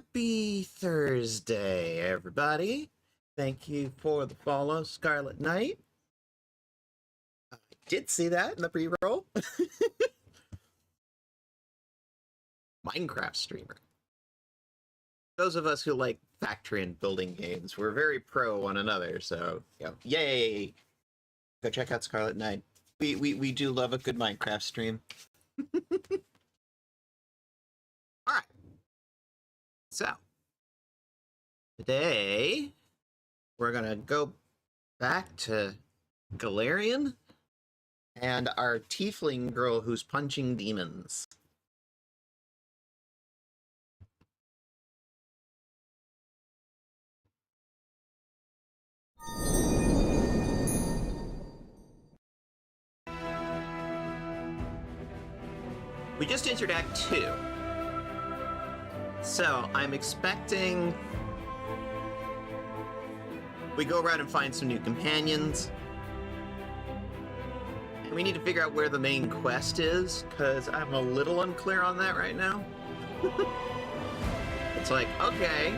Happy Thursday, everybody. Thank you for the follow, Scarlet Knight. I did see that in the pre-roll. Minecraft streamer. Those of us who like factory and building games, we're very pro one another, so, yay! Go check out Scarlet Knight. We do love a good Minecraft stream. Alright. So, today, we're gonna go back to Golarion and our tiefling girl who's punching demons. We just entered Act 2. So, I'm expecting we go around and find some new companions. And we need to figure out where the main quest is, because I'm a little unclear on that right now. It's like, okay,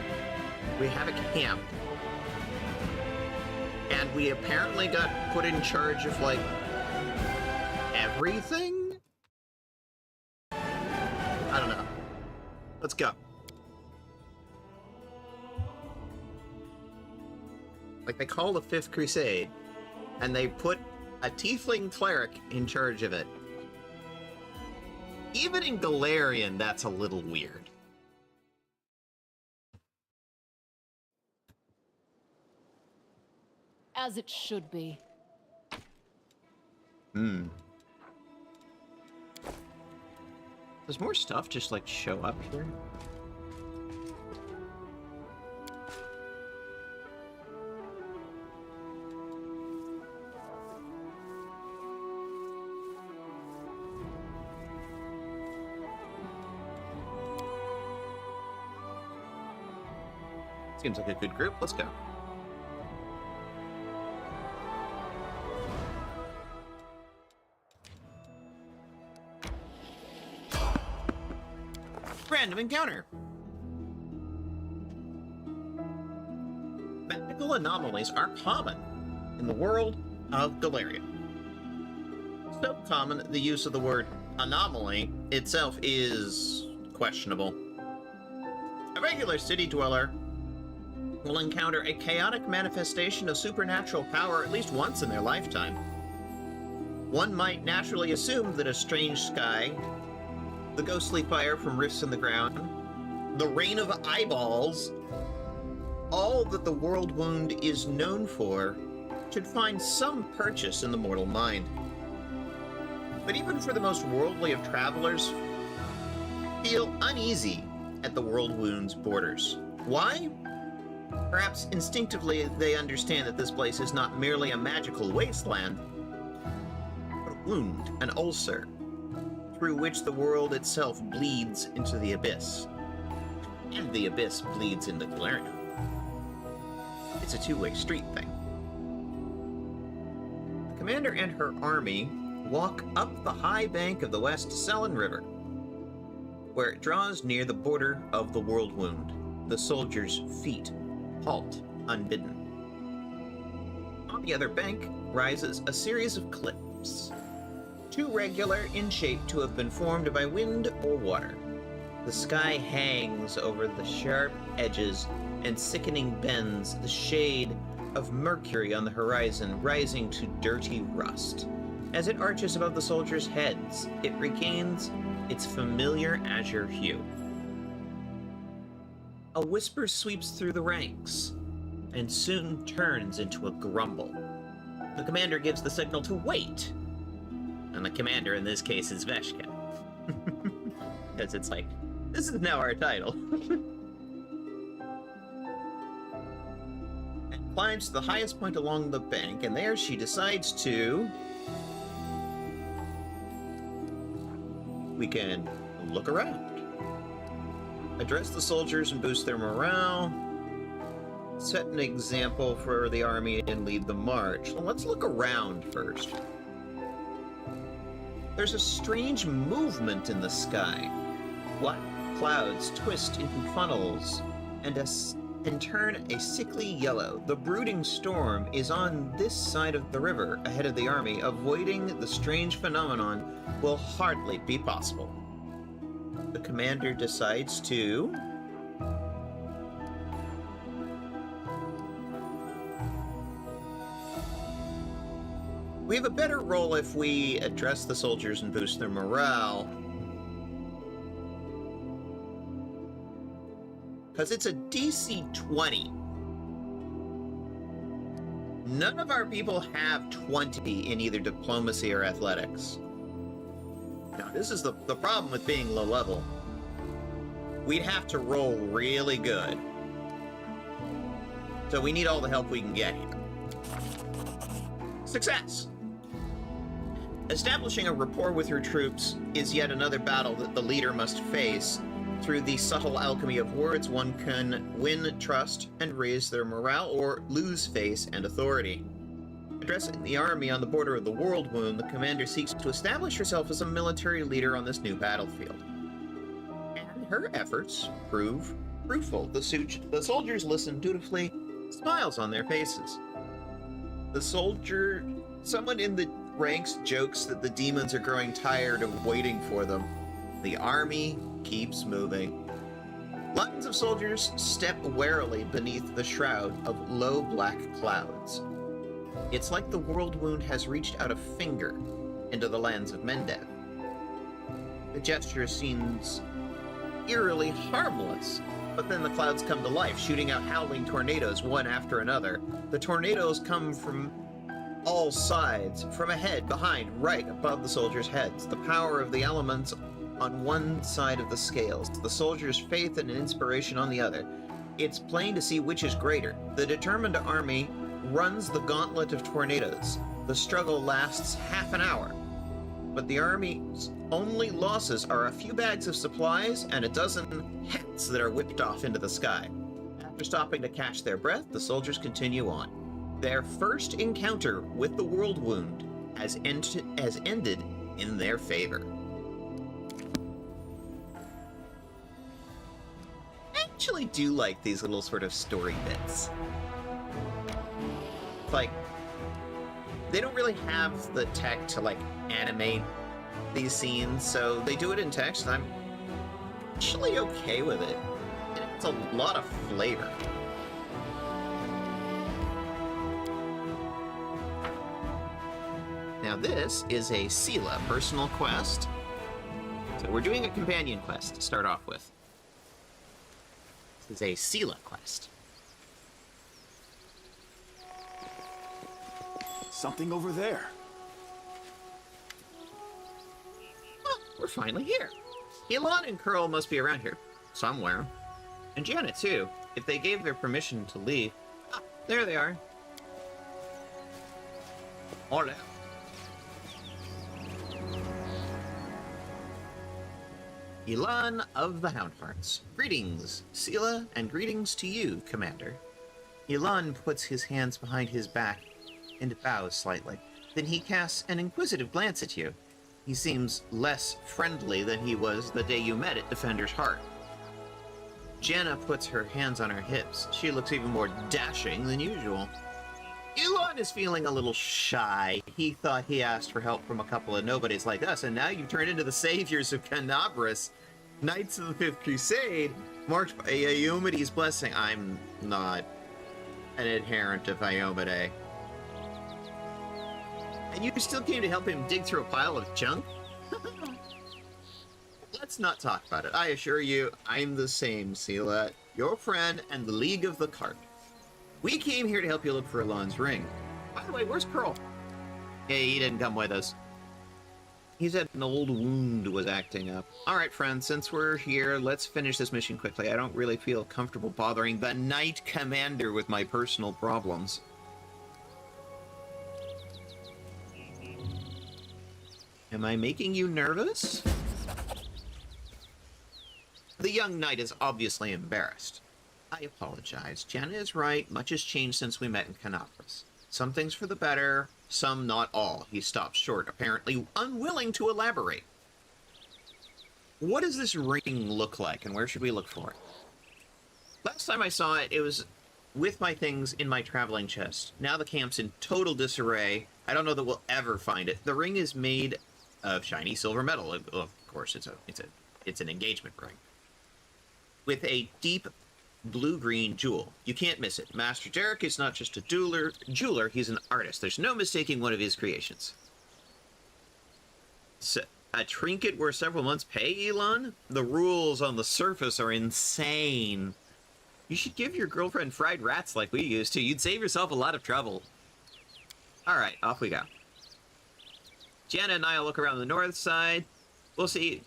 we have a camp. And we apparently got put in charge of, like, everything? I don't know. Let's go. Like, they call the Fifth Crusade, and they put a tiefling cleric in charge of it. Even in Golarion, that's a little weird. As it should be. Does more stuff just, like, show up here? Seems like a good group. Let's go. Random encounter. Magical anomalies are common in the world of Golarion. So common that the use of the word anomaly itself is questionable. A regular city dweller will encounter a chaotic manifestation of supernatural power at least once in their lifetime. One might naturally assume that a strange sky, the ghostly fire from rifts in the ground, the rain of eyeballs, all that the world wound is known for, should find some purchase in the mortal mind. But even for the most worldly of travelers, feel uneasy at the world wound's borders. Why? Perhaps instinctively they understand that this place is not merely a magical wasteland, but a wound, an ulcer, through which the world itself bleeds into the abyss. And the abyss bleeds into Golarion. It's a two-way street thing. The commander and her army walk up the high bank of the West Selin River, where it draws near the border of the world wound. The soldiers' feet halt unbidden. On the other bank rises a series of cliffs, too regular in shape to have been formed by wind or water. The sky hangs over the sharp edges and sickening bends, the shade of mercury on the horizon rising to dirty rust. As it arches above the soldiers' heads, it regains its familiar azure hue. A whisper sweeps through the ranks, and soon turns into a grumble. The commander gives the signal to wait, and the commander in this case is Veshka. Because it's like, this is now our title. And climbs to the highest point along the bank, and there she decides to... We can look around. Address the soldiers and boost their morale. Set an example for the army and lead the march. Well, let's look around first. There's a strange movement in the sky. What? clouds twist into funnels and turn a sickly yellow. The brooding storm is on this side of the river, ahead of the army. Avoiding the strange phenomenon will hardly be possible. The commander decides to... We have a better role if we address the soldiers and boost their morale. Because it's a DC 20. None of our people have 20 in either diplomacy or athletics. Now, this is the problem with being low level. We'd have to roll really good. So we need all the help we can get here. Success! Establishing a rapport with your troops is yet another battle that the leader must face. Through the subtle alchemy of words, one can win trust and raise their morale, or lose face and authority. Addressing the army on the border of the World Wound, the commander seeks to establish herself as a military leader on this new battlefield. And her efforts prove fruitful. The soldiers listen dutifully, smiles on their faces. Someone in the ranks jokes that the demons are growing tired of waiting for them. The army keeps moving. Lines of soldiers step warily beneath the shroud of low black clouds. It's like the World Wound has reached out a finger into the lands of Mendev. The gesture seems eerily harmless, but then the clouds come to life, shooting out howling tornadoes one after another. The tornadoes come from all sides, from ahead, behind, right, above the soldiers' heads. The power of the elements on one side of the scales, the soldiers' faith and inspiration on the other. It's plain to see which is greater. The determined army runs the gauntlet of tornadoes. The struggle lasts half an hour, but the army's only losses are a few bags of supplies and a dozen hats that are whipped off into the sky. After stopping to catch their breath, the soldiers continue on. Their first encounter with the World Wound has ended in their favor. I actually do like these little sort of story bits. Like, they don't really have the tech to, like, animate these scenes, so they do it in text, and I'm actually okay with it. It's a lot of flavor. Now this is a Sela personal quest. So we're doing a companion quest to start off with. This is a Sela quest. Something over there. Well, we're finally here. Elon and Curl must be around here somewhere. And Janet too, if they gave their permission to leave. Ah, there they are. Hola. Elan of the Houndhearts. Greetings, Sela, and greetings to you, Commander. Elan puts his hands behind his back and bows slightly. Then he casts an inquisitive glance at you. He seems less friendly than he was the day you met at Defender's Heart. Jenna puts her hands on her hips. She looks even more dashing than usual. Elon is feeling a little shy. He thought he asked for help from a couple of nobodies like us, and now you've turned into the saviors of Canabras, Knights of the Fifth Crusade, marked by Iomede's blessing. I'm not an adherent of Iomede. And you still came to help him dig through a pile of junk? Let's not talk about it. I assure you, I'm the same, Sela, your friend and the League of the Cart. We came here to help you look for Elon's ring. By the way, where's Curl? Hey, he didn't come with us. He said an old wound was acting up. Alright, friends, since we're here, let's finish this mission quickly. I don't really feel comfortable bothering the Knight Commander with my personal problems. Am I making you nervous? The young knight is obviously embarrassed. I apologize. Jenna is right. Much has changed since we met in Canopus. Some things for the better, some not all. He stops short, apparently unwilling to elaborate. what does this ring look like, and where should we look for it? Last time I saw it, it was with my things in my traveling chest. Now the camp's in total disarray. I don't know that we'll ever find it. The ring is made of shiny silver metal. Of course, it's an engagement ring with a deep blue-green jewel. You can't miss it. Master Derek is not just a jeweler, he's an artist. There's no mistaking one of his creations. So, a trinket worth several months' pay, Elon? The rules on the surface are insane. You should give your girlfriend fried rats like we used to. You'd save yourself a lot of trouble. Alright, off we go. Jenna and I will look around the north side. We'll see.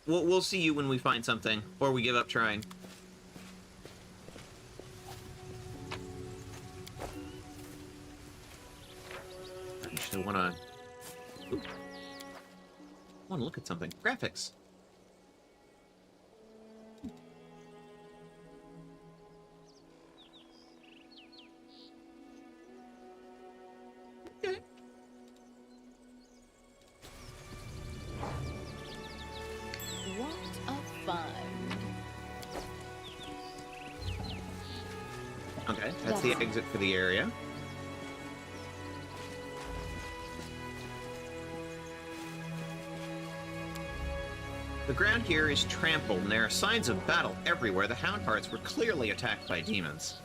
We'll see you when we find something, or we give up trying. I actually want to look at something. Graphics. Okay. What a find. Okay, that's the exit for the area. The ground here is trampled, and there are signs of battle everywhere. The hound hearts were clearly attacked by demons.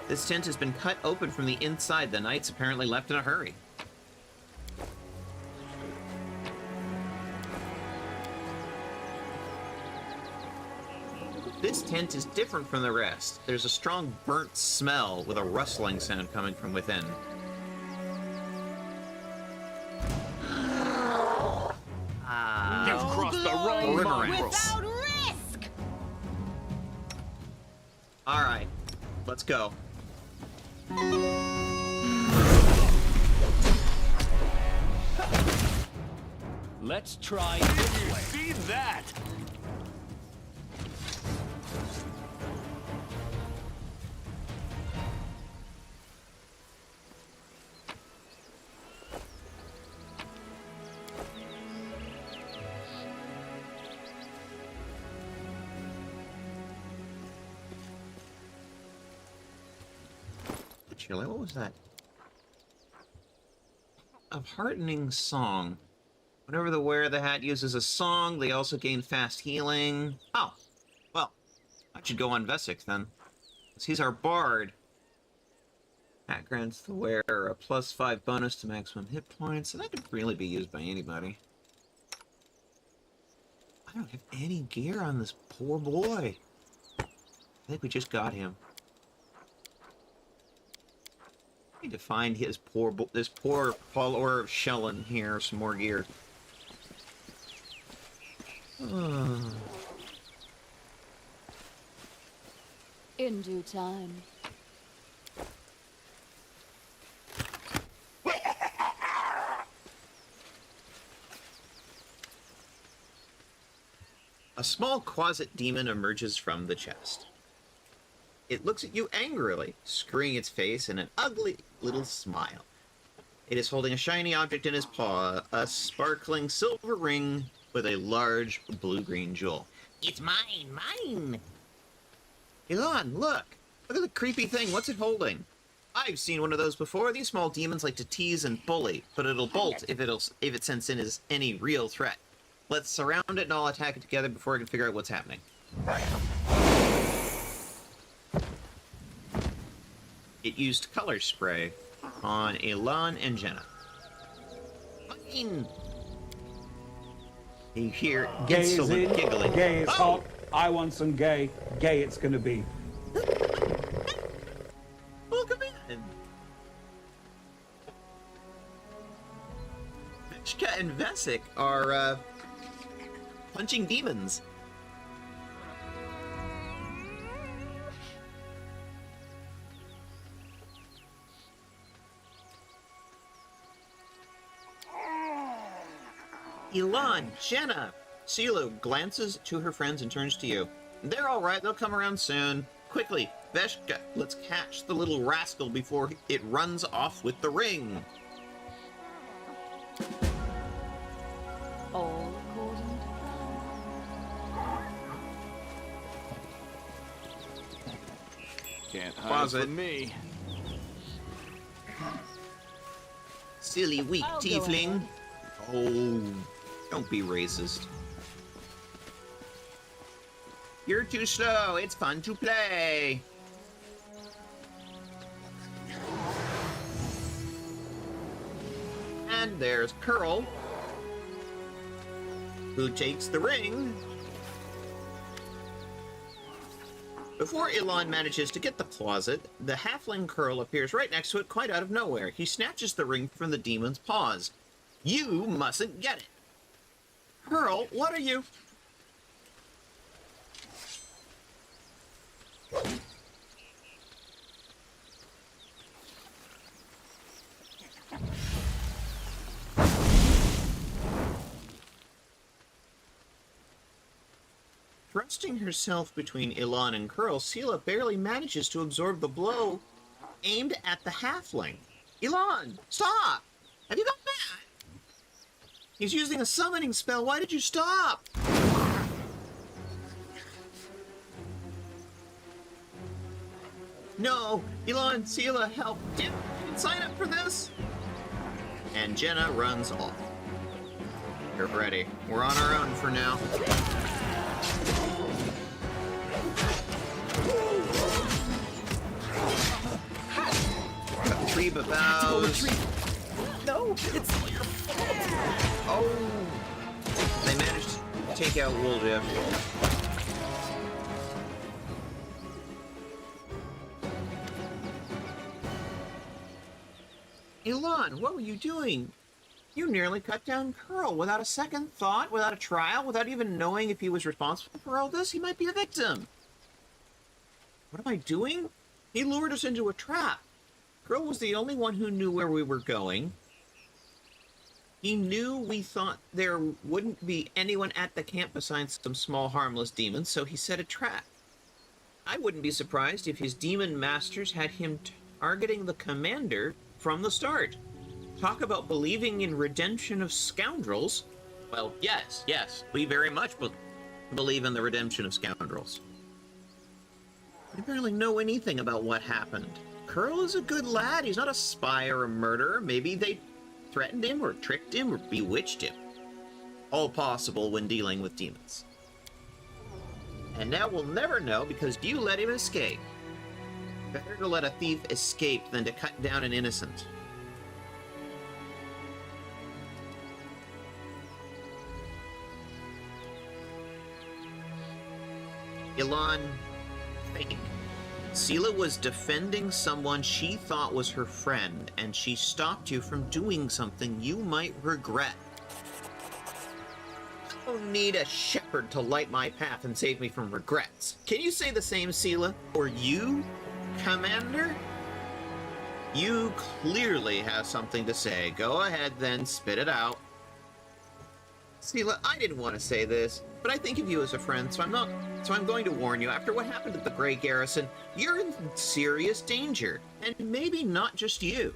This tent has been cut open from the inside. The knights apparently left in a hurry. This tent is different from the rest. There's a strong burnt smell with a rustling sound coming from within. You've crossed the wrong line. Without risk! Alright, let's go. Let's try this way. See that? What was that? A heartening song. Whenever the wearer of the hat uses a song, they also gain fast healing. Oh, well, I should go on Veshka then. He's our bard. Hat grants the wearer a +5 bonus to maximum hit points, and that could really be used by anybody. I don't have any gear on this poor boy. I think we just got him. I need to find this poor follower of Shellen here some more gear. In due time. A small closet demon emerges from the chest. It looks at you angrily, screwing its face in an ugly little smile. It is holding a shiny object in his paw, a sparkling silver ring with a large blue-green jewel. It's mine! Elon, look! Look at the creepy thing, what's it holding? I've seen one of those before. These small demons like to tease and bully, but it'll bolt if it senses in as any real threat. Let's surround it and all attack it together before I can figure out what's happening. It used color spray on Elon and Jenna. Mine! You hear Gay is insolent in, giggling. gay is hot, I want some gay, gay it's gonna be. Welcome in! Veshka and Veshka are, punching demons. Elon, Jenna! CeeLo glances to her friends and turns to you. They're alright, they'll come around soon. Quickly, Veshka, let's catch the little rascal before it runs off with the ring. Can't hide Closet. from me. Silly, weak I'll go tiefling. ahead. Oh, don't be racist. You're too slow. It's fun to play. And there's Curl, who takes the ring. Before Elon manages to get the closet, the halfling Curl appears right next to it quite out of nowhere. He snatches the ring from the demon's paws. You mustn't get it. Curl, what are you... Thrusting herself between Elon and Curl, Sela barely manages to absorb the blow aimed at the halfling. Elon, stop! Have you gone mad? He's using a summoning spell. Why did you stop? No, Elon, Sela, help! Didn't sign up for this. And Jenna runs off. You're ready. We're on our own for now. Got 3 babows. No, it's all your fault. Oh! They managed to take out Woljeff. Elon, what were you doing? You nearly cut down Curl without a second thought, without a trial, without even knowing if he was responsible for all this. He might be a victim. What am I doing? He lured us into a trap. Curl was the only one who knew where we were going. He knew we thought there wouldn't be anyone at the camp besides some small harmless demons, so he set a trap. I wouldn't be surprised if his demon masters had him targeting the commander from the start. Talk about believing in redemption of scoundrels. Well, yes, we very much believe in the redemption of scoundrels. We barely know anything about what happened. Curl is a good lad. He's not a spy or a murderer. Maybe they threatened him or tricked him or bewitched him. All possible when dealing with demons. And now we'll never know because you let him escape. Better to let a thief escape than to cut down an innocent. Elon, think. Sela was defending someone she thought was her friend, and she stopped you from doing something you might regret. I don't need a shepherd to light my path and save me from regrets. Can you say the same, Sela? Or you, Commander? You clearly have something to say. Go ahead then, spit it out. Sela, I didn't want to say this, but I think of you as a friend, so I'm going to warn you. After what happened at the Grey Garrison, you're in serious danger. And maybe not just you.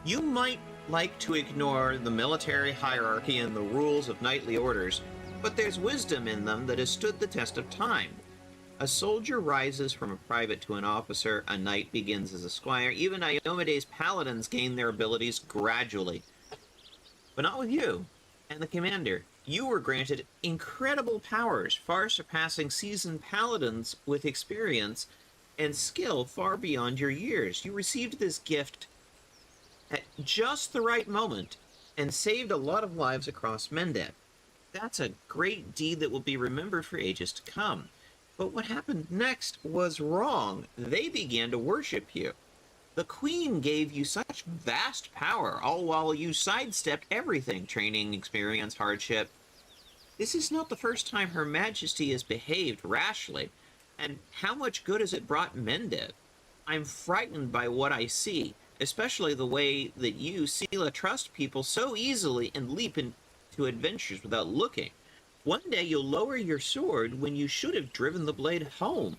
You might like to ignore the military hierarchy and the rules of knightly orders, but there's wisdom in them that has stood the test of time. A soldier rises from a private to an officer, a knight begins as a squire, even Iomede's paladins gain their abilities gradually. But not with you and the commander. You were granted incredible powers, far surpassing seasoned paladins with experience and skill far beyond your years. You received this gift at just the right moment and saved a lot of lives across Mendev. That's a great deed that will be remembered for ages to come. But what happened next was wrong. They began to worship you. The Queen gave you such vast power, all while you sidestepped everything, training, experience, hardship. This is not the first time Her Majesty has behaved rashly, and how much good has it brought Mendev? I'm frightened by what I see, especially the way that you, Sela, trust people so easily and leap into adventures without looking. One day you'll lower your sword when you should have driven the blade home.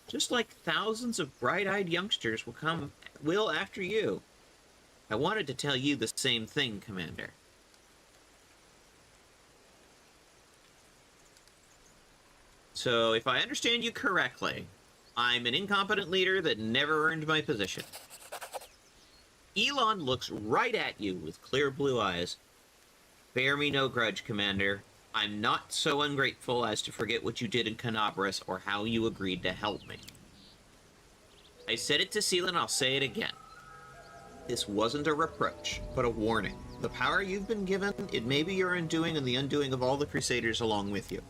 Just like thousands of bright-eyed youngsters will after you. I wanted to tell you the same thing, Commander. So, if I understand you correctly, I'm an incompetent leader that never earned my position. Elon looks right at you with clear blue eyes. Bear me no grudge, Commander. I'm not so ungrateful as to forget what you did in Canabras or how you agreed to help me. I said it to Seelan, and I'll say it again. This wasn't a reproach, but a warning. The power you've been given, it may be your undoing and the undoing of all the Crusaders along with you.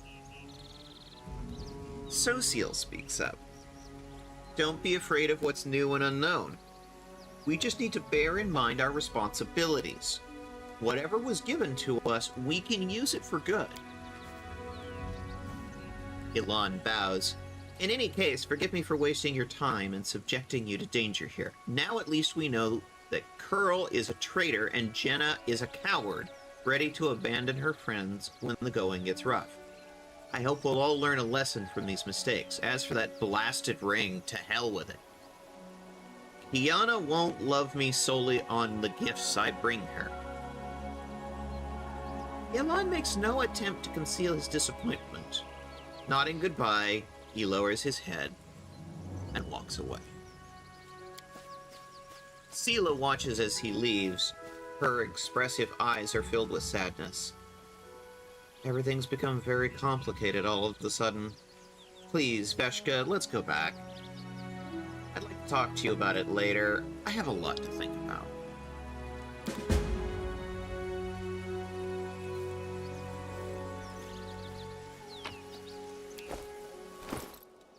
Social speaks up. Don't be afraid of what's new and unknown. We just need to bear in mind our responsibilities. Whatever was given to us, we can use it for good. Elon bows. In any case, forgive me for wasting your time and subjecting you to danger here. Now at least we know that Curl is a traitor and Jenna is a coward, ready to abandon her friends when the going gets rough. I hope we'll all learn a lesson from these mistakes. As for that blasted ring, to hell with it. Kiana won't love me solely on the gifts I bring her. Elon makes no attempt to conceal his disappointment. Nodding goodbye, he lowers his head and walks away. Sela watches as he leaves. Her expressive eyes are filled with sadness. Everything's become very complicated all of a sudden. Please, Veshka, let's go back. I'd like to talk to you about it later. I have a lot to think about.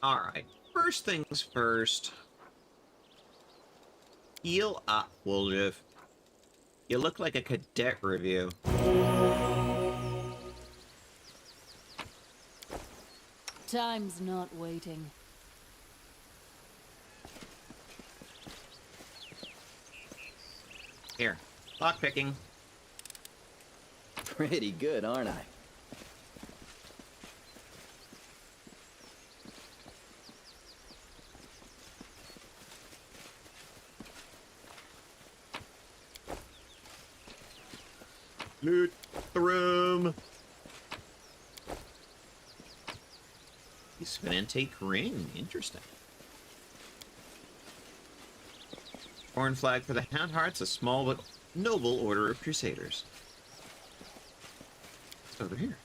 Alright, first things first. Heal up, Woljev. You look like a cadet review. Time's not waiting. Here, lockpicking. Pretty good, aren't I? Loot the room. Piece of an antique ring. Interesting. Foreign flag for the Houndhearts, a small but noble order of crusaders. It's over here.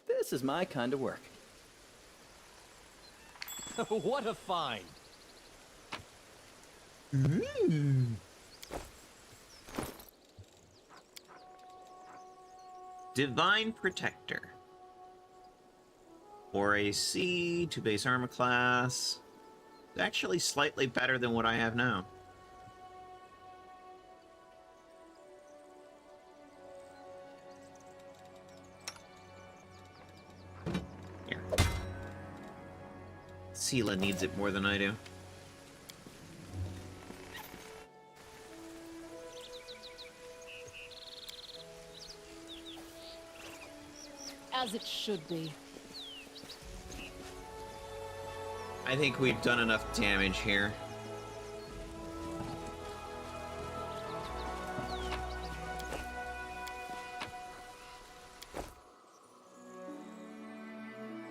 This is my kind of work. What a find! Divine Protector. 4 AC, 2 base armor class. It's actually slightly better than what I have now. Here. Sela needs it more than I do. As it should be. I think we've done enough damage here.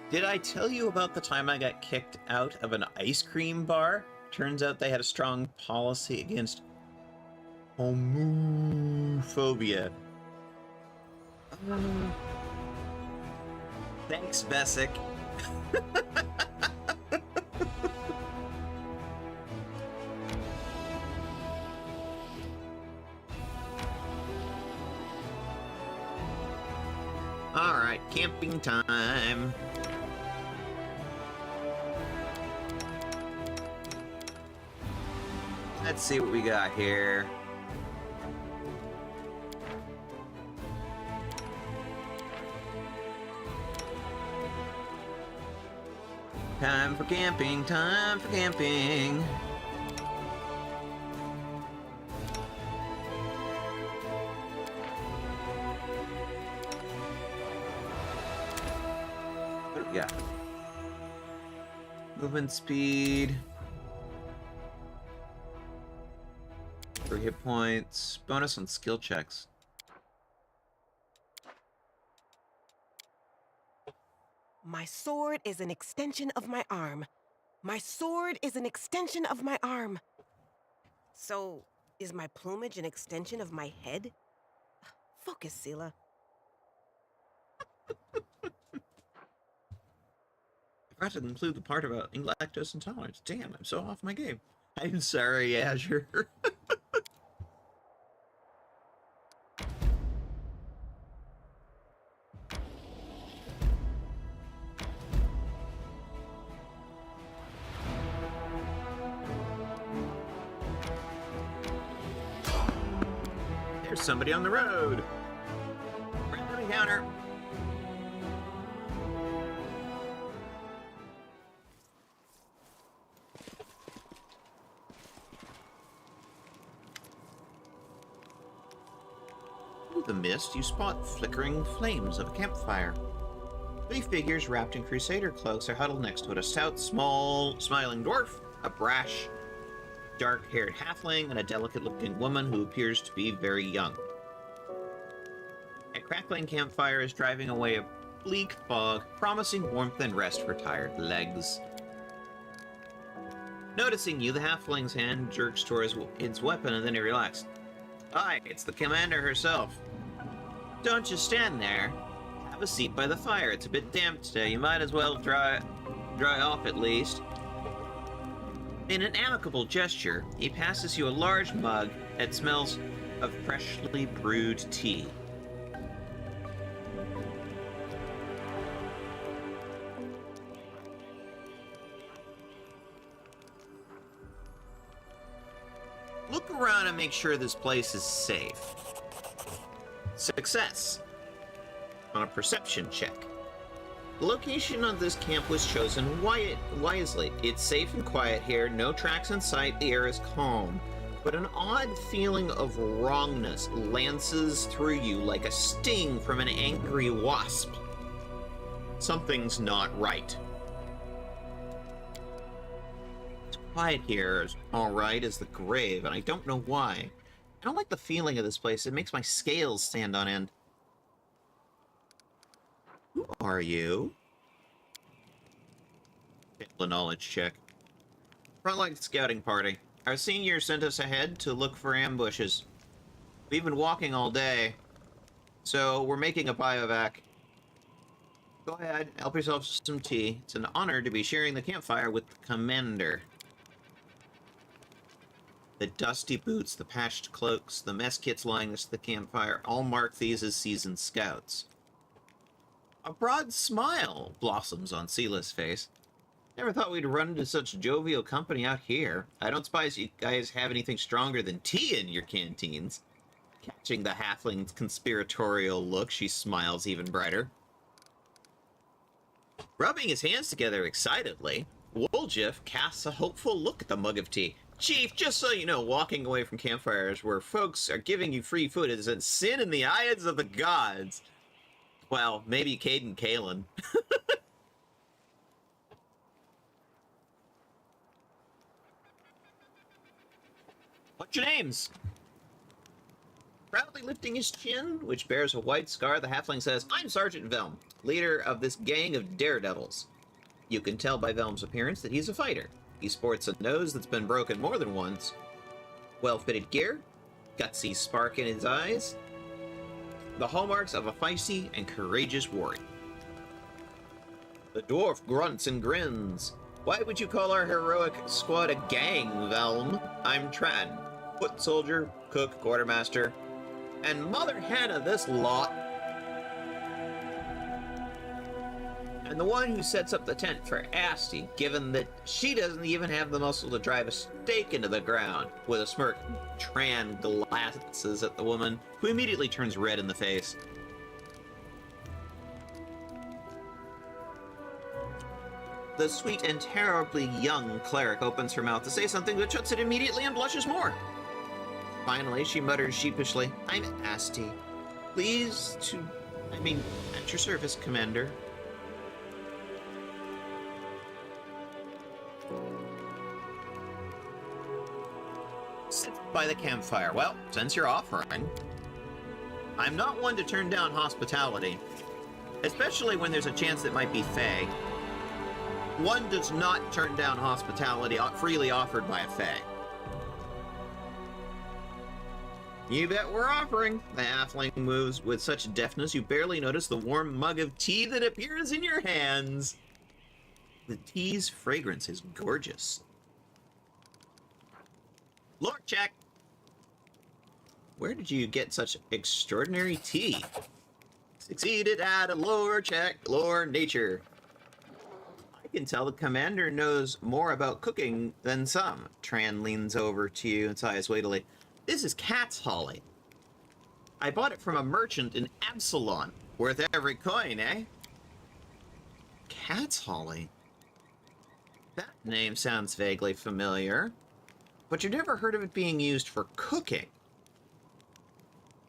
Did I tell you about the time I got kicked out of an ice cream bar? Turns out they had a strong policy against homophobia. Thanks, Vesic. Alright, camping time. Let's see what we got here. Time for camping, time for camping. What do we got? Movement speed. 3 hit points. Bonus on skill checks. My sword is an extension of my arm. My sword is an extension of my arm. So, is my plumage an extension of my head? Focus, Sela. I forgot to include the part about lactose intolerance. Damn, I'm so off my game. I'm sorry, Azure. There's somebody on the road. Random encounter. In the mist, you spot flickering flames of a campfire. 3 figures wrapped in crusader cloaks are huddled next to it. A stout, small, smiling dwarf, a brash, dark-haired halfling, and a delicate-looking woman who appears to be very young. A crackling campfire is driving away a bleak fog, promising warmth and rest for tired legs. Noticing you, the halfling's hand jerks towards its weapon, and then he relaxes. Hi, it's the commander herself. Don't just stand there. Have a seat by the fire. It's a bit damp today. You might as well dry off at least. In an amicable gesture, he passes you a large mug that smells of freshly brewed tea. Look around and make sure this place is safe. Success. On a perception check. The location of this camp was chosen wisely. It's safe and quiet here, no tracks in sight, the air is calm. But an odd feeling of wrongness lances through you like a sting from an angry wasp. Something's not right. It's quiet here, as alright as the grave, and I don't know why. I don't like the feeling of this place. It makes my scales stand on end. Who are you? The knowledge check. Frontline scouting party. Our senior sent us ahead to look for ambushes. We've been walking all day, so we're making a biovac. Go ahead, help yourself to some tea. It's an honor to be sharing the campfire with the commander. The dusty boots, the patched cloaks, the mess kits lying next to the campfire all mark these as seasoned scouts. A broad smile blossoms on Sela's face. Never thought we'd run into such jovial company out here. I don't suppose you guys have anything stronger than tea in your canteens. Catching the halfling's conspiratorial look, she smiles even brighter. Rubbing his hands together excitedly, Woljif casts a hopeful look at the mug of tea. Chief, just so you know, walking away from campfires where folks are giving you free food is a sin in the eyes of the gods. Well, maybe Caden Kalen. What's your names? Proudly lifting his chin, which bears a white scar, the halfling says, I'm Sergeant Velm, leader of this gang of daredevils. You can tell by Velm's appearance that he's a fighter. He sports a nose that's been broken more than once, well-fitted gear, gutsy spark in his eyes, the hallmarks of a feisty and courageous warrior. The dwarf grunts and grins. Why would you call our heroic squad a gang, Velm? I'm Tran, foot soldier, cook, quartermaster, and Mother Hannah this lot. And the one who sets up the tent for Asti, given that she doesn't even have the muscle to drive a stake into the ground. With a smirk, Tran glances at the woman, who immediately turns red in the face. The sweet and terribly young cleric opens her mouth to say something, but shuts it immediately and blushes more. Finally, she mutters sheepishly, I'm Asti. At your service, Commander. Sit by the campfire. Well, since you're offering, I'm not one to turn down hospitality, especially when there's a chance it might be Fae. One does not turn down hospitality freely offered by a fae. You bet we're offering. The halfling moves with such deftness you barely notice the warm mug of tea that appears in your hands. The tea's fragrance is gorgeous. Lore check. Where did you get such extraordinary tea? Succeeded at a lore check, lore nature. I can tell the commander knows more about cooking than some. Tran leans over to you and sighs weightily. This is cat's holly. I bought it from a merchant in Absalon. Worth every coin, eh? Cat's holly? That name sounds vaguely familiar, but you've never heard of it being used for cooking.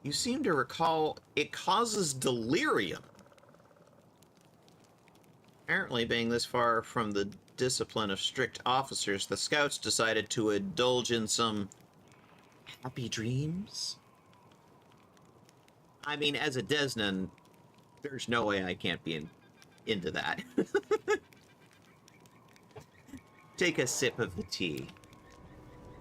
You seem to recall it causes delirium. Apparently, being this far from the discipline of strict officers, the scouts decided to indulge in some happy dreams? I mean, as a Desnan, there's no way I can't be into that. Take a sip of the tea.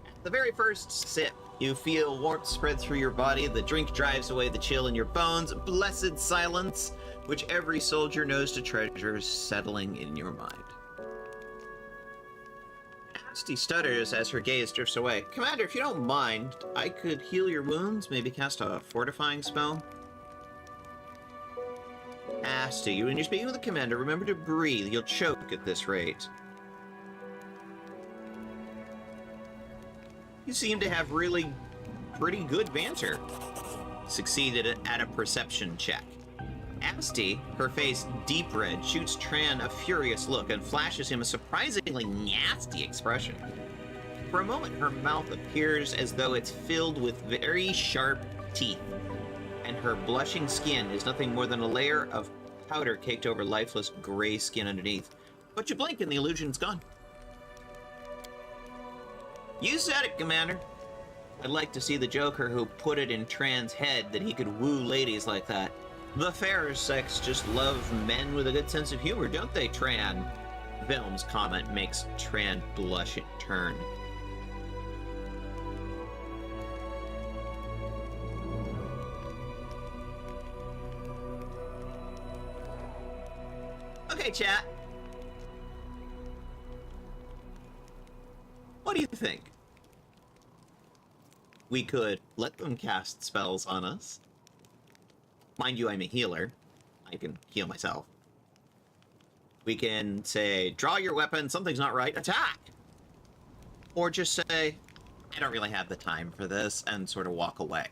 At the very first sip, you feel warmth spread through your body. The drink drives away the chill in your bones. Blessed silence, which every soldier knows to treasure, settling in your mind. Asti stutters as her gaze drifts away. Commander, if you don't mind, I could heal your wounds, maybe cast a fortifying spell? Asti, when you're speaking with the commander, remember to breathe. You'll choke at this rate. You seem to have really pretty good banter. Succeeded at a perception check. Asti, her face deep red, shoots Tran a furious look and flashes him a surprisingly nasty expression. For a moment, her mouth appears as though it's filled with very sharp teeth, and her blushing skin is nothing more than a layer of powder caked over lifeless gray skin underneath. But you blink and the illusion's gone. You said it, Commander. I'd like to see the Joker who put it in Tran's head that he could woo ladies like that. The fairer sex just love men with a good sense of humor, don't they, Tran? Velm's comment makes Tran blush in turn. Okay, chat. What do you think? We could let them cast spells on us. Mind you, I'm a healer. I can heal myself. We can say, draw your weapon, something's not right, attack! Or just say, I don't really have the time for this, and sort of walk away.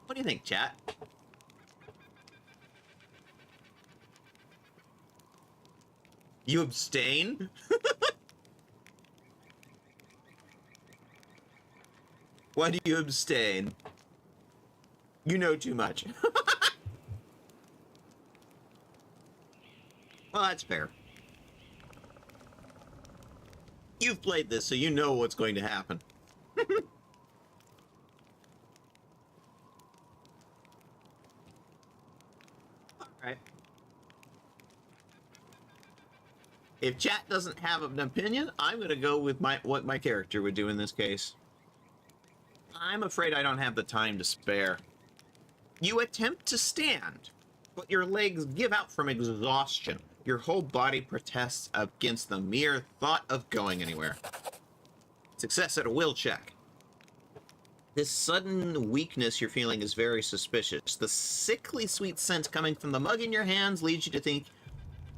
What do you think, chat? You abstain? Why do you abstain? You know too much. Well, that's fair. You've played this, so you know what's going to happen. Alright. If chat doesn't have an opinion, I'm going to go with what my character would do in this case. I'm afraid I don't have the time to spare. You attempt to stand, but your legs give out from exhaustion. Your whole body protests against the mere thought of going anywhere. Success at a will check. This sudden weakness you're feeling is very suspicious. The sickly sweet scent coming from the mug in your hands leads you to think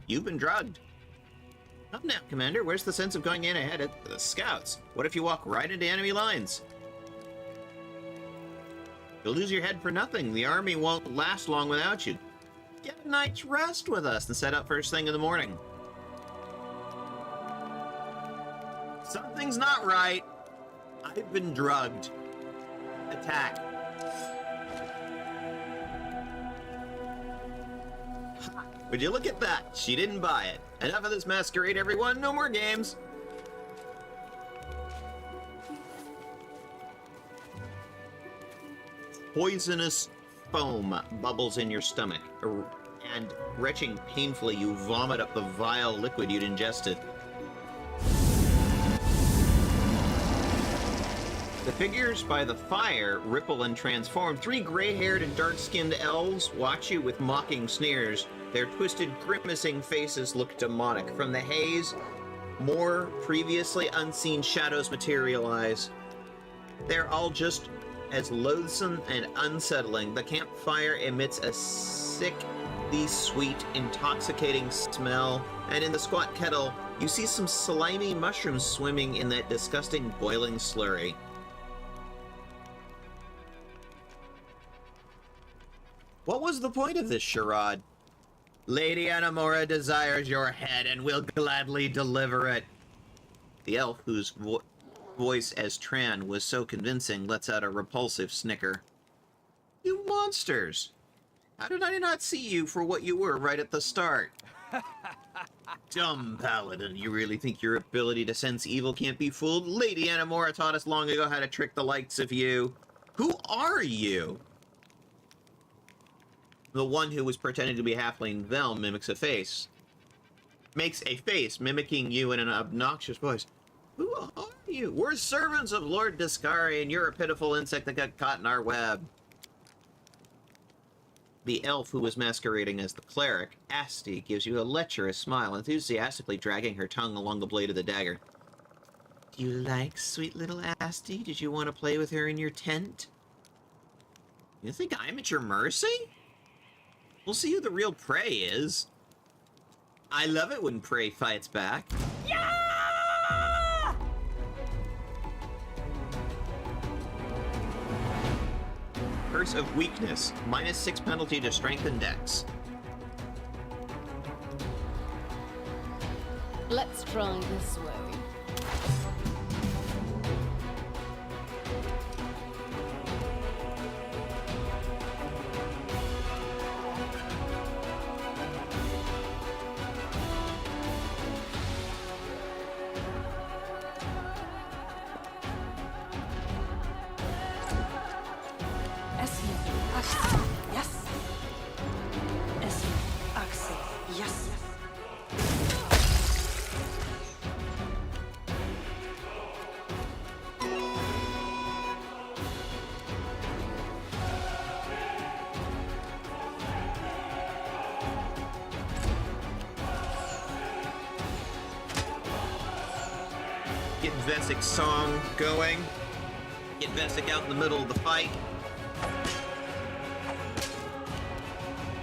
you've been drugged. Come now, Commander. Where's the sense of going in ahead of the scouts? What if you walk right into enemy lines? You'll lose your head for nothing. The army won't last long without you. Get a night's rest with us and set up first thing in the morning. Something's not right. I've been drugged. Attack. Would you look at that? She didn't buy it. Enough of this masquerade, everyone. No more games. Poisonous foam bubbles in your stomach, and retching painfully, you vomit up the vile liquid you'd ingested. The figures by the fire ripple and transform. 3 gray-haired and dark-skinned elves watch you with mocking sneers. Their twisted, grimacing faces look demonic. From the haze, more previously unseen shadows materialize. They're all just as loathsome and unsettling. The campfire emits a sickly sweet, intoxicating smell, and in the squat kettle, you see some slimy mushrooms swimming in that disgusting boiling slurry. What was the point of this charade? Lady Anamora desires your head and will gladly deliver it. The elf, whose voice as Tran was so convincing, lets out a repulsive snicker. You monsters! How did I not see you for what you were right at the start? Dumb paladin, you really think your ability to sense evil can't be fooled? Lady Anamora taught us long ago how to trick the likes of you. Who are you? The one who was pretending to be halfling Vel mimics a face. Makes a face, mimicking you in an obnoxious voice. Who are you? We're servants of Lord Discari, and you're a pitiful insect that got caught in our web. The elf who was masquerading as the cleric, Asti, gives you a lecherous smile, enthusiastically dragging her tongue along the blade of the dagger. Do you like sweet little Asti? Did you want to play with her in your tent? You think I'm at your mercy? We'll see who the real prey is. I love it when prey fights back. Yeah! Curse of Weakness. -6 penalty to Strength and Dex. Let's try this way. Get Vesik's song going. Get Vesik out in the middle of the fight.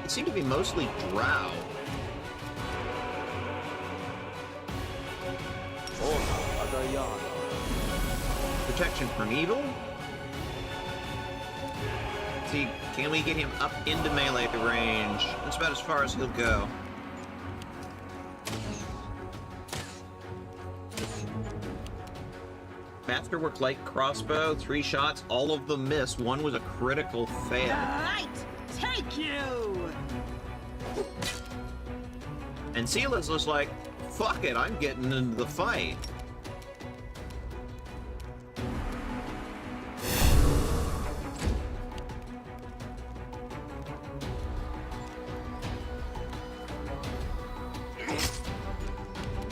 It seemed to be mostly drow. Protection from evil? See, can we get him up into melee range? That's about as far as he'll go. Masterwork light crossbow, 3 shots, all of them missed. One was a critical fail. Light, take you! And Silas was like, fuck it, I'm getting into the fight.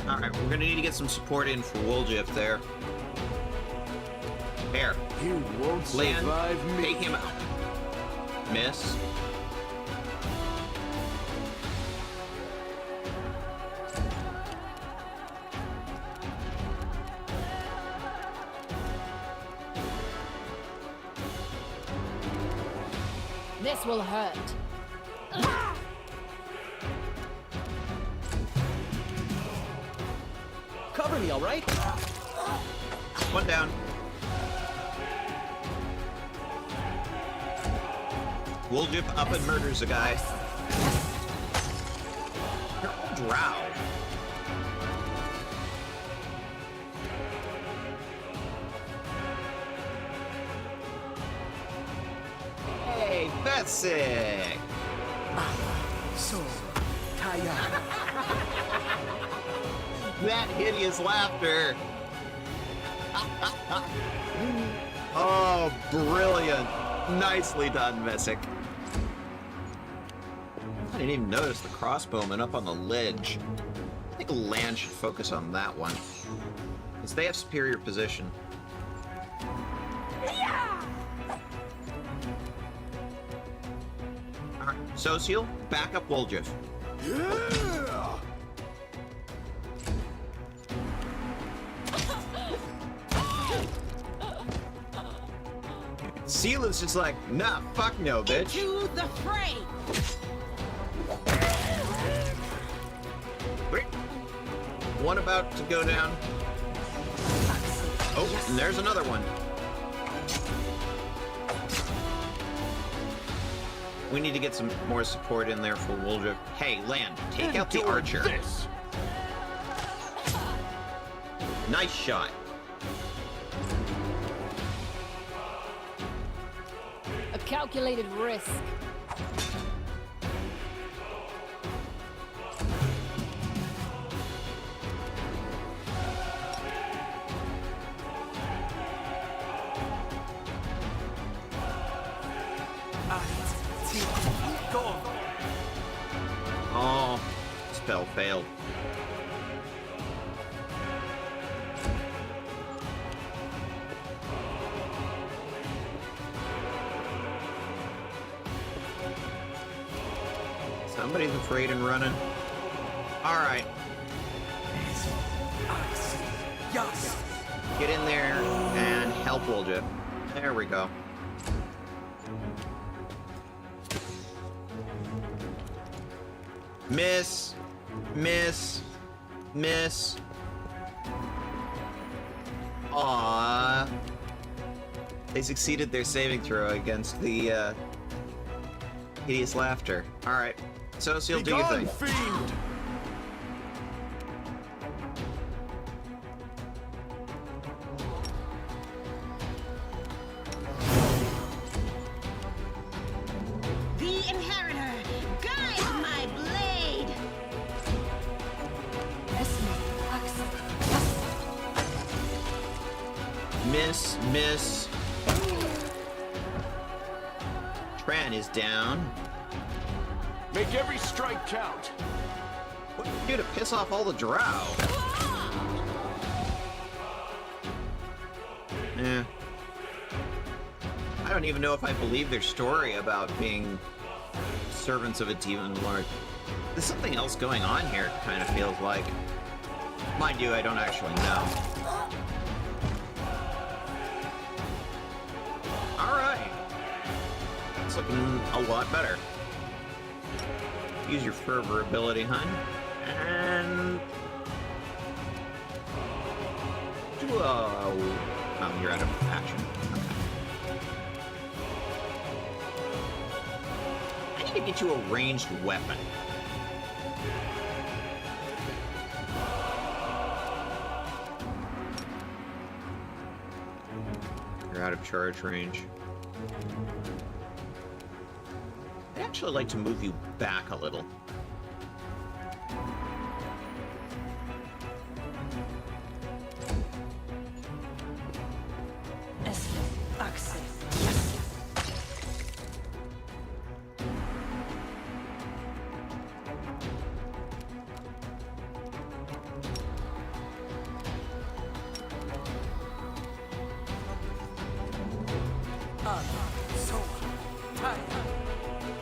Alright, we're gonna need to get some support in for Woljif there. Here. You won't Land, survive me. take him out. Miss. This will hurt. Cover me, all right? One down. Woljif up and murders a guy. They're all drow. Hey, Vesik! So, Kaya. That hideous laughter! Oh, brilliant! Nicely done, Vesik. I didn't even notice the crossbowman up on the ledge. I think Lan should focus on that one, because they have superior position. Social, back up Woljif. Sealan's just like, nah, fuck no, bitch. Into the fray. One about to go down. Oh, and there's another one. We need to get some more support in there for Woljif. Hey, Land, take out the archer. This. Nice shot. A calculated risk. Go. Oh, spell failed. Somebody's afraid and running. All right, Yes. get in there and help Woljif. There we go. Miss. Miss. Miss. Aww. They succeeded their saving throw against the hideous laughter. Alright. Social, do your thing. Fiend. The inheritor, guide my blade. Miss. Miss. Tran is down. Make every strike count. What did you do to piss off all the drow? Eh. I don't even know if I believe their story about being servants of a demon lord. There's something else going on here, it kind of feels like. Mind you, I don't actually know. Alright. It's looking a lot better. Use your fervor ability, hun. And... Whoa. Oh, you're out of action. Okay. I need to get you a ranged weapon. You're out of charge range. I'd actually like to move you back a little.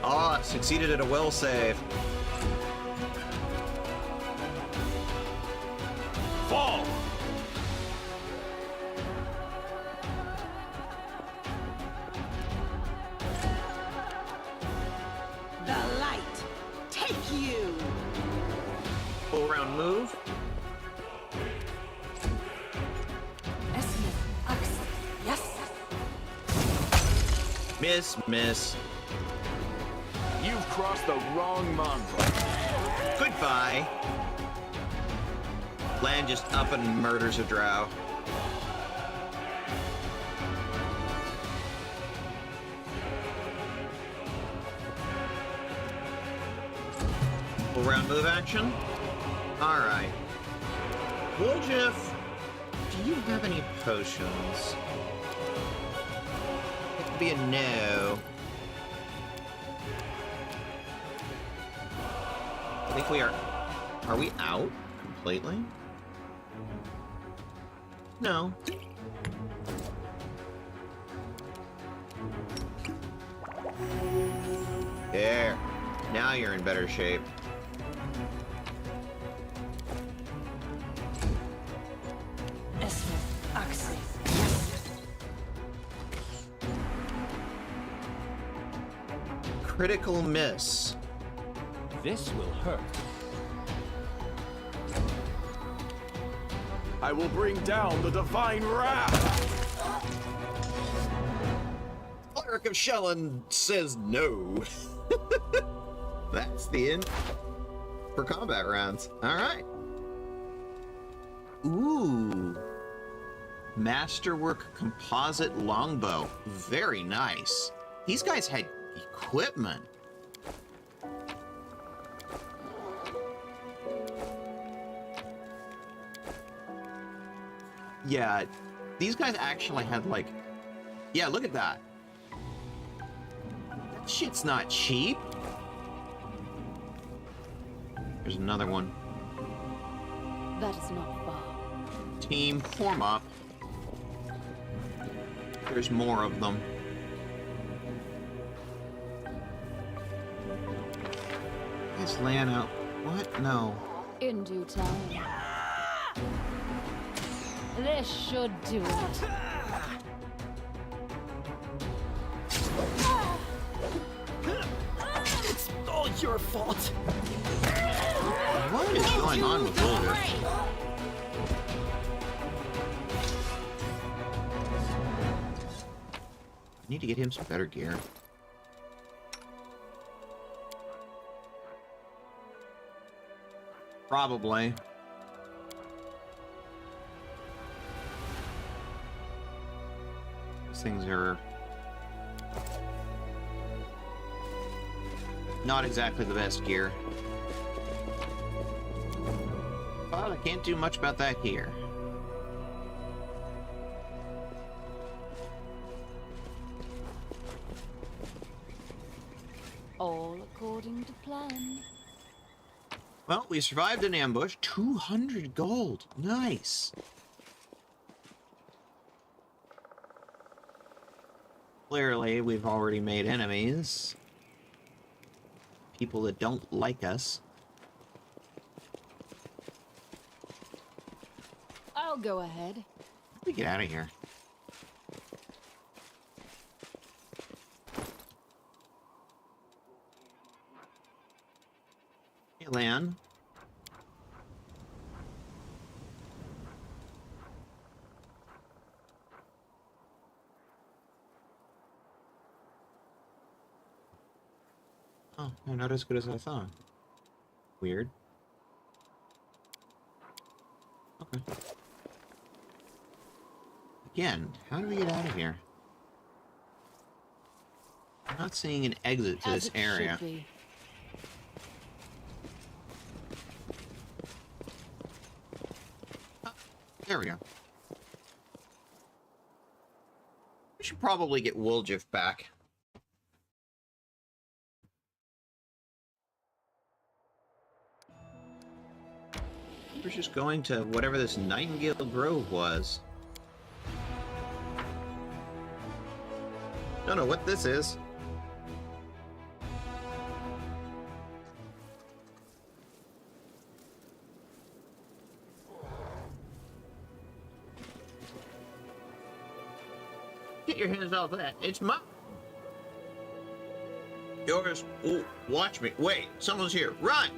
Ah, succeeded at a will save. Fall. The light, take you. Full round move. Miss, miss. You've crossed the wrong mongrel. Goodbye. Land just up and murders a drow. Full round move action. Alright. Woljif, do you have any potions? It could be a no. I think we are... Are we out completely? No. There. Now you're in better shape. Critical miss. This will hurt. I will bring down the divine wrath. Cleric of Shellen says no. That's the end for combat rounds. All right. Ooh. Masterwork composite longbow. Very nice. These guys had equipment. Yeah, these guys actually had like... Yeah, look at that. That shit's not cheap. There's another one. That is not far. Team, form up. There's more of them. Is Lan out? What? No. In due time. This should do it. It's all your fault. What is going on with Boulder? I need to get him some better gear. Probably. These things are not exactly the best gear. But I can't do much about that here. All according to plan. Well, we survived an ambush. 200 gold. Nice. Clearly, we've already made enemies. People that don't like us. I'll go ahead. How do we get out of here? Hey, Lan. Oh, no, not as good as I thought. Weird. Okay. Again, how do we get out of here? I'm not seeing an exit to As this it area. should be. There we go. We should probably get Woljif back. We're just going to whatever this Nightingale Grove was. Don't know what this is. Get your hands off that. It's my... Yours. Oh, watch me. Wait, someone's here. Run!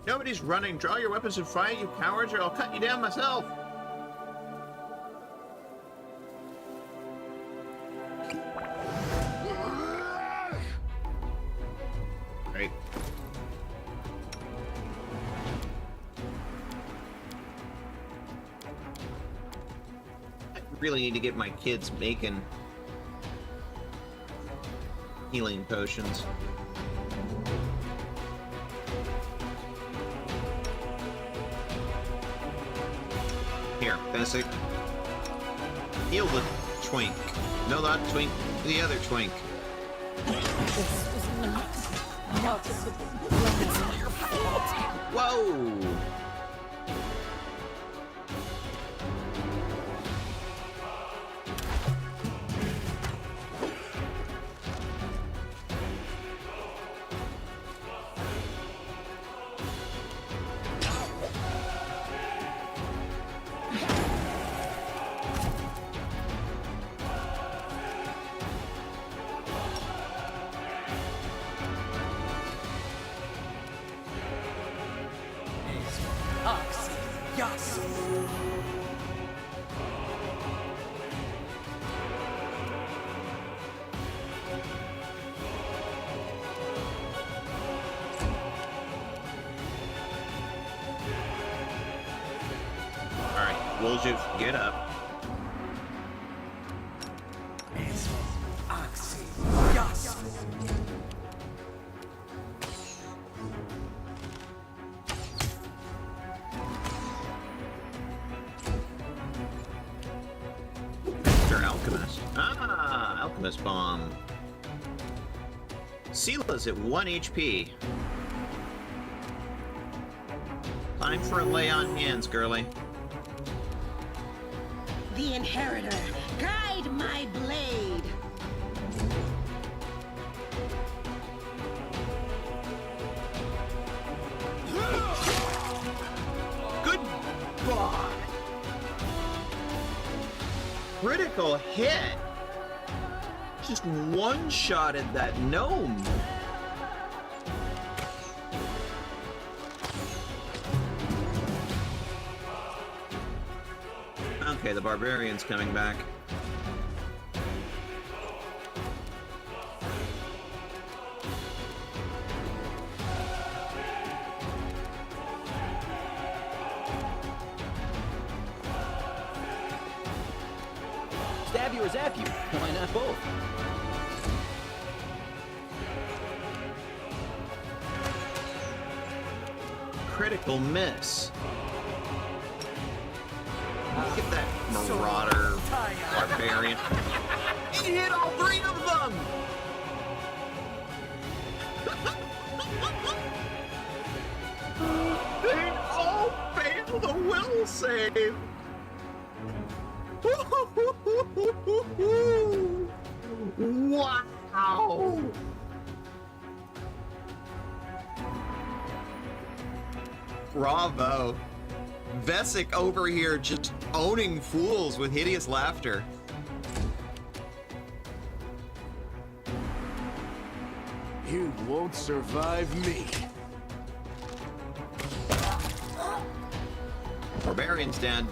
Nobody's running. Draw your weapons and fight, you cowards, or I'll cut you down myself. Right. I really need to get my kids making healing potions. Here, basic. Heal the twink. No, not twink. The other twink. This was not part of the plan. Whoa! Woljuf, get up. Mr. Alchemist. Ah, Alchemist Bomb. Seela's at 1 HP. Time for a lay on hands, girly. The Inheritor, guide my blade. Good God! Critical hit! Just one-shotted that gnome. Okay, the barbarian's coming back. Stab you or zap you? Why not both? Critical miss. Look at that marauder barbarian. He hit all three of them! They all failed the will save! Wow! Bravo. Vesic over here just owning fools with hideous laughter. You won't survive me. Barbarian's dead.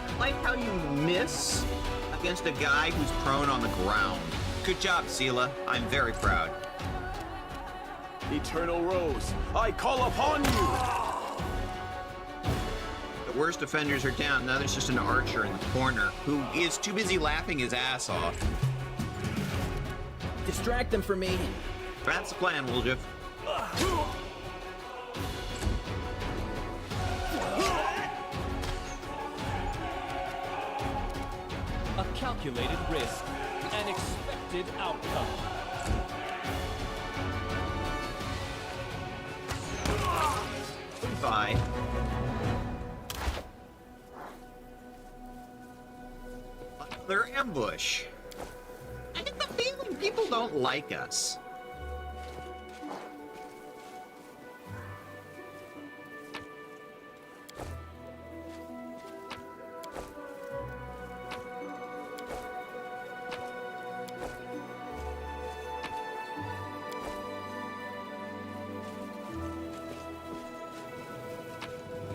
I like how you miss against a guy who's prone on the ground. Good job, Seela. I'm very proud. Eternal Rose, I call upon you! The worst offenders are down. Now there's just an archer in the corner who is too busy laughing his ass off. Distract them for me. That's the plan, Woljuf. A calculated risk, an expected outcome. Goodbye. Another ambush. I get the feeling people don't like us.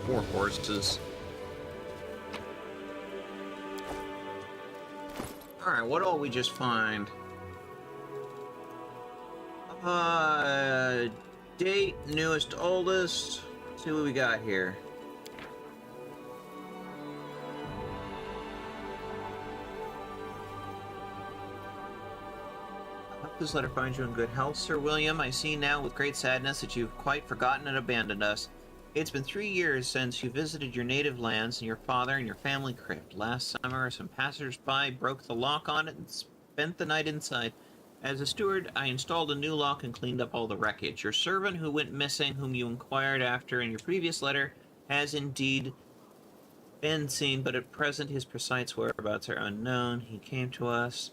Poor horses. Alright, what all we just find? Date, newest, oldest. Let's see what we got here. I hope this letter finds you in good health, Sir William. I see now with great sadness that you've quite forgotten and abandoned us. It's been 3 years since you visited your native lands and your father and your family crypt. Last summer, some passers-by broke the lock on it and spent the night inside. As a steward, I installed a new lock and cleaned up all the wreckage. Your servant who went missing, whom you inquired after in your previous letter, has indeed been seen, but at present his precise whereabouts are unknown. He came to us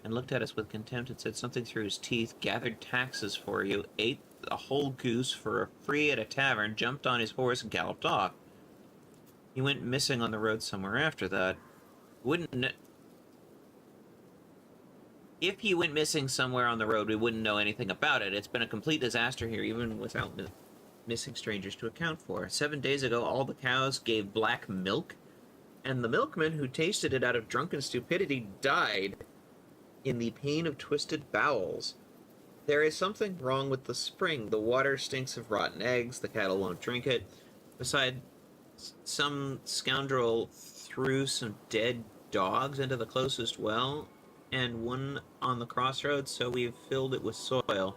and looked at us with contempt and said something through his teeth, gathered taxes for you, ate a whole goose for free at a tavern, jumped on his horse, and galloped off. He went missing on the road somewhere after that. If he went missing somewhere on the road, we wouldn't know anything about it. It's been a complete disaster here, even without missing strangers to account for. 7 days ago, all the cows gave black milk, and the milkman who tasted it out of drunken stupidity died. in the pain of twisted bowels. There is something wrong with the spring. The water stinks of rotten eggs. The cattle won't drink it. Besides, some scoundrel threw some dead dogs into the closest well, and one on the crossroads, so we've filled it with soil.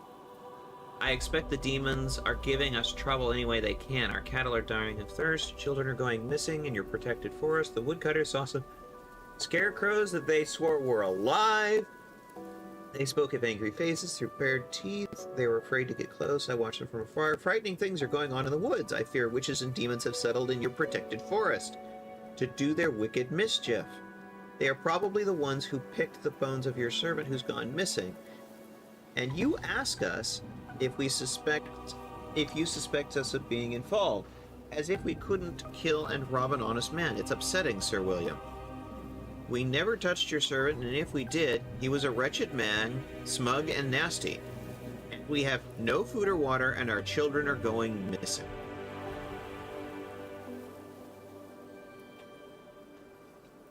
I expect the demons are giving us trouble any way they can. Our cattle are dying of thirst, children are going missing in your protected forest. The woodcutters saw some scarecrows that they swore were alive. They spoke of angry faces through bared teeth. They were afraid to get close. I watched them from afar. Frightening things are going on in the woods. I fear witches and demons have settled in your protected forest to do their wicked mischief. They are probably the ones who picked the bones of your servant who's gone missing. And you ask us if you suspect us of being involved, as if we couldn't kill and rob an honest man. It's upsetting, Sir William. We never touched your servant, and if we did, he was a wretched man, smug and nasty. We have no food or water, and our children are going missing.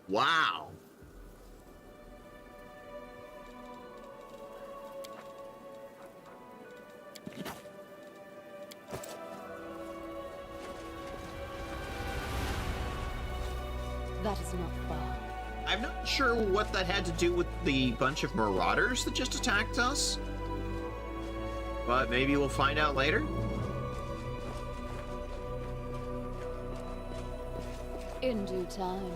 Wow. That is not far. I'm not sure what that had to do with the bunch of marauders that just attacked us, but maybe we'll find out later. In due time.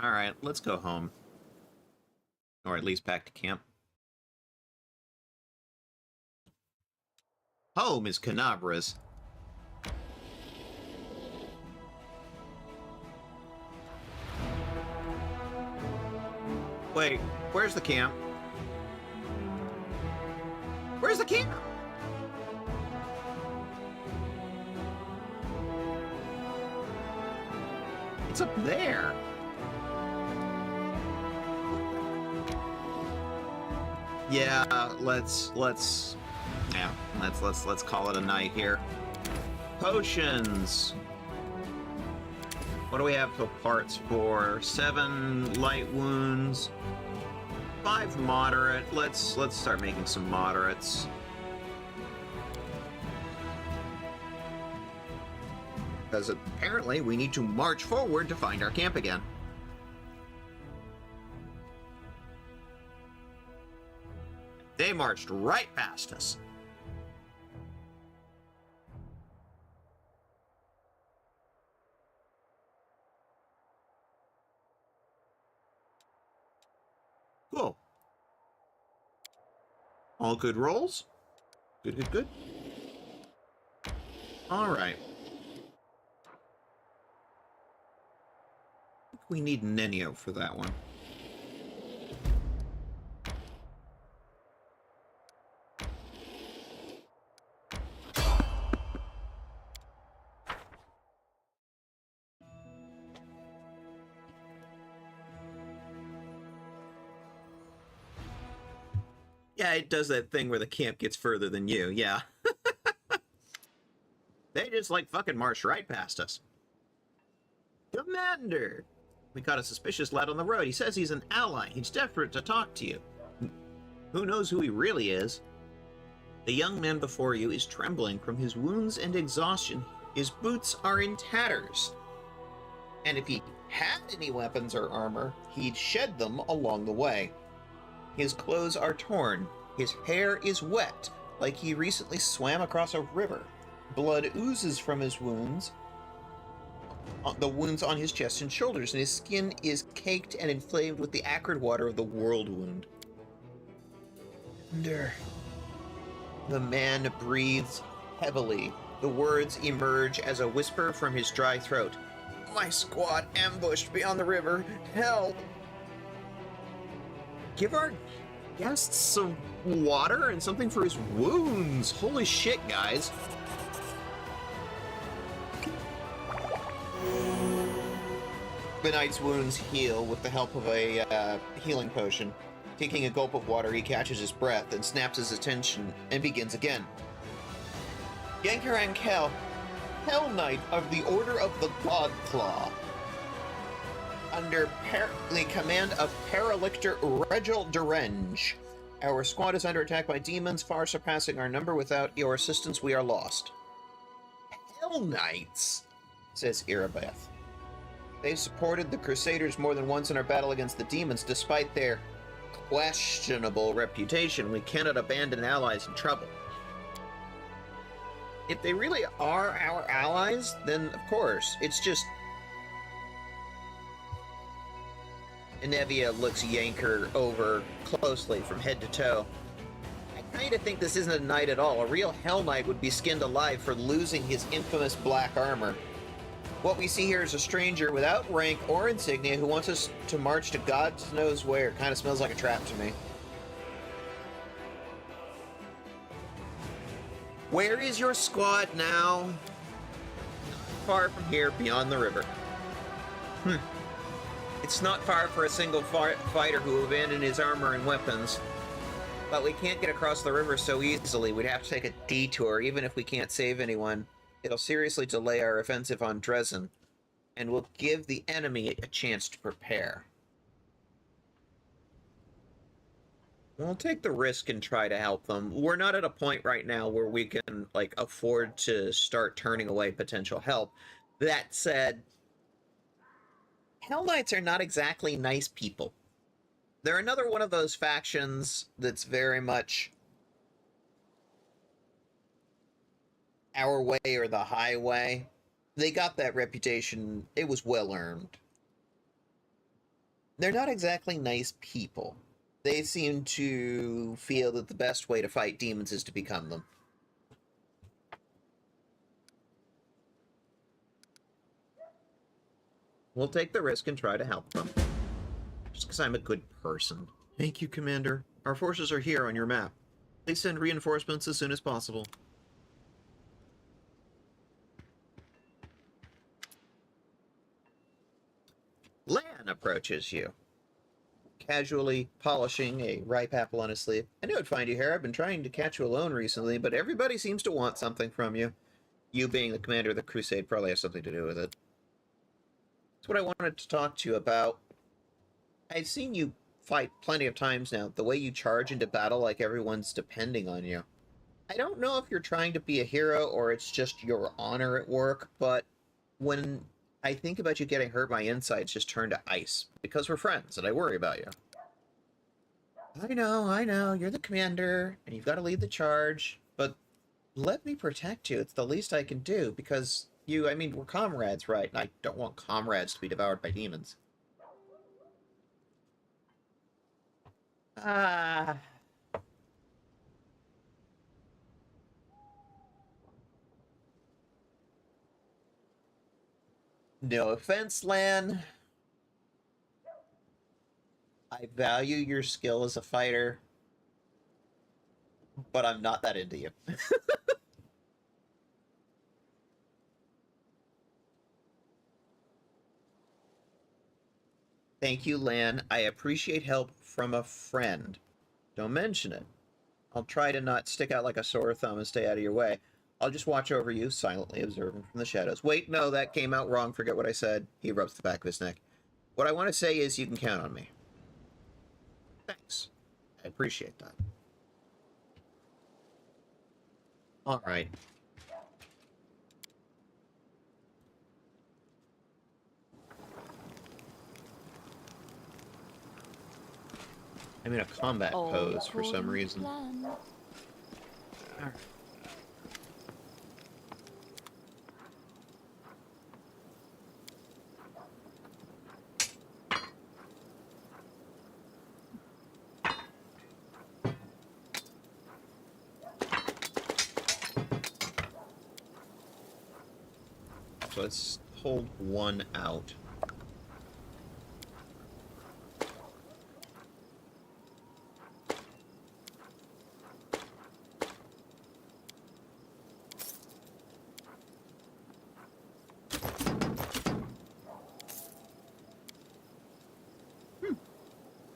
All right, let's go home. Or at least back to camp. Home is Canabra's. Wait, where's the camp? Where's the camp? It's up there. Yeah, let's call it a night here. Potions. What do we have for parts for? 7 light wounds, 5 moderate. Let's start making some moderates. Because apparently we need to march forward to find our camp again. They marched right past us. Cool. All good rolls. Good. All right. We need Nenio for that one. Yeah, it does that thing where the camp gets further than you, yeah. They just, like, fucking march right past us. Commander! We caught a suspicious lad on the road. He says he's an ally. He's desperate to talk to you. Who knows who he really is? The young man before you is trembling from his wounds and exhaustion. His boots are in tatters. And if he had any weapons or armor, he'd shed them along the way. His clothes are torn. His hair is wet, like he recently swam across a river. Blood oozes from his wounds, the wounds on his chest and shoulders, and his skin is caked and inflamed with the acrid water of the world wound. The man breathes heavily. The words emerge as a whisper from his dry throat. My squad ambushed beyond the river. Help! Give our guests some water and something for his wounds. Holy shit, guys. The knight's wounds heal with the help of a healing potion. Taking a gulp of water, he catches his breath and snaps his attention and begins again. Yankarankel, Hell Knight of the Order of the God Claw, under the command of Paralictor Regil Derenge. Our squad is under attack by demons, far surpassing our number. Without your assistance, we are lost. Hell Knights, says Irabeth. They've supported the Crusaders more than once in our battle against the demons. Despite their questionable reputation, we cannot abandon allies in trouble. If they really are our allies, then of course, it's just... Inevia looks Yanker over closely from head to toe. I kinda think this isn't a knight at all. A real Hell Knight would be skinned alive for losing his infamous black armor. What we see here is a stranger without rank or insignia who wants us to march to God knows where. Kinda smells like a trap to me. Where is your squad now? Not far from here, beyond the river. It's not far for a single fighter who abandoned his armor and weapons. But we can't get across the river so easily. We'd have to take a detour, even if we can't save anyone. It'll seriously delay our offensive on Dresden, and will give the enemy a chance to prepare. We'll take the risk and try to help them. We're not at a point right now where we can, like, afford to start turning away potential help. That said, Hell Knights are not exactly nice people. They're another one of those factions that's very much our way or the highway. They got that reputation. It was well earned. They're not exactly nice people. They seem to feel that the best way to fight demons is to become them. We'll take the risk and try to help them. Just because I'm a good person. Thank you, Commander. Our forces are here on your map. Please send reinforcements as soon as possible. Lan approaches you, casually polishing a ripe apple on his sleeve. I knew I'd find you here. I've been trying to catch you alone recently, but everybody seems to want something from you. You being the commander of the crusade probably has something to do with it. That's what I wanted to talk to you about. I've seen you fight plenty of times now. The way you charge into battle like everyone's depending on you. I don't know if you're trying to be a hero or it's just your honor at work, but when I think about you getting hurt, my insides just turn to ice. Because we're friends and I worry about you. I know. You're the commander and you've got to lead the charge, but let me protect you. It's the least I can do because we're comrades, right? And I don't want comrades to be devoured by demons. No offense, Lan. I value your skill as a fighter, but I'm not that into you. Thank you, Lan. I appreciate help from a friend. Don't mention it. I'll try to not stick out like a sore thumb and stay out of your way. I'll just watch over you, silently observing from the shadows. Wait, no, that came out wrong. Forget what I said. He rubs the back of his neck. What I want to say is you can count on me. Thanks. I appreciate that. All right. I'm in a combat pose for some reason. All right. So let's hold one out.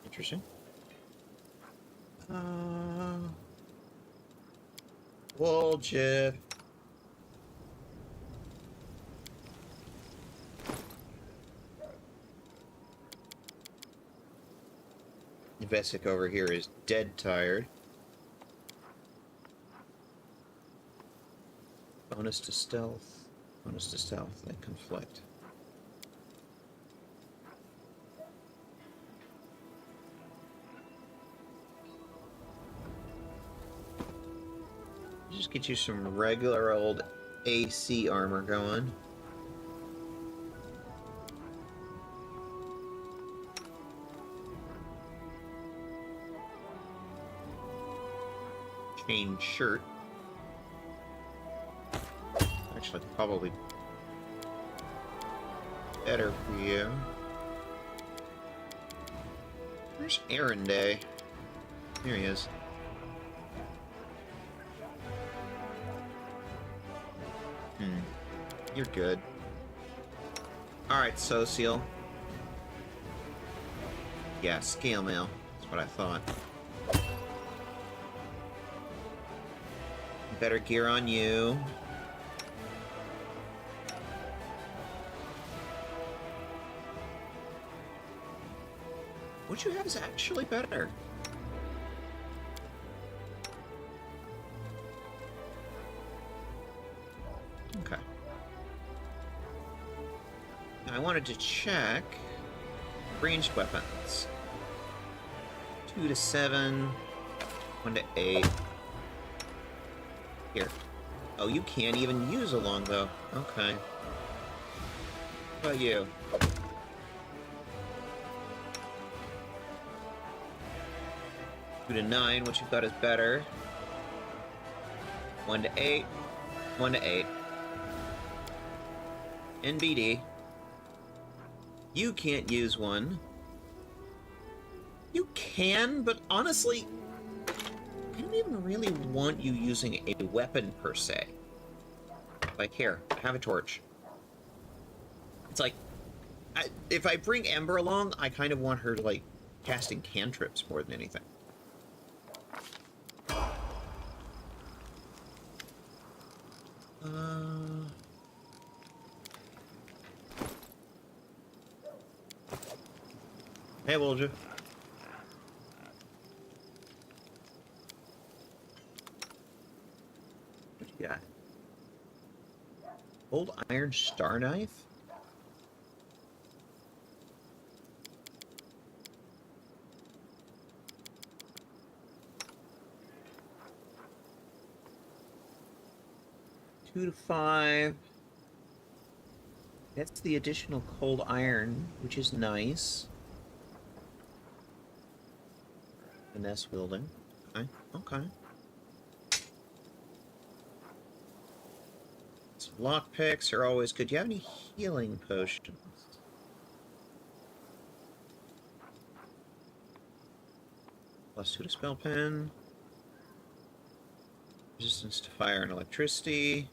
Interesting. Wall chip. Vesic over here is dead tired. Bonus to stealth. Bonus to stealth. They conflict. Just get you some regular old AC armor going. Chain shirt. Actually, probably better for you. Where's Aaron Day? Here he is. You're good. Alright, Social. Yeah, scale mail. That's what I thought. Better gear on you. What you have is actually better. Okay. Now I wanted to check ranged weapons. 2 to 7, 1 to 8. Here. Oh, you can't even use a longbow. Okay. What about you? Two to 9, what you've got is better. 1 to 8. 1 to 8. NBD. You can't use one. You can, but honestly, I don't even really want you using a weapon per se. Like, here, have a torch. It's like, if I bring Ember along, I kind of want her, like, casting cantrips more than anything. Hey, Wolja. What you got? Old iron star knife? Two to 5. That's the additional cold iron, which is nice. Finesse wielding. Okay. Okay. Some lockpicks are always good. Do you have any healing potions? +2 to spell pen. Resistance to fire and electricity.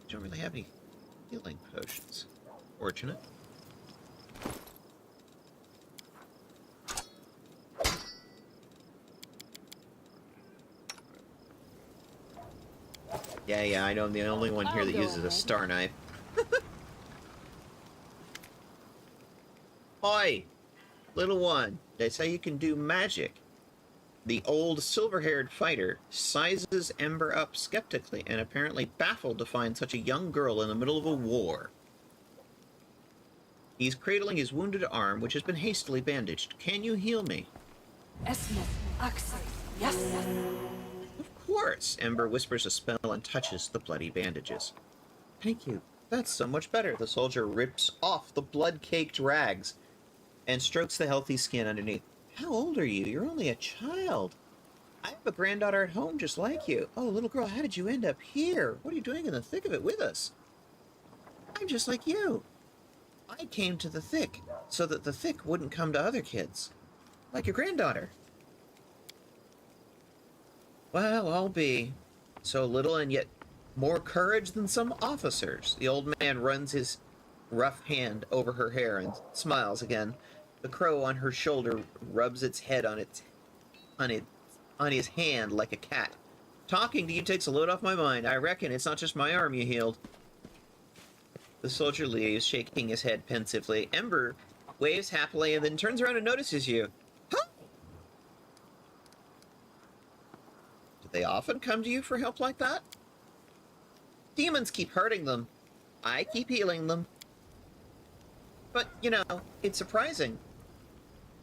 Don't really have any healing potions. Fortunate. Yeah, I know I'm the only one here that uses a star knife. Oi! Little one, they say you can do magic. The old silver-haired fighter sizes Ember up skeptically and apparently baffled to find such a young girl in the middle of a war. He's cradling his wounded arm, which has been hastily bandaged. Can you heal me? Yes. Of course! Ember whispers a spell and touches the bloody bandages. Thank you. That's so much better. The soldier rips off the blood-caked rags and strokes the healthy skin underneath. How old are you? You're only a child. I have a granddaughter at home just like you. Oh, little girl, how did you end up here? What are you doing in the thick of it with us? I'm just like you. I came to the thick so that the thick wouldn't come to other kids. Like your granddaughter. Well, I'll be. So little and yet more courage than some officers. The old man runs his rough hand over her hair and smiles again. The crow on her shoulder rubs its head on his hand like a cat. Talking to you takes a load off my mind. I reckon it's not just my arm you healed. The soldier leaves, shaking his head pensively. Ember waves happily and then turns around and notices you. Huh? Do they often come to you for help like that? Demons keep hurting them. I keep healing them. But, you know, it's surprising.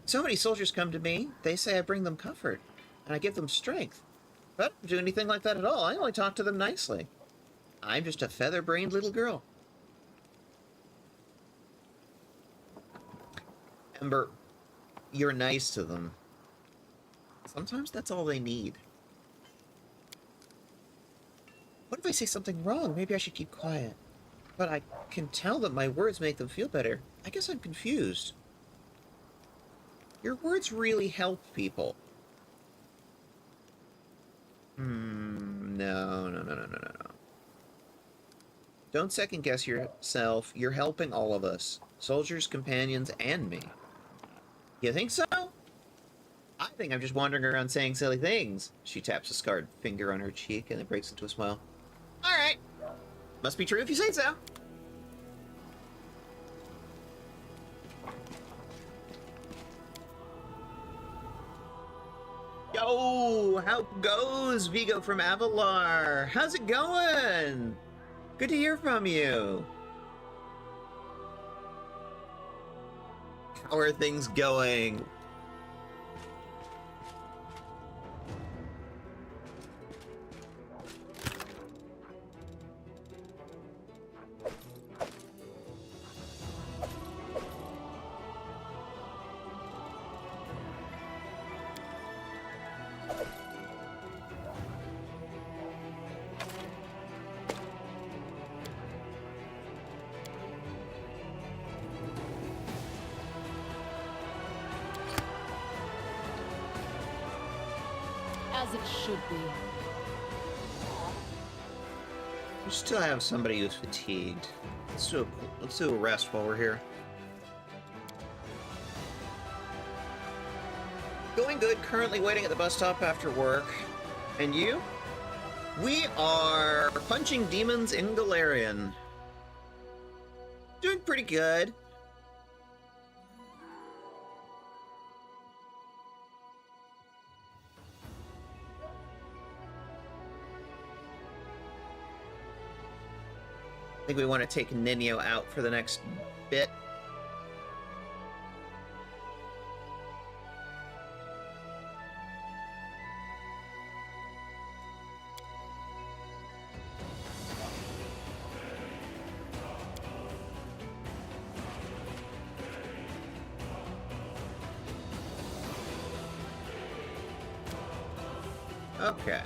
So many soldiers come to me, they say I bring them comfort, and I give them strength. But I don't do anything like that at all. I only talk to them nicely. I'm just a feather-brained little girl. Ember, you're nice to them. Sometimes that's all they need. What if I say something wrong? Maybe I should keep quiet. But I can tell that my words make them feel better. I guess I'm confused. Your words really help people. No. Don't second guess yourself. You're helping all of us. Soldiers, companions, and me. You think so? I think I'm just wandering around saying silly things. She taps a scarred finger on her cheek and it breaks into a smile. Alright. Must be true if you say so. Yo, how goes Vigo from Avalar? How's it going? Good to hear from you. How are things going? As it should be. We still have somebody who's fatigued. Let's do a rest while we're here. Going good. Currently waiting at the bus stop after work. And you? We are punching demons in Golarion. Doing pretty good. I think we want to take Ninio out for the next bit. Okay.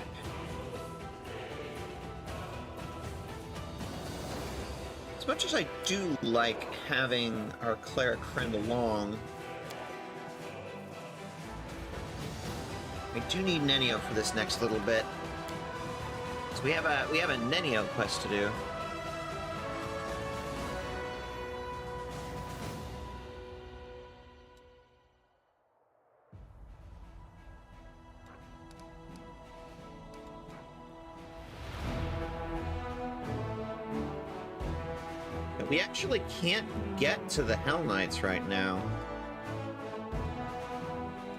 As much as I do like having our cleric friend along, I do need Nenio for this next little bit. So we have a Nenio quest to do. We actually can't get to the Hell Knights right now.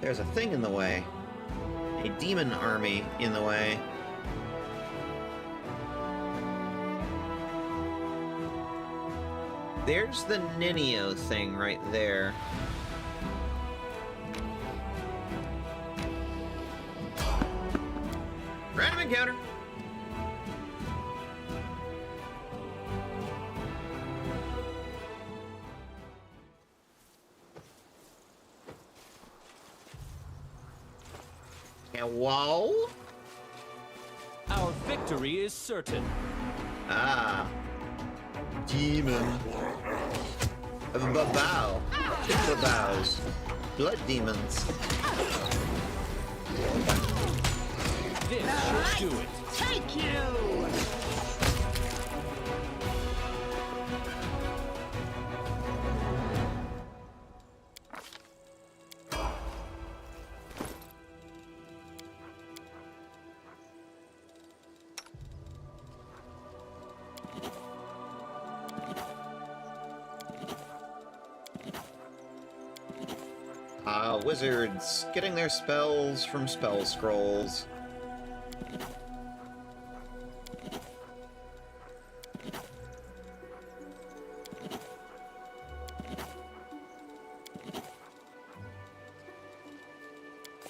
There's a thing in the way. A demon army in the way. There's the Ninio thing right there. Random encounter. Whoa! Our victory is certain. Ah. Demon. Of a babao. Babaos. Blood demons. This should do it. Take you! wizards getting their spells from spell scrolls.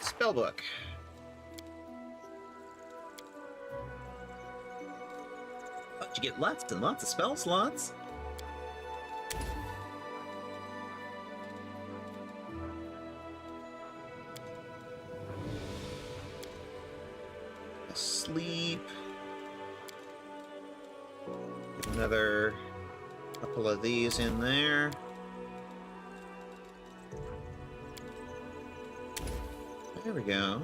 Spellbook. Oh, you get lots and lots of spell slots. Sleep. Get another couple of these in there. There we go.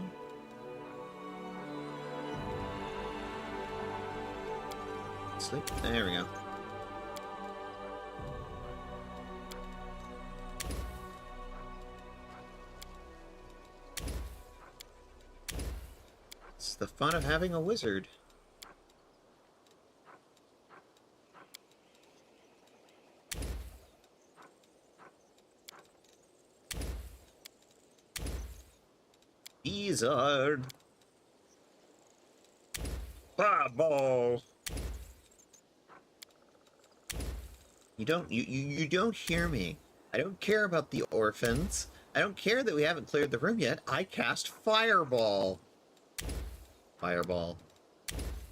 Sleep. There we go. It's the fun of having a wizard. Wizard. Fireball. You don't hear me. I don't care about the orphans. I don't care that we haven't cleared the room yet. I cast Fireball. Fireball.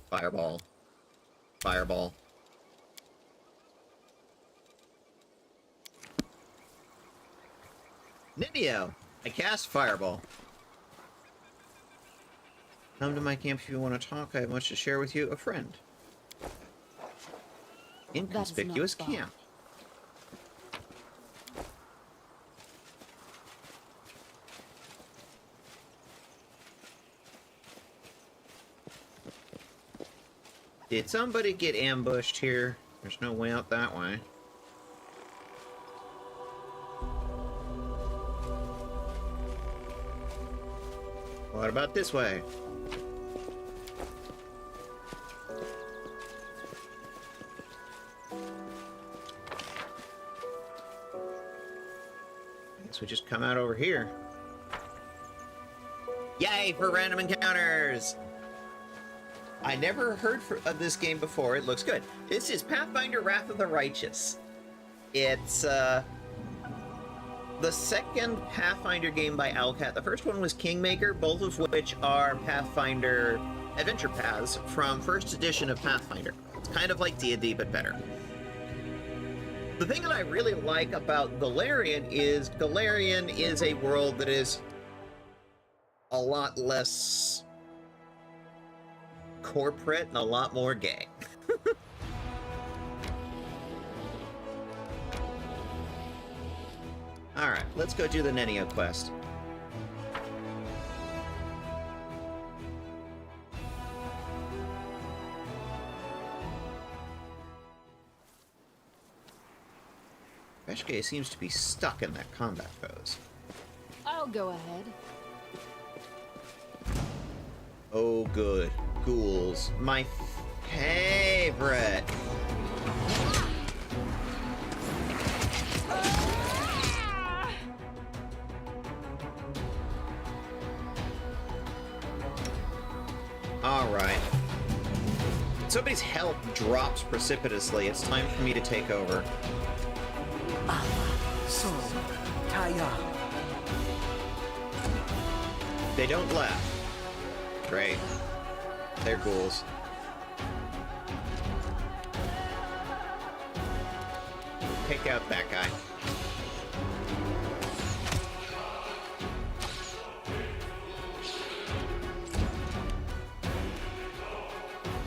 Fireball. Fireball. Nibio! I cast Fireball. Come to my camp if you want to talk. I have much to share with you. A friend. Inconspicuous That's not camp. Did somebody get ambushed here? There's no way out that way. What about this way? I guess we just come out over here. Yay for random encounters! I never heard of this game before. It looks good. This is Pathfinder Wrath of the Righteous. It's the second Pathfinder game by Owlcat. The first one was Kingmaker, both of which are Pathfinder adventure paths from first edition of Pathfinder. It's kind of like D&D, but better. The thing that I really like about Golarion is a world that is a lot less corporate and a lot more gay. Alright, let's go do the Nenio quest. Veshka seems to be stuck in that combat pose. I'll go ahead. Oh, good. Ghouls. My favorite. Alright. Somebody's health drops precipitously. It's time for me to take over. So, Taya. They don't laugh. Great. They're ghouls. Take out that guy.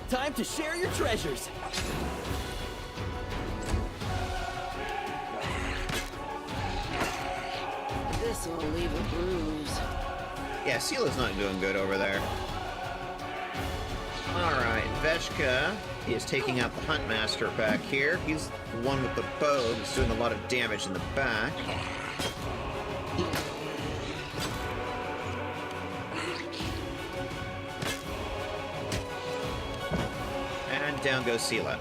Time to share your treasures. This will leave a bruise. Yeah, Sila's not doing good over there. Alright, Veshka is taking out the Huntmaster back here. He's the one with the bow that's doing a lot of damage in the back. And down goes Sila.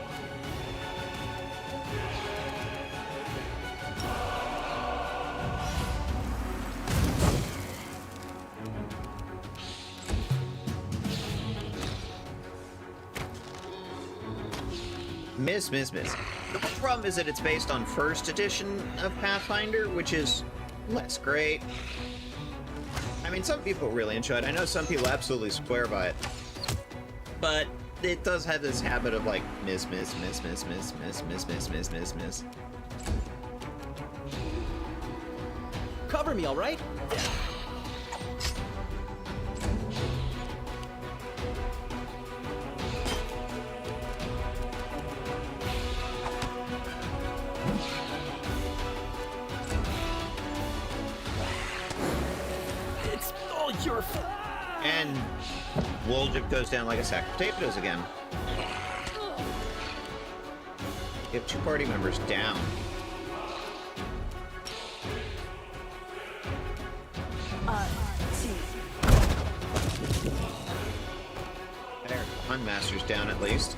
Miss. The problem is that it's based on first edition of Pathfinder, which is less great. I mean, some people really enjoy it. I know some people absolutely swear by it. But it does have this habit of like miss. Cover me, all right? It's all your fault. And Woljip goes down like a sack of potatoes again. You have 2 party members down. There, Hunt Master's down at least.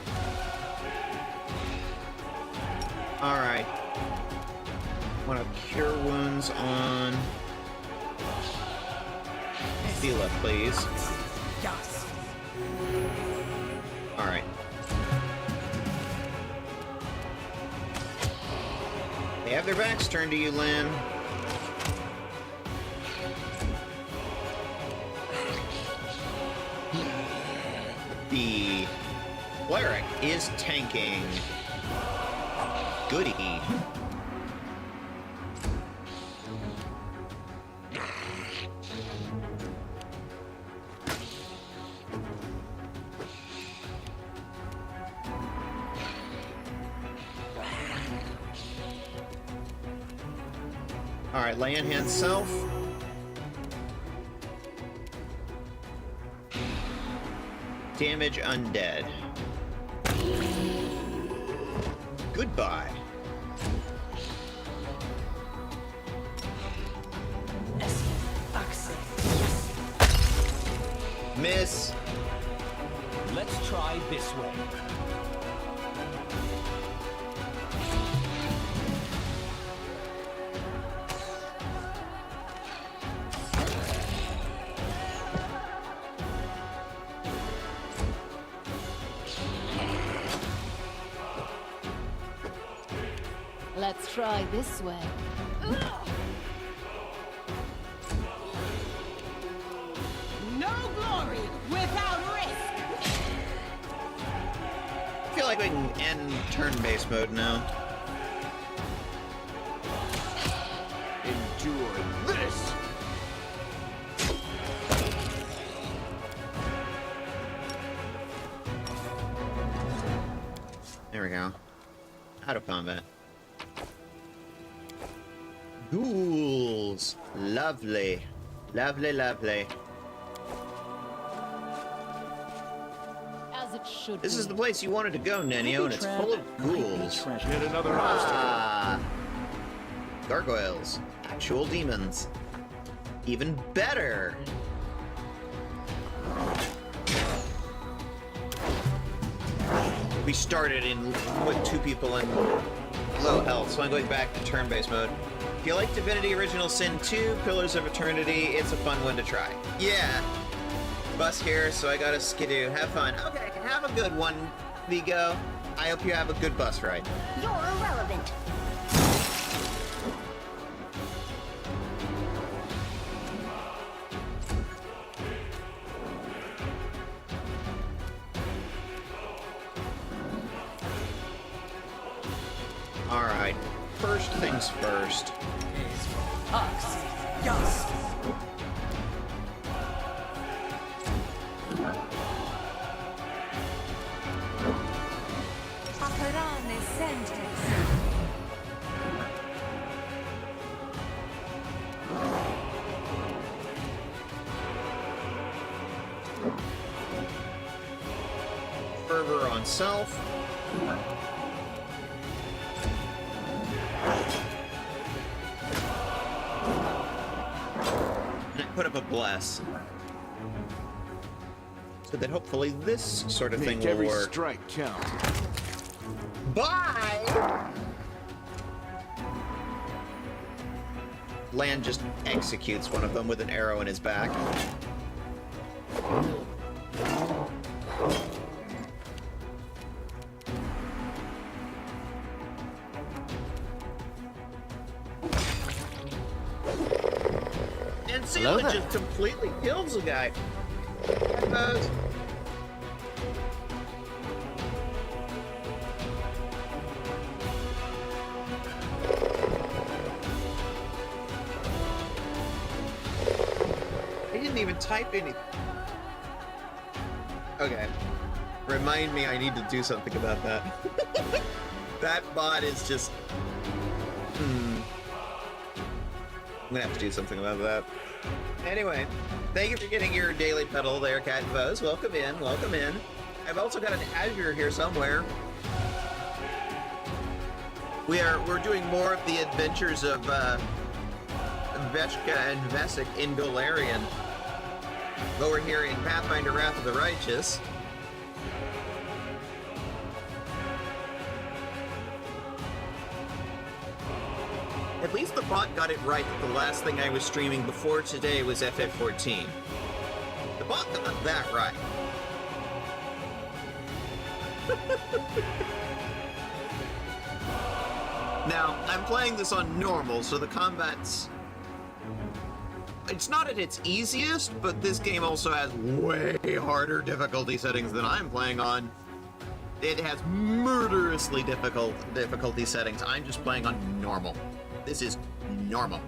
Alright. Want to cure wounds on Sela, please. Yes. Alright. They have their backs turned to you, Lynn. The cleric is tanking. Goody. Alright, lay in hand self. Damage undead. Goodbye. Miss. Let's try this way. Let's try this way. No glory without risk. I feel like we can end turn-based mode now. Endure this! There we go. Out of combat. Ghouls. Lovely. Lovely. As it should This be. is the place you wanted to go, Nenio, and it's full of ghouls. Yet another obstacle. Ah. Gargoyles. Actual demons. Even better. We started with 2 people in low health, so I'm going back to turn-based mode. If you like Divinity Original Sin 2, Pillars of Eternity, it's a fun one to try. Yeah. Bus here, so I gotta skidoo. Have fun. Okay, have a good one, Vigo. I hope you have a good bus ride. You're irrelevant. Alright, first things first. Yes. Operane sentence. Fervor on self. Put up a bless. So that hopefully this sort of thing Make will every work. strike count. Bye! Land just executes one of them with an arrow in his back. Ew, it just completely kills the guy. I didn't even type anything. Okay. Remind me I need to do something about that. That bot is just... I'm gonna have to do something about that. Anyway, thank you for getting your daily pedal there, Cat Buzz. Welcome in, welcome in. I've also got an Azure here somewhere. We're doing more of the adventures of Veshka and Vesik in Golarion. Over here in Pathfinder Wrath of the Righteous. At least the bot got it right that the last thing I was streaming before today was FF14. The bot got that right. Now, I'm playing this on normal, so the combat's... It's not at its easiest, but this game also has way harder difficulty settings than I'm playing on. It has murderously difficult difficulty settings. I'm just playing on normal. This is normal.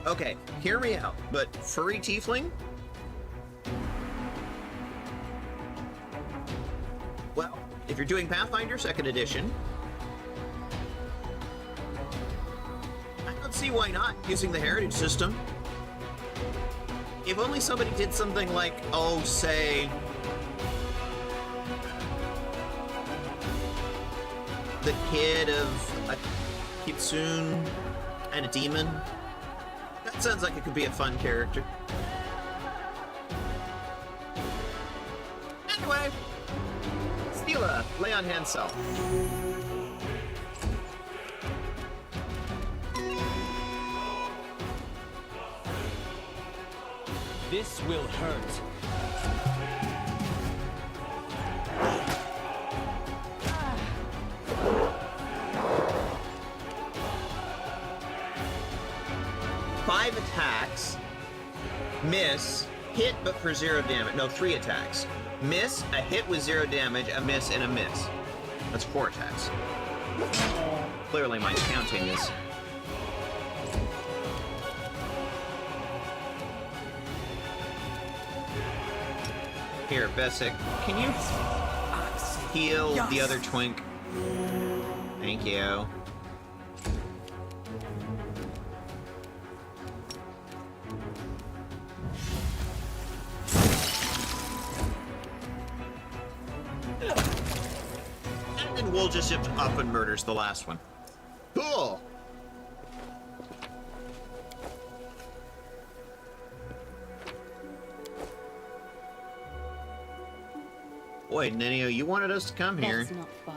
Okay, hear me out, but furry tiefling? Well, if you're doing Pathfinder 2nd Edition, I don't see why not, using the heritage system. If only somebody did something like, oh, say... the kid of a kitsune and a demon. That sounds like it could be a fun character. Anyway, Stila, lay on hand self. This will hurt. Five attacks, miss, hit but for 0 damage. No, 3 attacks. Miss, a hit with 0 damage, a miss, and a miss. That's 4 attacks. Clearly my counting is... Here, Vesik, can you heal the other twink? Thank you. And then we'll just shift up and murders the last one. Cool! Boy, Nenio, you wanted us to come here. That's not far.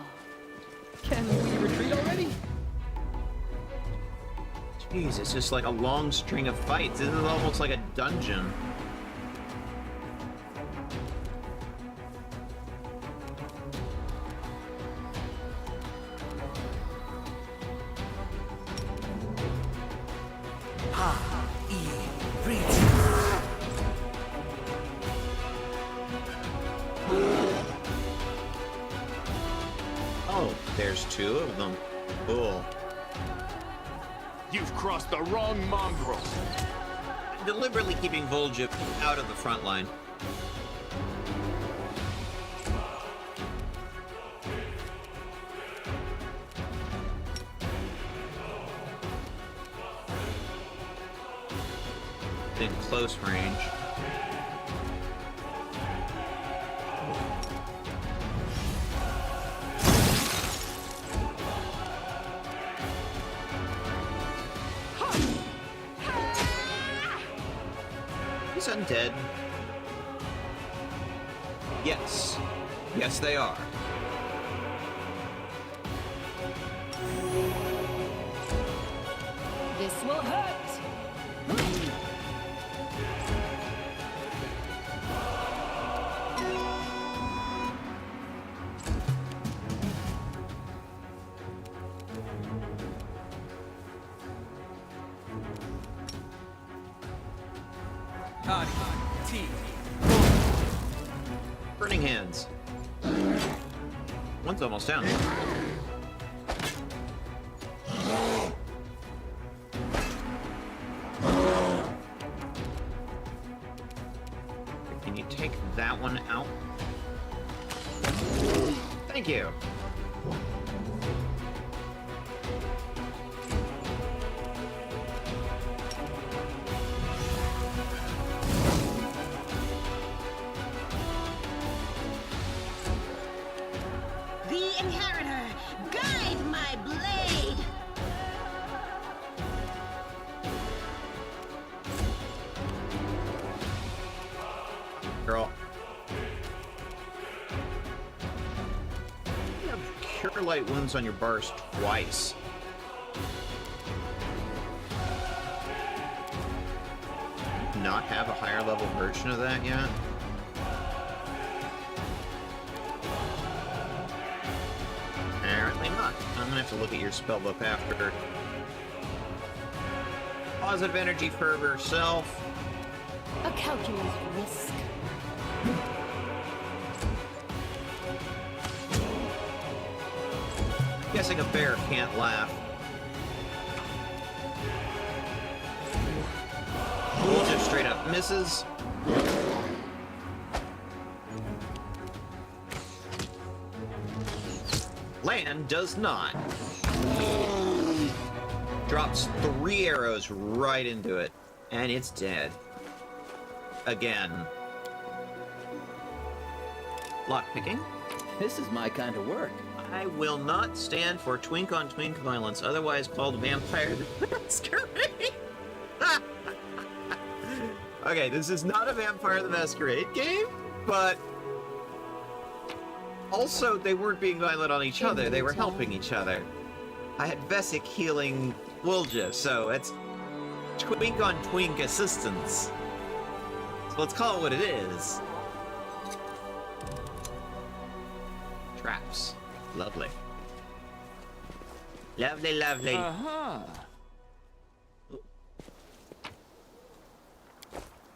Can we retreat already? Jeez, it's just like a long string of fights. This is almost like a dungeon. Oh, there's 2 of them. Cool. You've crossed the wrong mongrel. I'm deliberately keeping Vol'jin out of the front line. In close range. He's undead. Yes. Yes, they are. This will hurt. Burning hands. One's almost down. Can you take that one out? Thank you. The Inheritor, guide my blade! Girl. You have Cure Light wounds on your bars twice. Not have a higher level version of that yet? Apparently not. I'm gonna have to look at your spellbook after. Positive energy fervor, self. A calculated risk. Guessing a bear can't laugh. We'll just straight up misses. Land does not. Drops 3 arrows right into it, and it's dead. Again. Lockpicking. This is my kind of work. I will not stand for twink-on-twink violence, otherwise called Vampire the Masquerade. Okay, this is not a Vampire the Masquerade game, but also they weren't being violent on each other, they were helping each other. I had Veshka healing Wilja, so it's twink-on-twink assistance. So let's call it what it is. Traps. Lovely. Lovely, lovely. Uh-huh.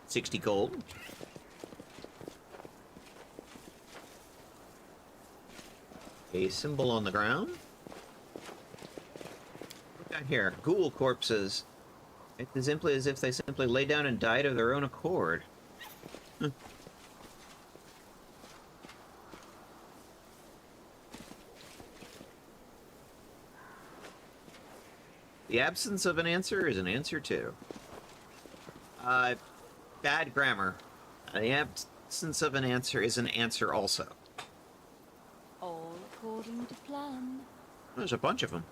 60 gold. A symbol on the ground. Look down here. Ghoul corpses. It's as simply as if they simply lay down and died of their own accord. The absence of an answer is an answer too. Bad grammar. The absence of an answer is an answer also. All according to plan. There's a bunch of them.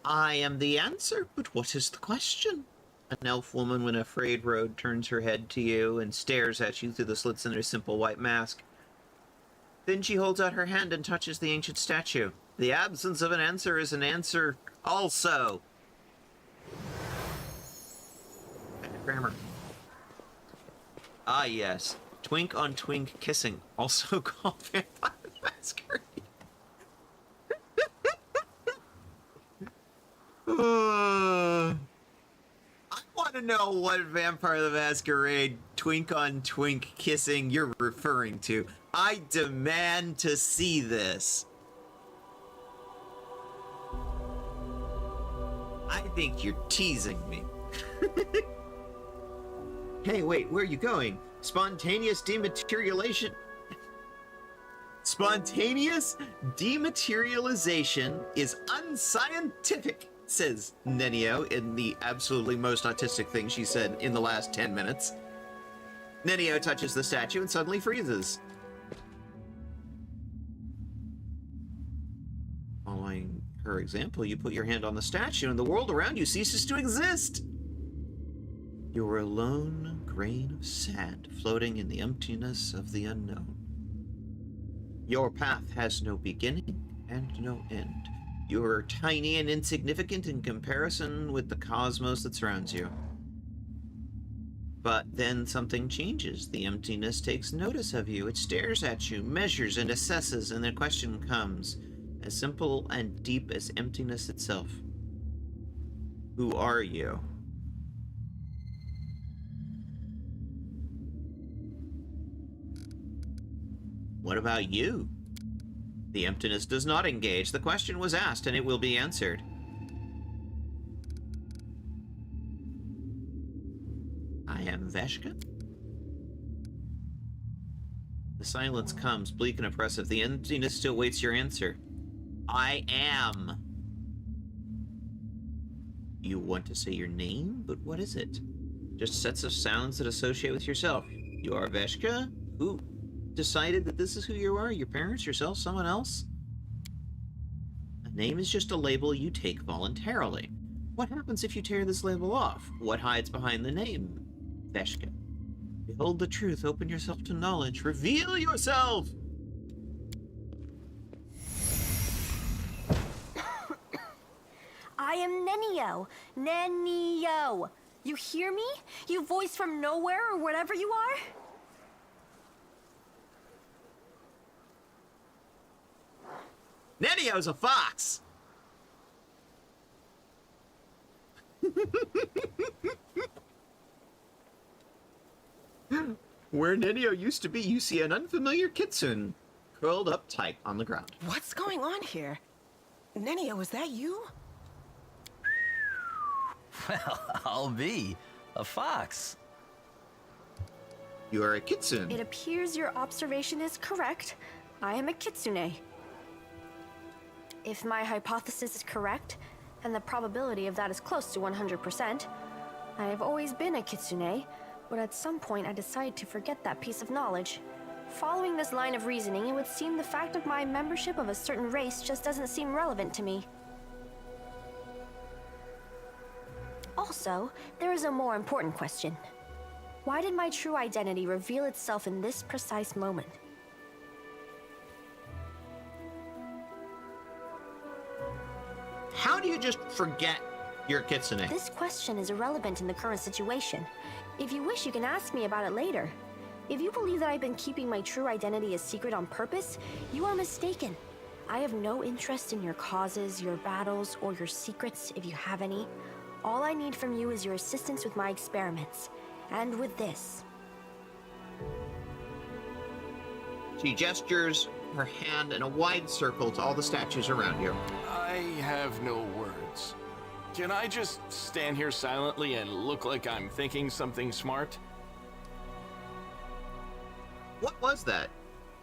I am the answer, but what is the question? An elf woman, when a frayed road, turns her head to you and stares at you through the slits in her simple white mask. Then she holds out her hand and touches the ancient statue. The absence of an answer is an answer also. Bad grammar. Ah, yes. Twink on twink kissing, also called Vampire Masquerade. I want to know what Vampire the Masquerade twink on twink kissing you're referring to. I demand to see this. I think you're teasing me. Hey, wait, where are you going? Spontaneous dematerialization. Spontaneous dematerialization is unscientific, says Nenio in the absolutely most autistic thing she said in the last 10 minutes. Nenio touches the statue and suddenly freezes. Following her example, you put your hand on the statue and the world around you ceases to exist. You're a lone grain of sand floating in the emptiness of the unknown. Your path has no beginning and no end. You are tiny and insignificant in comparison with the cosmos that surrounds you. But then something changes. The emptiness takes notice of you. It stares at you, measures and assesses, and the question comes, as simple and deep as emptiness itself. Who are you? What about you? The emptiness does not engage. The question was asked, and it will be answered. I am Veshka. The silence comes, bleak and oppressive. The emptiness still waits your answer. I am. You want to say your name, but what is it? Just sets of sounds that associate with yourself. You are Veshka? Who decided that this is who you are? Your parents, yourself, someone else? A name is just a label you take voluntarily. What happens if you tear this label off? What hides behind the name? Veshka. Behold the truth, open yourself to knowledge, reveal yourself! I am Nenio. Nenio. You hear me? You voice from nowhere or whatever you are? Nenio's a fox! Where Nenio used to be, you see an unfamiliar kitsune curled up tight on the ground. What's going on here? Nenio, is that you? Well, I'll be a fox. You are a kitsune. It appears your observation is correct. I am a kitsune. If my hypothesis is correct, and the probability of that is close to 100%, I have always been a kitsune, but at some point I decided to forget that piece of knowledge. Following this line of reasoning, it would seem the fact of my membership of a certain race just doesn't seem relevant to me. Also, there is a more important question. Why did my true identity reveal itself in this precise moment? How do you just forget your kitsune? This question is irrelevant in the current situation. If you wish, you can ask me about it later. If you believe that I've been keeping my true identity a secret on purpose, you are mistaken. I have no interest in your causes, your battles, or your secrets, if you have any. All I need from you is your assistance with my experiments. And with this. She gestures her hand in a wide circle to all the statues around you. I have no words. Can I just stand here silently and look like I'm thinking something smart? What was that?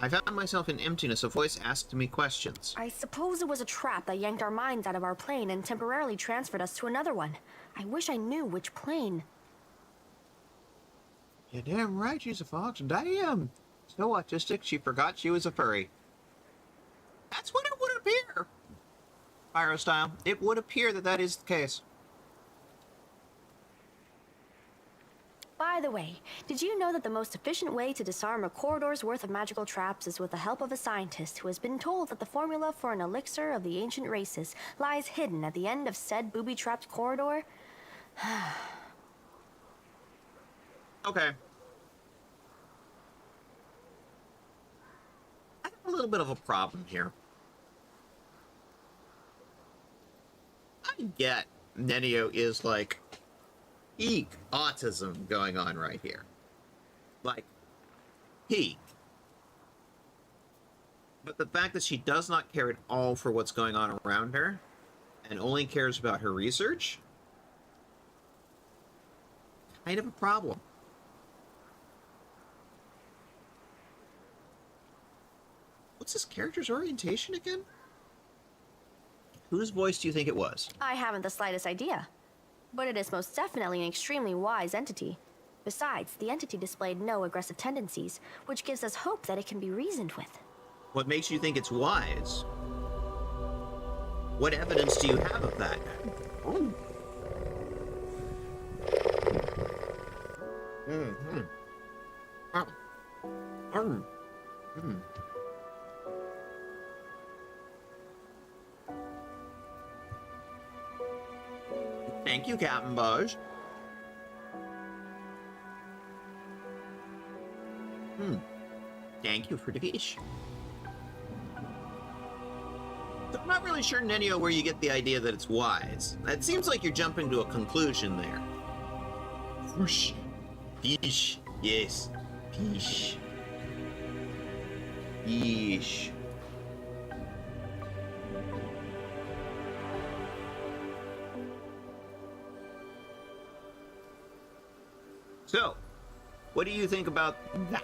I found myself in emptiness. A voice asked me questions. I suppose it was a trap that yanked our minds out of our plane and temporarily transferred us to another one. I wish I knew which plane. You're damn right she's a fox. Damn! So autistic she forgot she was a furry. That's what it would appear. Pyro style, it would appear that that is the case. By the way, did you know that the most efficient way to disarm a corridor's worth of magical traps is with the help of a scientist who has been told that the formula for an elixir of the ancient races lies hidden at the end of said booby-trapped corridor? Okay. I have a little bit of a problem here. I get Nenio is like peak autism going on right here. Like, peak. But the fact that she does not care at all for what's going on around her and only cares about her research, kind of a problem. What's this character's orientation again? Whose voice do you think it was? I haven't the slightest idea. But it is most definitely an extremely wise entity. Besides, the entity displayed no aggressive tendencies, which gives us hope that it can be reasoned with. What makes you think it's wise? What evidence do you have of that? Ooh. Mm-hmm. Thank you, Captain Buzz. Thank you for the fish. I'm not really sure, Nenio, where you get the idea that it's wise. It seems like you're jumping to a conclusion there. Whoosh. Fish. Yes. Fish. Yeesh. So, what do you think about that?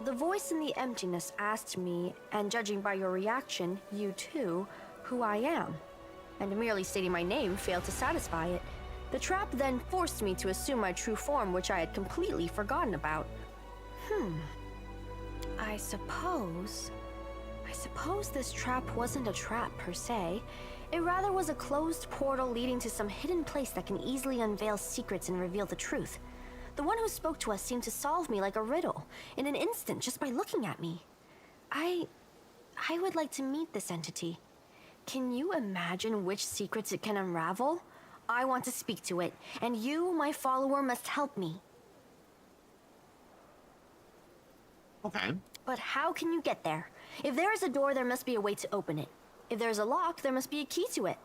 The voice in the emptiness asked me, and judging by your reaction, you too, who I am. And merely stating my name failed to satisfy it. The trap then forced me to assume my true form, which I had completely forgotten about. I suppose this trap wasn't a trap per se. It rather was a closed portal leading to some hidden place that can easily unveil secrets and reveal the truth. The one who spoke to us seemed to solve me like a riddle, in an instant, just by looking at me. I would like to meet this entity. Can you imagine which secrets it can unravel? I want to speak to it, and you, my follower, must help me. Okay. But how can you get there? If there is a door, there must be a way to open it. If there's a lock, there must be a key to it.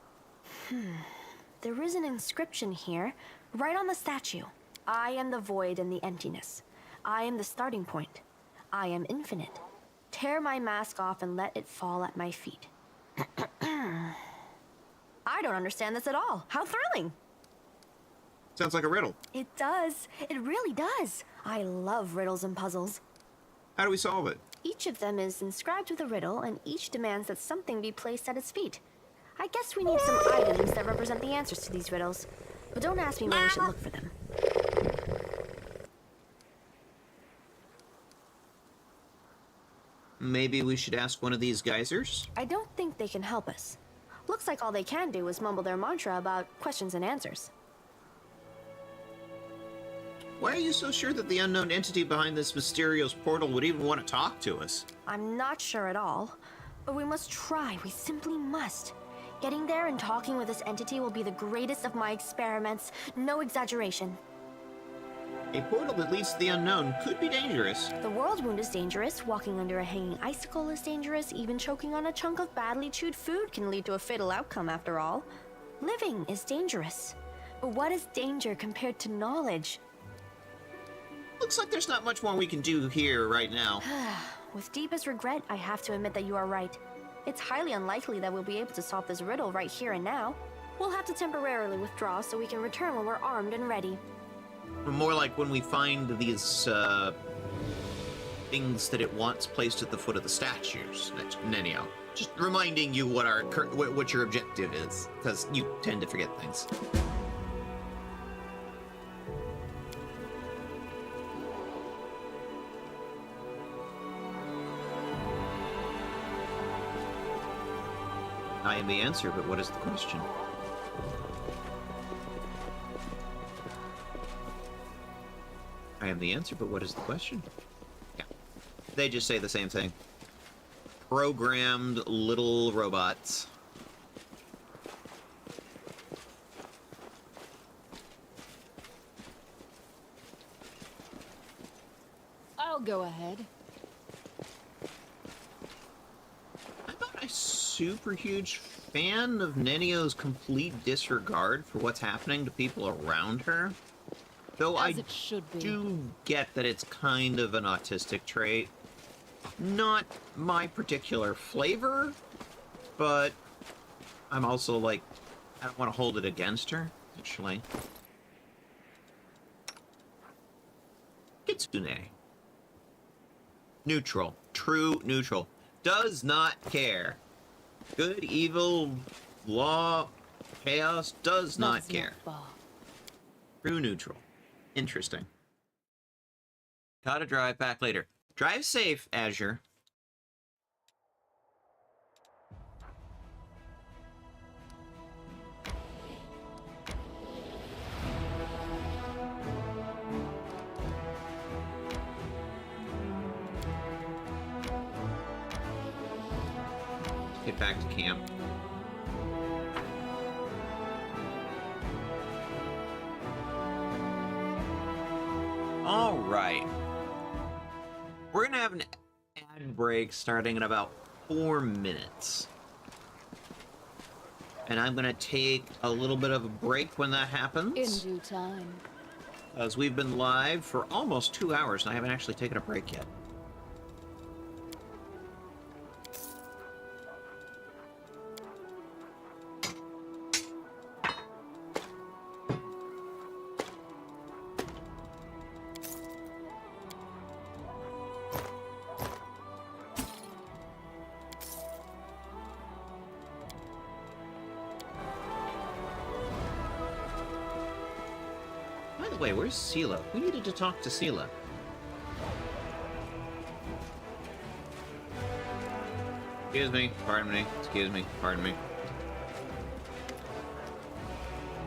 There is an inscription here, right on the statue. I am the void and the emptiness. I am the starting point. I am infinite. Tear my mask off and let it fall at my feet. I don't understand this at all. How thrilling! Sounds like a riddle. It does. It really does. I love riddles and puzzles. How do we solve it? Each of them is inscribed with a riddle, and each demands that something be placed at its feet. I guess we need some items that represent the answers to these riddles. But don't ask me where we should look for them. Maybe we should ask one of these geysers? I don't think they can help us. Looks like all they can do is mumble their mantra about questions and answers. Why are you so sure that the unknown entity behind this mysterious portal would even want to talk to us? I'm not sure at all. But we must try. We simply must. Getting there and talking with this entity will be the greatest of my experiments. No exaggeration. A portal that leads to the unknown could be dangerous. The world wound is dangerous. Walking under a hanging icicle is dangerous. Even choking on a chunk of badly chewed food can lead to a fatal outcome after all. Living is dangerous. But what is danger compared to knowledge? Looks like there's not much more we can do here right now. With deepest regret, I have to admit that you are right. It's highly unlikely that we'll be able to solve this riddle right here and now. We'll have to temporarily withdraw so we can return when we're armed and ready. More like when we find these, things that it wants placed at the foot of the statues. Anyhow, just reminding you what your objective is, because you tend to forget things. I am the answer, but what is the question? I am the answer, but what is the question? Yeah. They just say the same thing. Programmed little robots. I'll go ahead. I'm not a super huge fan of Nenio's complete disregard for what's happening to people around her. Though I do get that it's kind of an autistic trait. Not my particular flavor, but I'm also like, I don't want to hold it against her, actually. Kitsune. Neutral. True neutral. Does not care. Good, evil, law, chaos, does not care. True neutral. Interesting. Gotta drive back later. Drive safe, Azure. Get back to camp. All right. We're gonna have an ad break starting in about 4 minutes. And I'm gonna take a little bit of a break when that happens. In due time. As we've been live for almost 2 hours and I haven't actually taken a break yet. the way, where's Sela? We needed to talk to Sela. Excuse me, pardon me, excuse me, pardon me.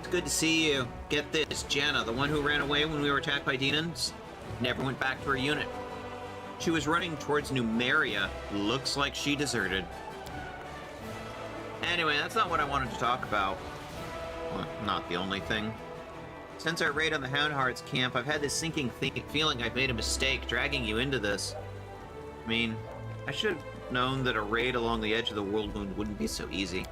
It's good to see you. Get this, Janna, the one who ran away when we were attacked by demons, never went back to her unit. She was running towards Numeria. Looks like she deserted. Anyway, that's not what I wanted to talk about. Well, not the only thing. Since our raid on the Houndheart's camp, I've had this sinking feeling I've made a mistake dragging you into this. I mean, I should have known that a raid along the edge of the world moon wouldn't be so easy.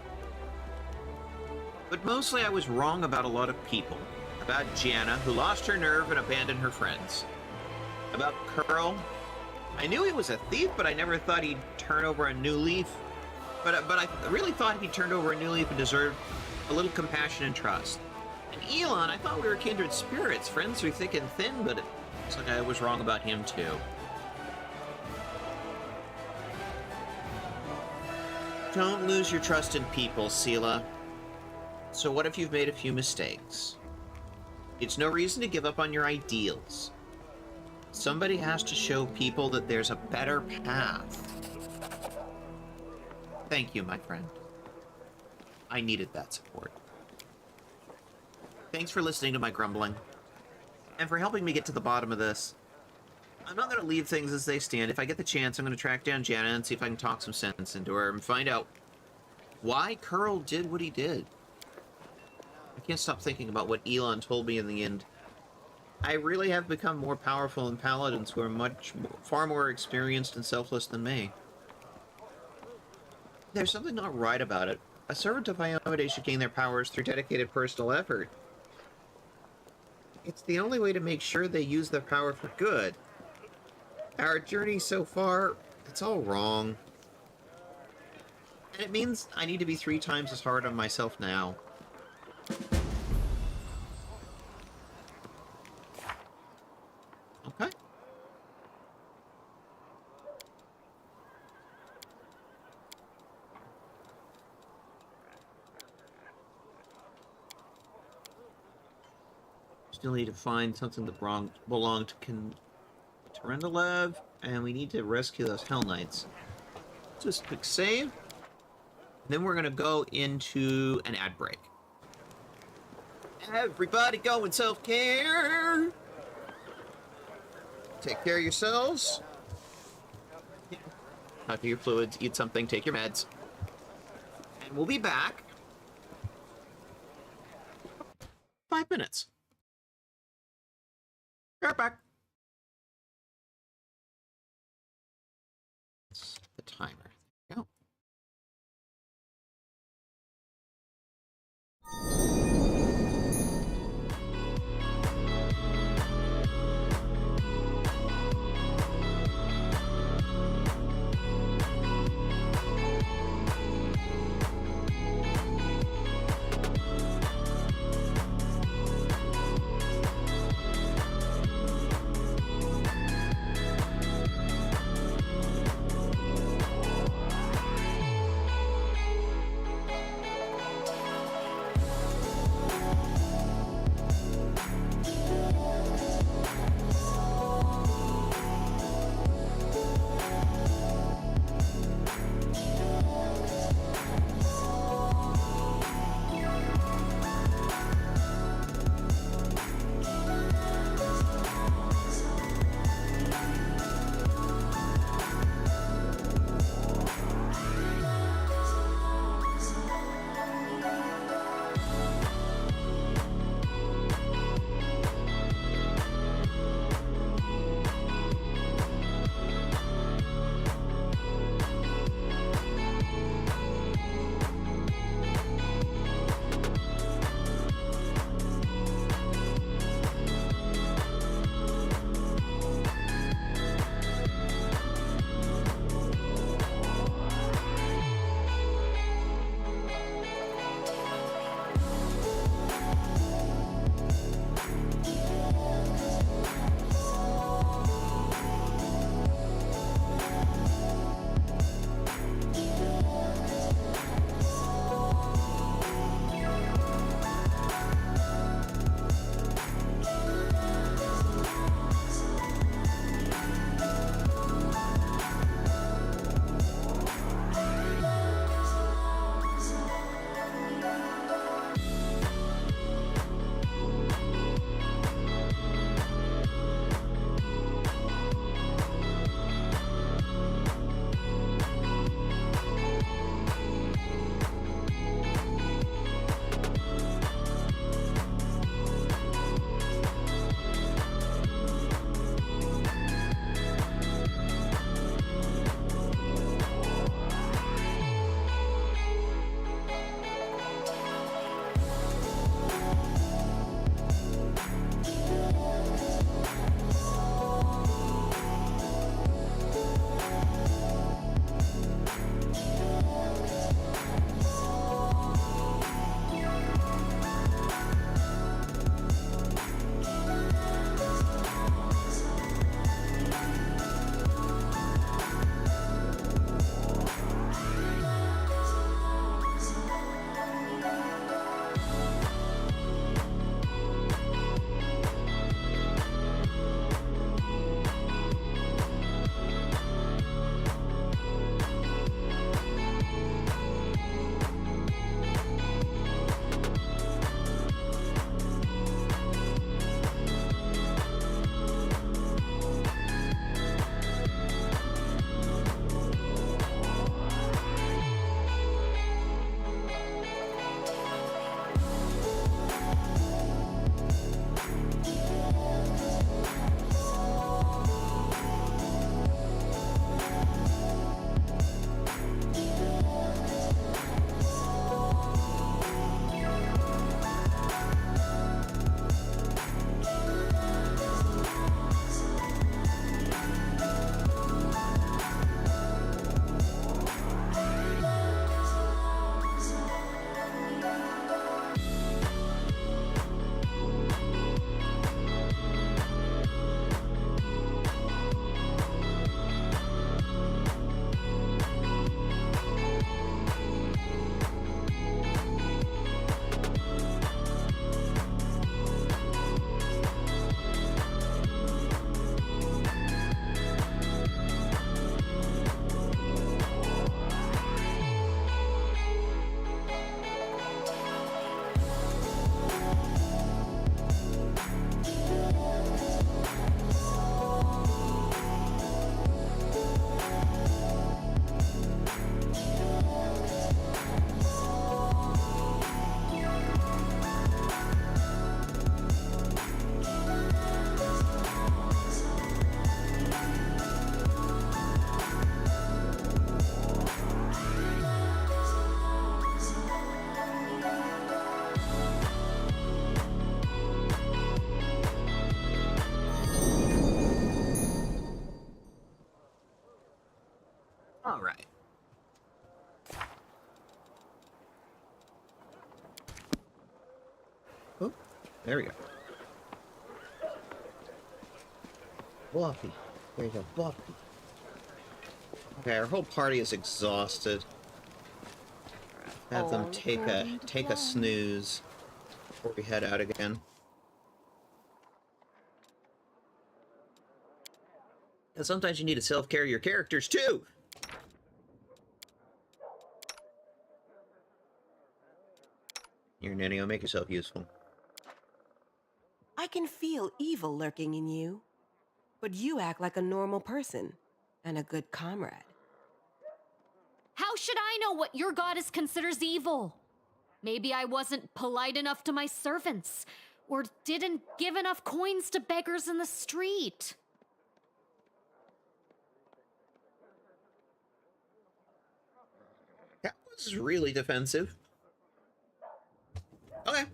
But mostly I was wrong about a lot of people. About Janna, who lost her nerve and abandoned her friends. About Curl. I knew he was a thief, but I never thought he'd turn over a new leaf. But I really thought he turned over a new leaf and deserved a little compassion and trust. And Elon, I thought we were kindred spirits, friends through thick and thin, but it looks like I was wrong about him too. Don't lose your trust in people, Sela. So what if you've made a few mistakes? It's no reason to give up on your ideals. Somebody has to show people that there's a better path. Thank you, my friend. I needed that support. Thanks for listening to my grumbling, and for helping me get to the bottom of this. I'm not going to leave things as they stand. If I get the chance, I'm going to track down Janna and see if I can talk some sense into her and find out why Curl did what he did. I can't stop thinking about what Elon told me in the end. I really have become more powerful than paladins who are far more experienced and selfless than me. There's something not right about it. A servant of Iomedae should gain their powers through dedicated personal effort. It's the only way to make sure they use their power for good. Our journey so far, it's all wrong. And it means I need to be 3 times as hard on myself now. Okay. Still need to find something that belonged to Terendelev, and we need to rescue those Hell Knights. Just quick save. Then we're gonna go into an ad break. Everybody go in self-care! Take care of yourselves. Talk to your fluids, eat something, take your meds. And we'll be back. 5 minutes. Right back. Set the timer. There we go. There we go. Buffy. There's a Buffy. Okay, our whole party is exhausted. Have them take a snooze before we head out again. And sometimes you need to self-care your characters too. Here, Nanny, make yourself useful. I can feel evil lurking in you, but you act like a normal person and a good comrade. How should I know what your goddess considers evil? Maybe I wasn't polite enough to my servants, or didn't give enough coins to beggars in the street. That was really defensive. Okay.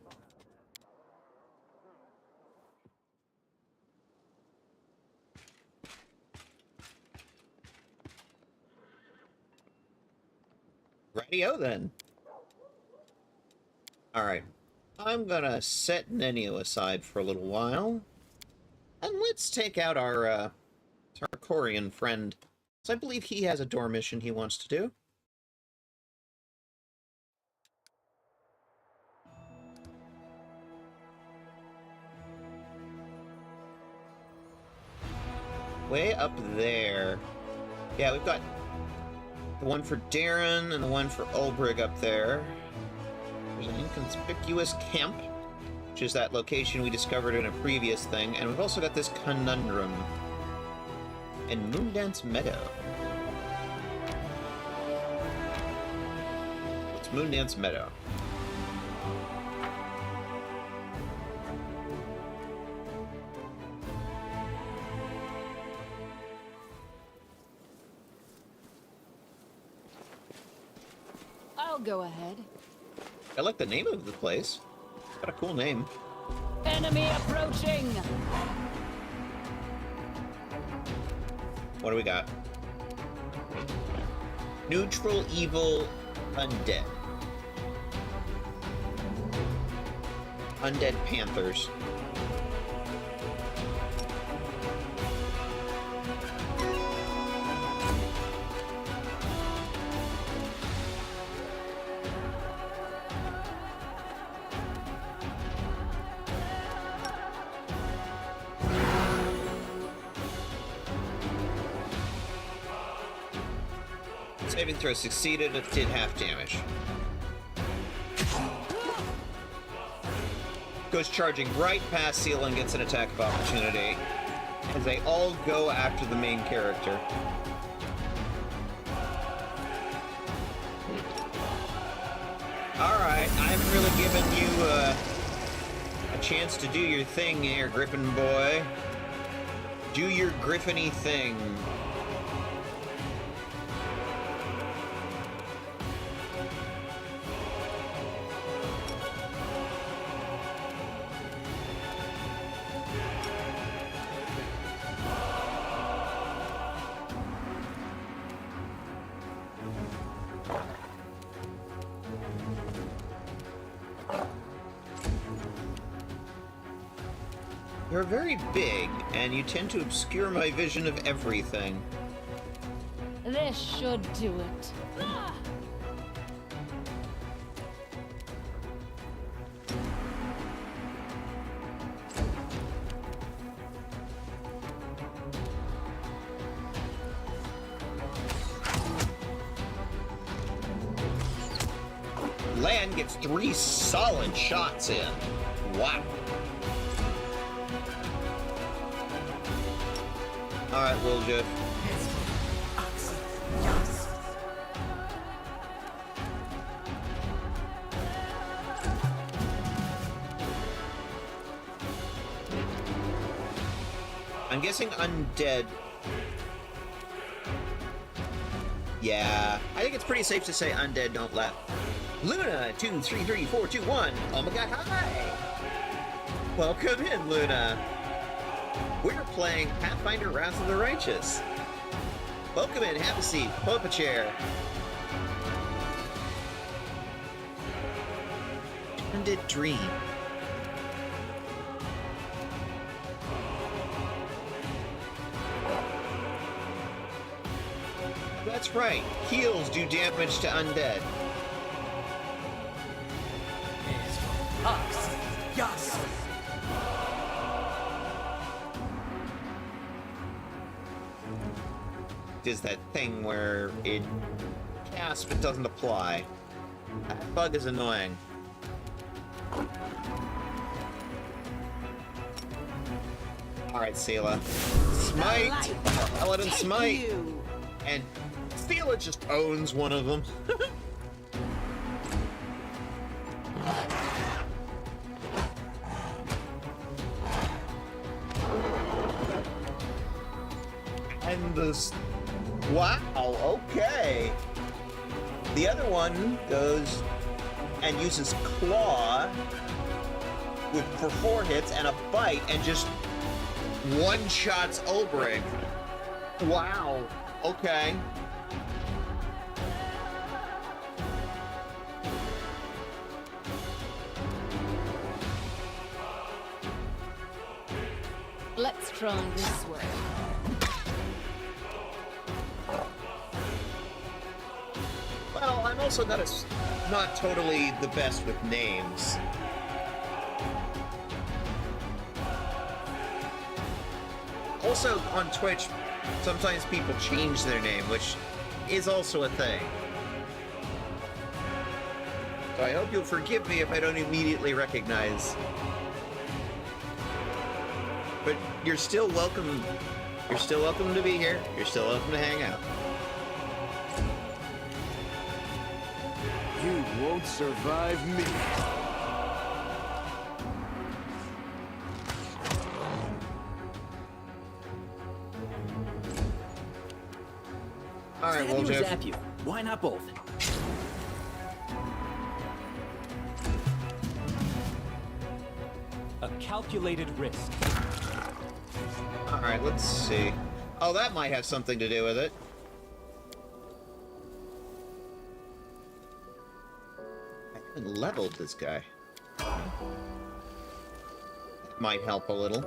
Rightio then. Alright. I'm gonna set Nenio aside for a little while. And let's take out our Tarkorian friend. So I believe he has a door mission he wants to do. Way up there. Yeah, we've got the one for Darren and the one for Ulbrig up there. There's an inconspicuous camp, which is that location we discovered in a previous thing, and we've also got this conundrum in Moondance Meadow. What's Moondance Meadow? I'll go ahead. I like the name of the place. It's got a cool name. Enemy approaching! What do we got? Neutral, evil, undead. Undead panthers. Saving throw succeeded, it did half damage. Goes charging right past Seal and gets an attack of opportunity, as they all go after the main character. Alright, I haven't really given you a chance to do your thing here, Griffin boy. Do your Griffin-y thing. You're very big, and you tend to obscure my vision of everything. This should do it. Ah! Land gets 3 solid shots in. Wow. Alright, Wiljeff. I'm guessing undead. Yeah, I think it's pretty safe to say undead don't laugh. Luna, 2, 3, 3, 4, 2, 1. Oh my god, hi! Welcome in, Luna. We're playing Pathfinder Wrath of the Righteous. Welcome in, have a seat, pull up a chair. Undead Dream. That's right. Heals do damage to undead. Yes. Is that thing where it casts but doesn't apply. That bug is annoying. Alright, Seela. Smite! Paladin Smite! And Seela just owns one of them. And this... Wow, okay. The other one goes and uses Claw for 4 hits and a bite and just one-shots Ulbrich. Wow, okay. Let's try this way. Well, I'm also not totally the best with names. Also, on Twitch, sometimes people change their name, which is also a thing. So I hope you'll forgive me if I don't immediately recognize. But you're still welcome. You're still welcome to be here. You're still welcome to hang out. You won't survive me. All right, well, Jeff. Zap you. Why not both? A calculated risk. All right, let's see. Oh, that might have something to do with it. I haven't leveled this guy. Might help a little.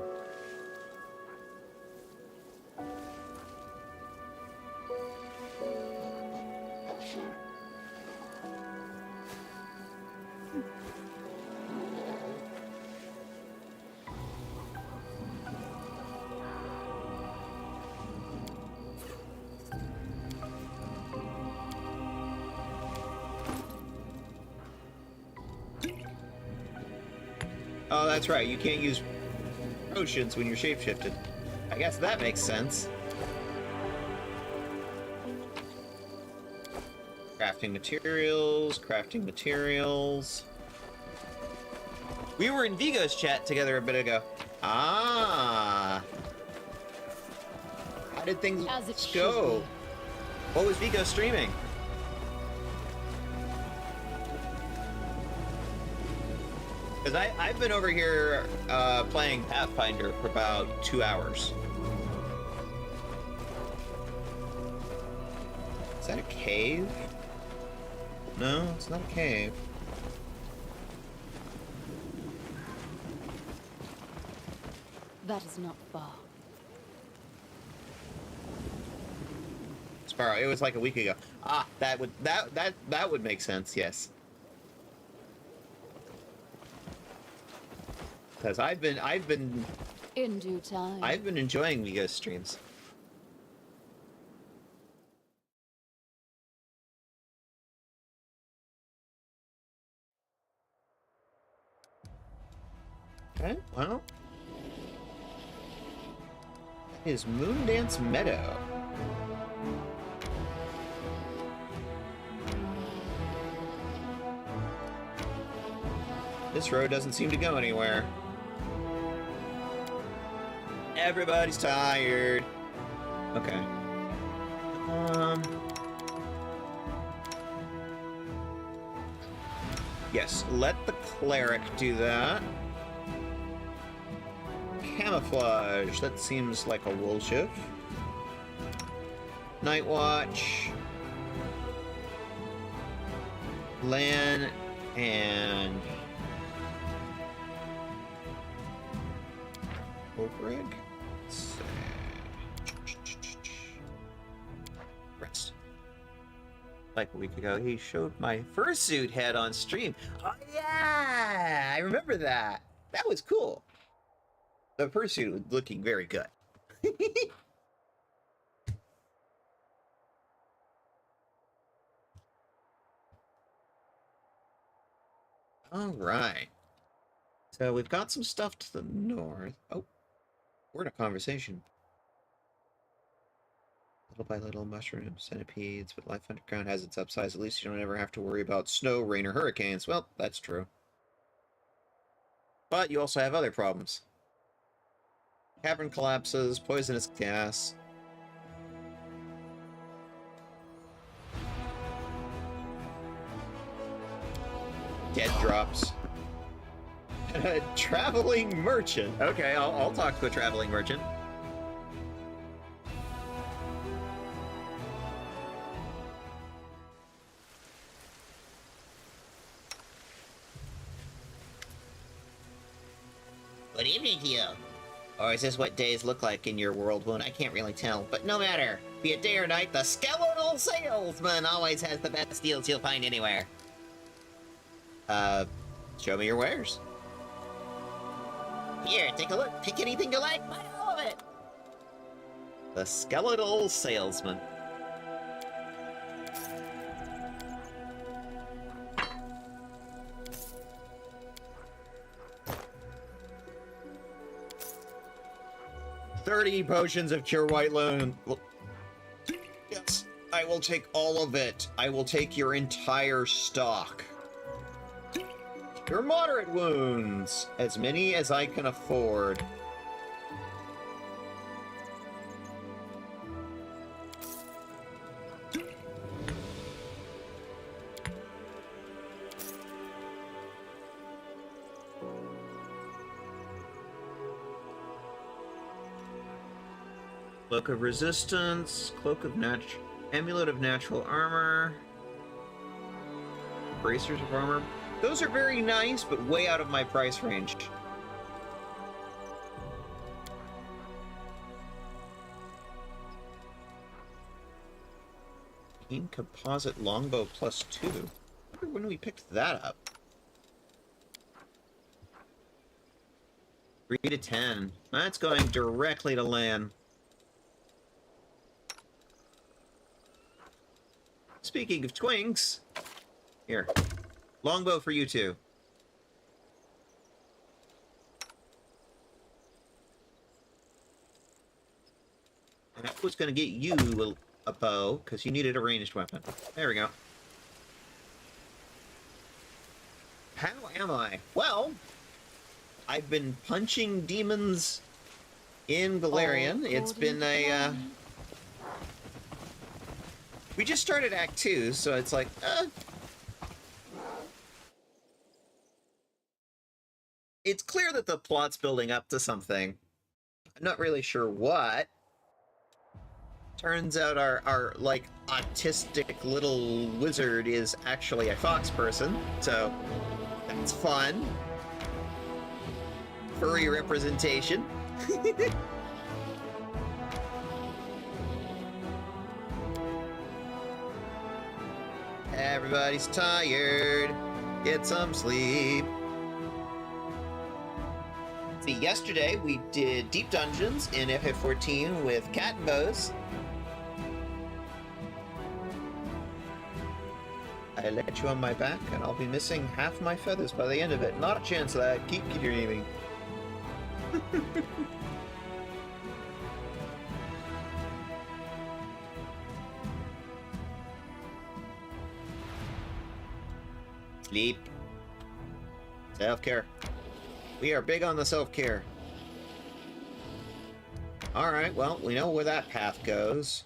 Oh, that's right. You can't use potions when you're shapeshifted. I guess that makes sense. Crafting materials, crafting materials. We were in Vigo's chat together a bit ago. Ah. How did things go? What was Vigo streaming? Because I've been over here playing Pathfinder for about 2 hours. Is that a cave? No, it's not a cave. That is not far. Sparrow, it was like a week ago. Ah, that would make sense, yes. Because I've been In due time. I've been enjoying Vigo's streams. Okay, well. That is Moondance Meadow. This road doesn't seem to go anywhere. Everybody's tired. Okay. Yes, let the cleric do that. Camouflage. That seems like a wool shift. Night Watch. Lan and Obrig. Rest. like a week ago, he showed my fursuit head on stream. Oh yeah, I remember that. That was cool. The fursuit was looking very good. All right. So we've got some stuff to the north. Oh, we're in a conversation. Little by little, mushrooms, centipedes, but life underground has its upsides. At least you don't ever have to worry about snow, rain, or hurricanes. Well, that's true. But you also have other problems. Cavern collapses, poisonous gas. Dead drops. A traveling merchant. Okay, I'll talk to a traveling merchant. Good evening to you. Or is this what days look like in your world, Wound? I can't really tell, but no matter. Be it day or night, the skeletal salesman always has the best deals you'll find anywhere. Show me your wares. Here, take a look. Pick anything you like, buy all of it. The skeletal salesman. $30 potions of Cure White Loan. Yes, I will take all of it. I will take your entire stock. Your moderate wounds. As many as I can afford. Cloak of Resistance, Amulet of Natural Armor, Bracers of Armor. Those are very nice, but way out of my price range. In Composite Longbow +2. I wonder when we picked that up. 3 to 10. That's going directly to land. Speaking of twinks, here, longbow for you two. And I was going to get you a bow, because you needed a ranged weapon. There we go. How am I? Well, I've been punching demons in Golarion. It's been a, we just started Act 2, so it's like, it's clear that the plot's building up to something. I'm not really sure what. Turns out our like, autistic little wizard is actually a fox person, so that's fun. Furry representation. Everybody's tired. Get some sleep. See, yesterday we did Deep Dungeons in FF14 with Cat and Bows. I let you on my back, and I'll be missing half my feathers by the end of it. Not a chance of that. Keep dreaming. Sleep. Self-care. We are big on the self-care. Alright, well, we know where that path goes.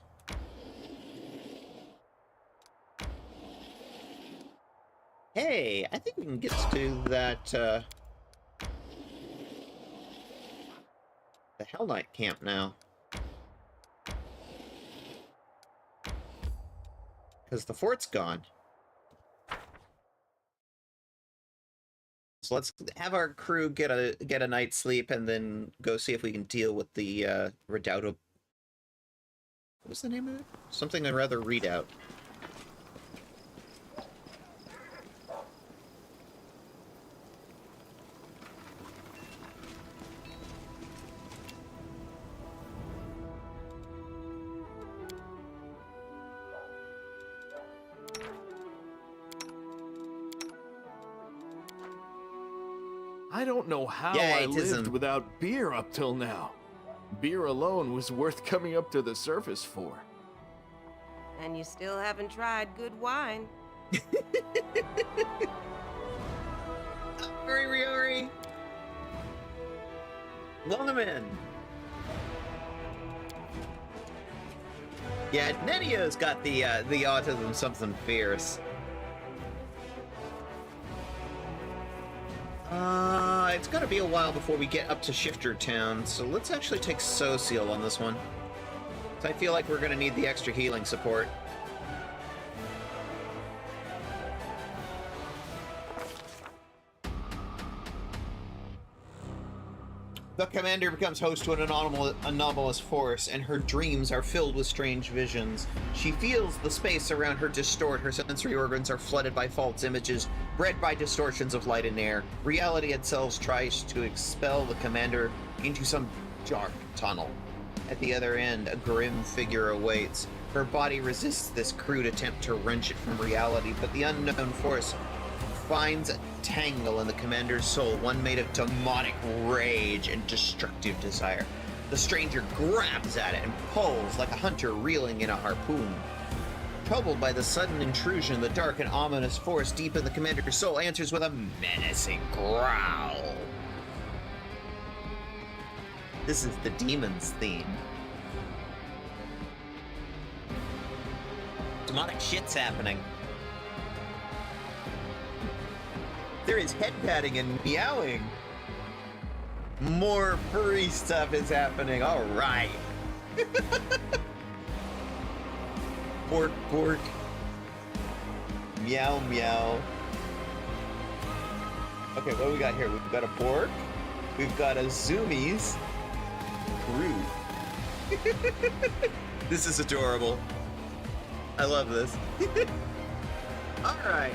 Hey, I think we can get to that, the Hell Knight camp now. Because the fort's gone. So let's have our crew get a night's sleep and then go see if we can deal with the Redoubtable. What was the name of it? Something I'd rather read out. I don't know how Yeah, I it lived isn't. without beer up till now. Beer alone was worth coming up to the surface for. And you still haven't tried good wine. Sorry, Riori. Welcome in. Yeah, Nenio's got the autism something fierce. It's gonna be a while before we get up to Shifter Town, so let's actually take Social on this one. So I feel like we're gonna need the extra healing support. The commander becomes host to an anomalous force, and her dreams are filled with strange visions. She feels the space around her distort. Her sensory organs are flooded by false images, bred by distortions of light and air. Reality itself tries to expel the commander into some dark tunnel. At the other end, a grim figure awaits. Her body resists this crude attempt to wrench it from reality, but the unknown force finds a tangle in the commander's soul, one made of demonic rage and destructive desire. The stranger grabs at it and pulls like a hunter reeling in a harpoon. Troubled by the sudden intrusion of the dark and ominous force deep in the commander's soul, answers with a menacing growl. This is the demon's theme. Demonic shit's happening. There is head patting and meowing. More furry stuff is happening. All right. Bork, bork. Meow, meow. Okay, what do we got here? We've got a bork. We've got a zoomies. Rude. This is adorable. I love this. All right.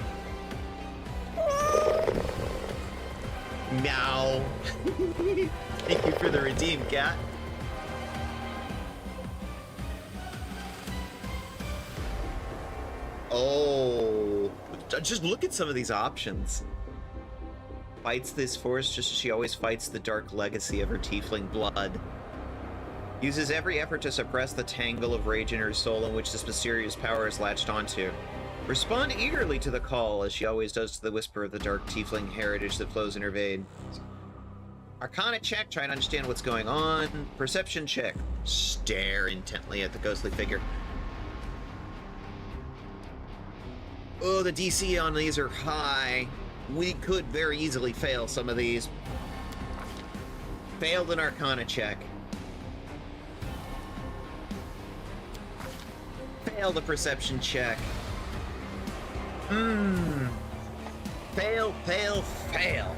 Meow. Thank you for the redeem, cat. Oh, just look at some of these options. Fights this force just as she always fights the dark legacy of her tiefling blood. Uses every effort to suppress the tangle of rage in her soul in which this mysterious power is latched onto. Respond eagerly to the call, as she always does to the whisper of the dark tiefling heritage that flows in her vein. Arcana check, try to understand what's going on. Perception check, stare intently at the ghostly figure. Oh, the DC on these are high. We could very easily fail some of these. Failed an Arcana check. Failed a perception check. Fail, fail, fail.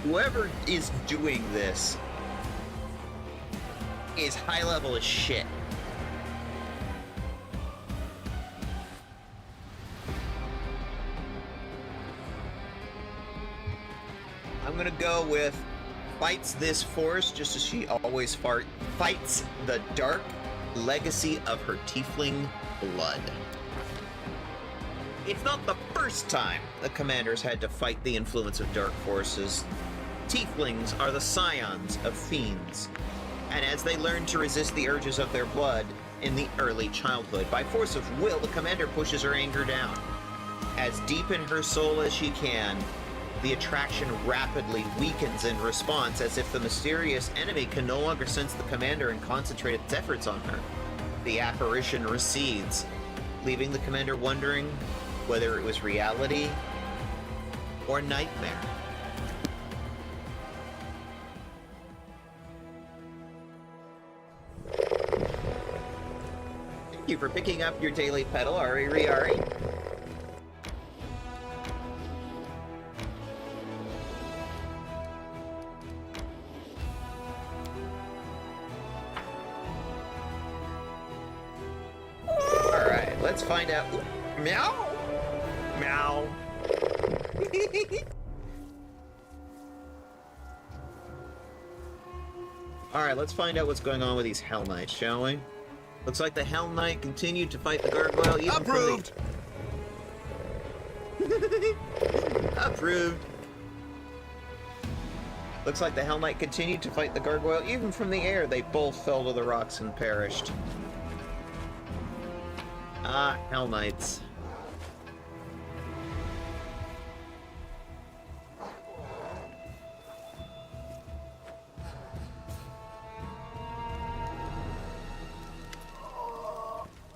Whoever is doing this is high level as shit. I'm gonna go with fights this force just as she always fights the dark legacy of her tiefling blood. It's not the first time the commanders had to fight the influence of dark forces. Tieflings are the scions of fiends, and as they learn to resist the urges of their blood in the early childhood, by force of will, the commander pushes her anger down. As deep in her soul as she can, the attraction rapidly weakens in response, as if the mysterious enemy can no longer sense the commander and concentrate its efforts on her. The apparition recedes, leaving the commander wondering whether it was reality or nightmare. Thank you for picking up your daily pedal, Ari Riari. Alright, let's find out. Ooh, meow? Meow. Alright, let's find out what's going on with these Hell Knights, shall we? Looks like the Hell Knight continued to fight the gargoyle even Approved! Approved. Looks like the Hell Knight continued to fight the gargoyle. Even from the air, they both fell to the rocks and perished. Ah, Hell Knights.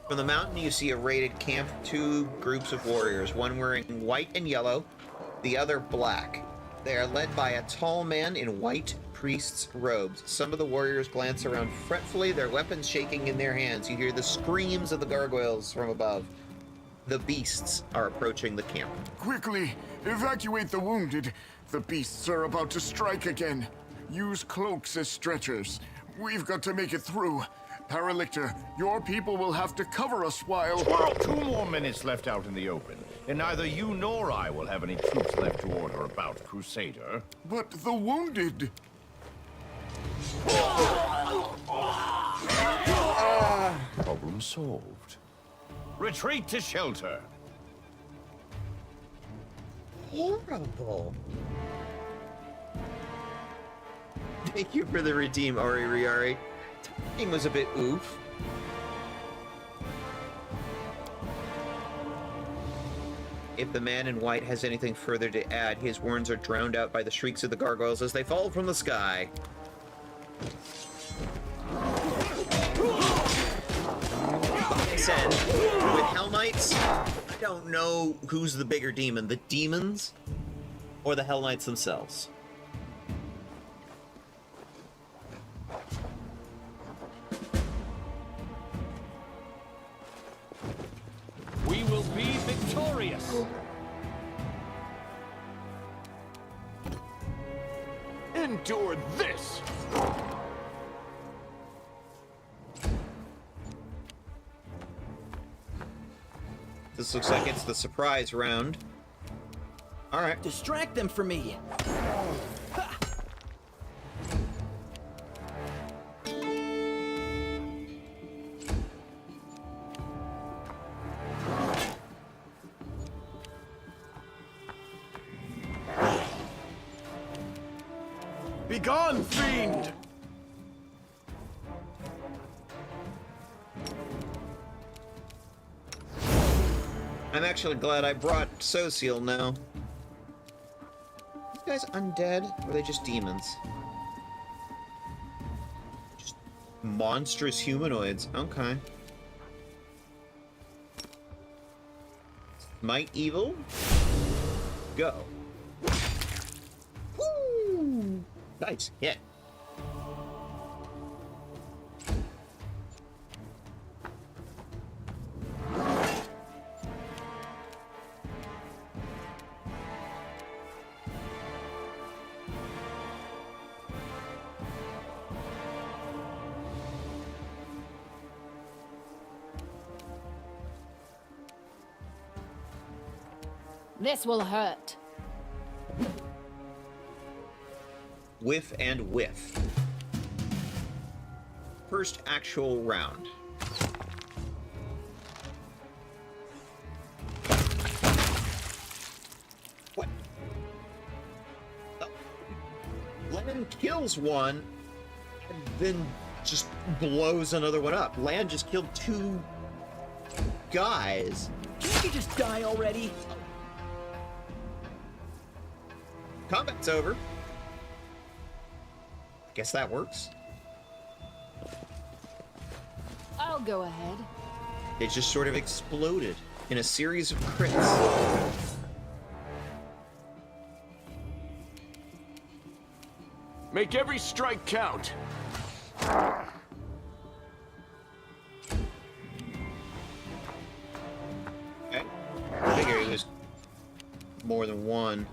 From the mountain, you see a raided camp, two groups of warriors, one wearing white and yellow, the other black. They are led by a tall man in white priest's robes. Some of the warriors glance around fretfully, their weapons shaking in their hands. You hear the screams of the gargoyles from above. The beasts are approaching the camp. Quickly, evacuate the wounded. The beasts are about to strike again. Use cloaks as stretchers. We've got to make it through. Paralictor, your people will have to cover us while... 2 more minutes left out in the open, and neither you nor I will have any troops left to order about, Crusader. But the wounded... Problem solved. Retreat to shelter. Horrible. Thank you for the redeem, Ari Riari. Timing was a bit oof. If the man in white has anything further to add, his words are drowned out by the shrieks of the gargoyles as they fall from the sky. Like I said, with Hell Knights, I don't know who's the bigger demon, the demons or the Hell Knights themselves. We will be victorious. Endure this! This looks like it's the surprise round. All right. Distract them for me. Begone, fiend! I'm actually glad I brought Sociel now. These guys undead, or are they just demons? Just monstrous humanoids. Okay. Might evil? Go. Woo! Nice hit. This will hurt. Whiff and whiff. First actual round. What? Oh. Lemon kills one and then just blows another one up. Land just killed 2 guys. Can't you just die already? Combat's over. Guess that works. I'll go ahead. It just sort of exploded in a series of crits. Make every strike count. Okay. I figure it was more than one.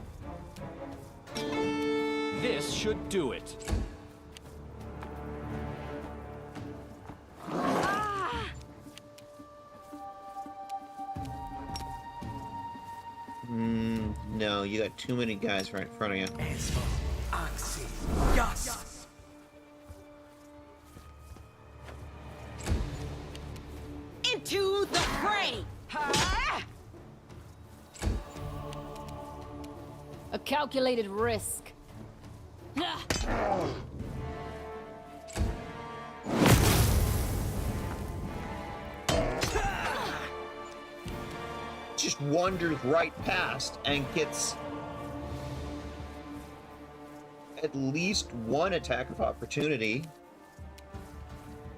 This should do it. No, you got too many guys right in front of you. Yes. Into the fray! calculated risk. Just wanders right past and gets at least one attack of opportunity.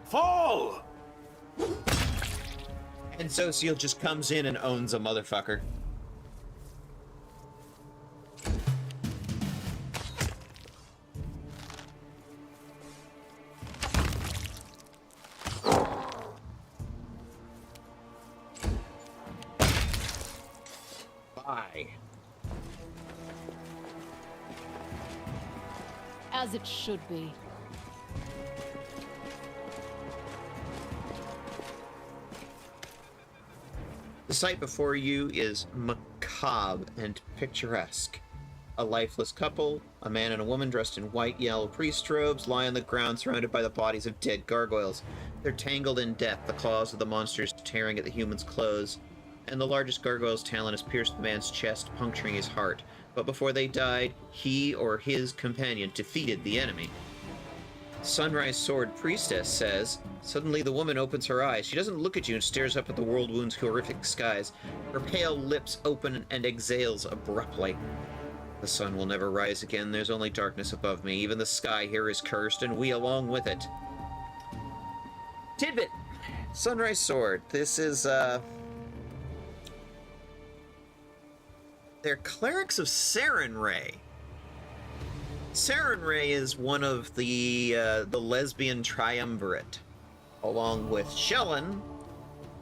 Fall! And Zosiel just comes in and owns a motherfucker. Bye. As it should be. The sight before you is macabre and picturesque. A lifeless couple, a man and a woman dressed in white, yellow priest robes, lie on the ground surrounded by the bodies of dead gargoyles. They're tangled in death, the claws of the monsters tearing at the human's clothes, and the largest gargoyle's talon has pierced the man's chest, puncturing his heart. But before they died, he or his companion defeated the enemy. Sunrise Sword Priestess says, suddenly the woman opens her eyes. She doesn't look at you and stares up at the world wound's horrific skies. Her pale lips open and exhales abruptly. The sun will never rise again. There's only darkness above me. Even the sky here is cursed, and we along with it. Tidbit! Sunrise Sword. This is, they're clerics of Sarenrae. Sarenrae is one of the lesbian triumvirate, along with Shellen,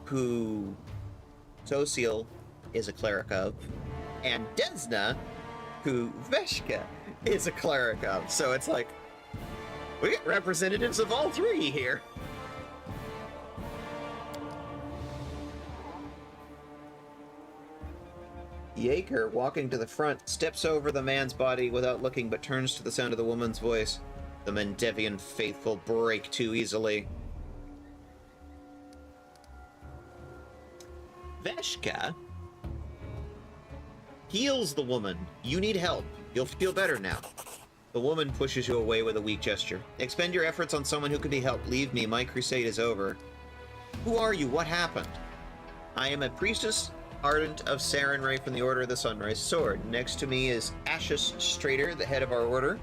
who Zosiel is a cleric of, and Desna, who Veshka is a cleric of. So it's like, we get representatives of all three here. Yaker, walking to the front, steps over the man's body without looking, but turns to the sound of the woman's voice. The Mendevian faithful break too easily. Veshka heals the woman. You need help. You'll feel better now. The woman pushes you away with a weak gesture. Expend your efforts on someone who can be helped. Leave me. My crusade is over. Who are you? What happened? I am a priestess ardent of Sarenrae from the Order of the Sunrise Sword. Next to me is Ashes Strader, the head of our order.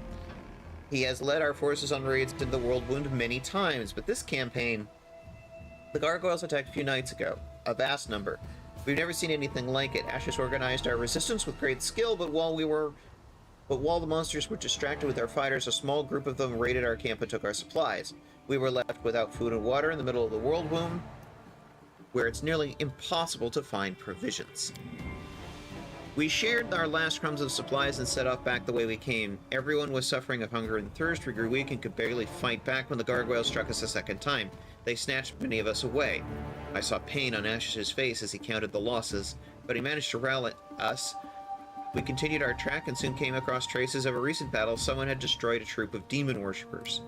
He has led our forces on raids into the World Wound many times, but this campaign, the gargoyles attacked a few nights ago. A vast number. We've never seen anything like it. Ashes organized our resistance with great skill, but while the monsters were distracted with our fighters, a small group of them raided our camp and took our supplies. We were left without food and water in the middle of the World Wound, where it's nearly impossible to find provisions. We shared our last crumbs of supplies and set off back the way we came. Everyone was suffering of hunger and thirst. We grew weak and could barely fight back when the gargoyles struck us a second time. They snatched many of us away. I saw pain on Ash's face as he counted the losses, but he managed to rally us. We continued our track and soon came across traces of a recent battle. Someone had destroyed a troop of demon worshippers.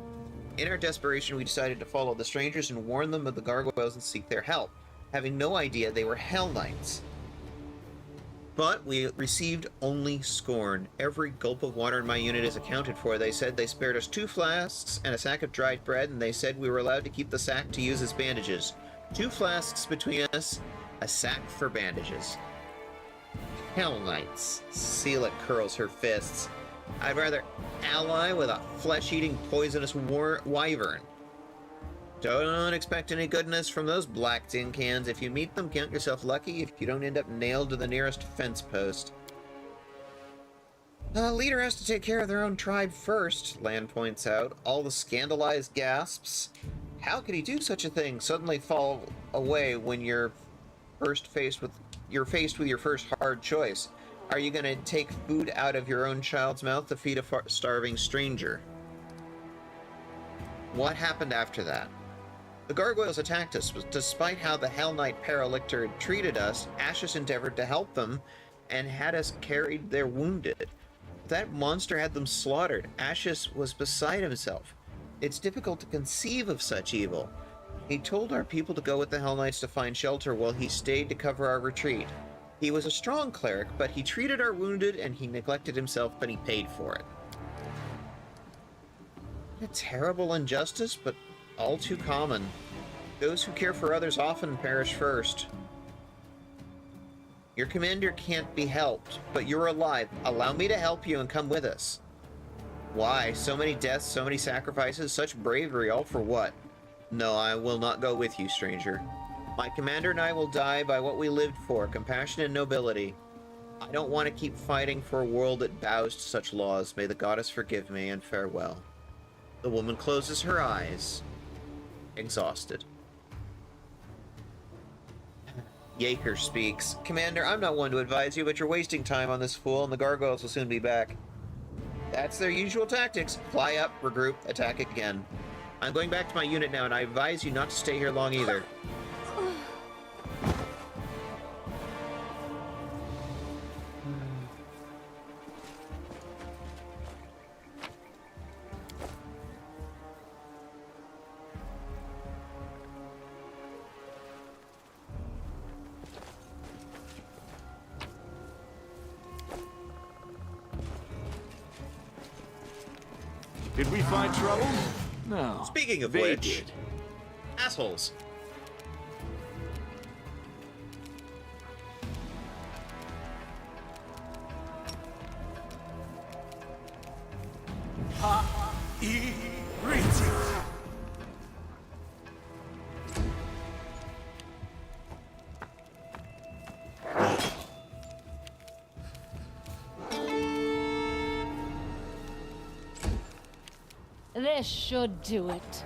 In our desperation, we decided to follow the strangers and warn them of the gargoyles and seek their help, having no idea they were Hell Knights. But we received only scorn. Every gulp of water in my unit is accounted for. They said they spared us 2 flasks and a sack of dried bread, and they said we were allowed to keep the sack to use as bandages. 2 flasks between us, a sack for bandages. Hell Knights. Sela curls her fists. I'd rather ally with a flesh-eating, poisonous wyvern. Don't expect any goodness from those black tin cans. If you meet them, count yourself lucky if you don't end up nailed to the nearest fence post. The leader has to take care of their own tribe first, Lan points out. All the scandalized gasps. How could he do such a thing? Suddenly fall away when you're faced with your first hard choice. Are you going to take food out of your own child's mouth to feed a starving stranger? What happened after that? The gargoyles attacked us, but despite how the Hell Knight Paralictor had treated us, Ashes endeavored to help them and had us carried their wounded. That monster had them slaughtered. Ashes was beside himself. It's difficult to conceive of such evil. He told our people to go with the Hell Knights to find shelter while he stayed to cover our retreat. He was a strong cleric, but he treated our wounded and he neglected himself, but he paid for it. A terrible injustice, but all too common. Those who care for others often perish first. Your commander can't be helped, but you're alive. Allow me to help you and come with us. Why? So many deaths, so many sacrifices, such bravery, all for what? No, I will not go with you, stranger. My commander and I will die by what we lived for, compassion and nobility. I don't want to keep fighting for a world that bows to such laws. May the goddess forgive me, and farewell. The woman closes her eyes, exhausted. Yaker speaks. Commander, I'm not one to advise you, but you're wasting time on this fool, and the gargoyles will soon be back. That's their usual tactics. Fly up, regroup, attack again. I'm going back to my unit now, and I advise you not to stay here long either. Did we find trouble? No. Speaking of they which, did. assholes. This should do it.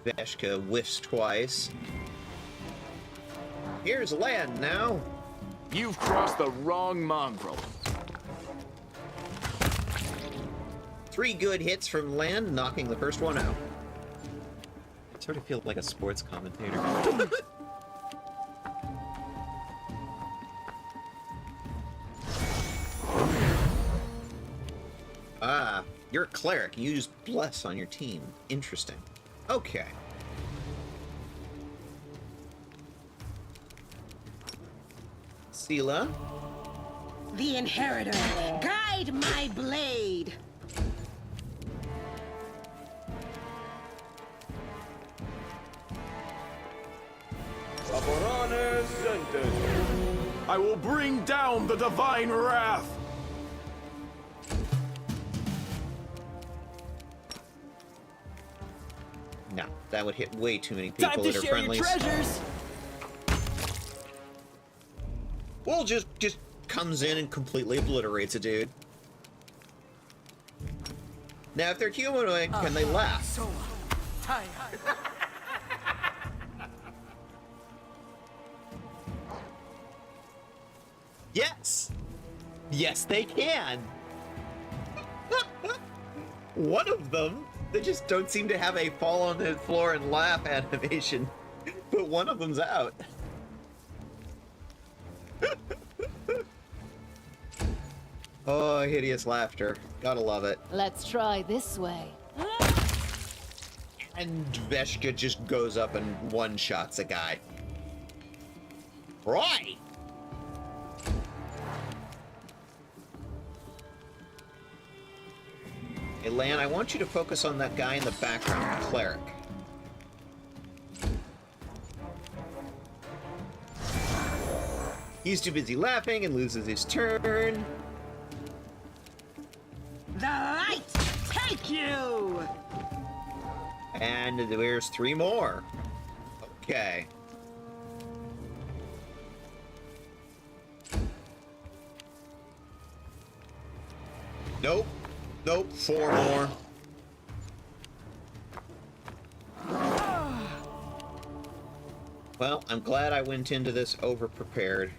Veshka whiffs twice. Here's land now. You've crossed the wrong mongrel. 3 good hits from land, knocking the first one out. I sort of feel like a sports commentator. Ah, you're a cleric. You use bless on your team. Interesting. Okay. Sela. The Inheritor, guide my blade. I will bring down the divine wrath. No, that would hit way too many people Time to that are share your friendlies. treasures! Well, just comes in and completely obliterates a dude. Now, if they're humanoid, can they laugh? So tired. Yes! Yes, they can! One of them, they just don't seem to have a fall on the floor and laugh animation, but one of them's out. Oh, hideous laughter. Gotta love it. Let's try this way. And Veshka just goes up and one-shots a guy. Right! Hey, Lan, I want you to focus on that guy in the background, the cleric. He's too busy laughing and loses his turn. The light take you! And there's 3 more. Okay. Nope. Nope, 4 more. Well, I'm glad I went into this over-prepared.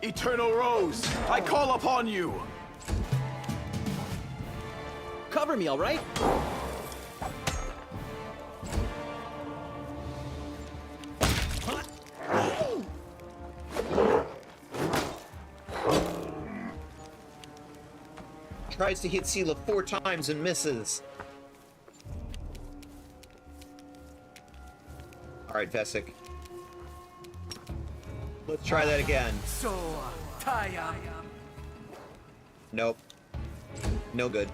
Eternal Rose, I call upon you. Cover me, all right? Tries to hit Sela 4 times and misses. Alright, Vesic. Let's try that again. So, Taya. Nope. No good.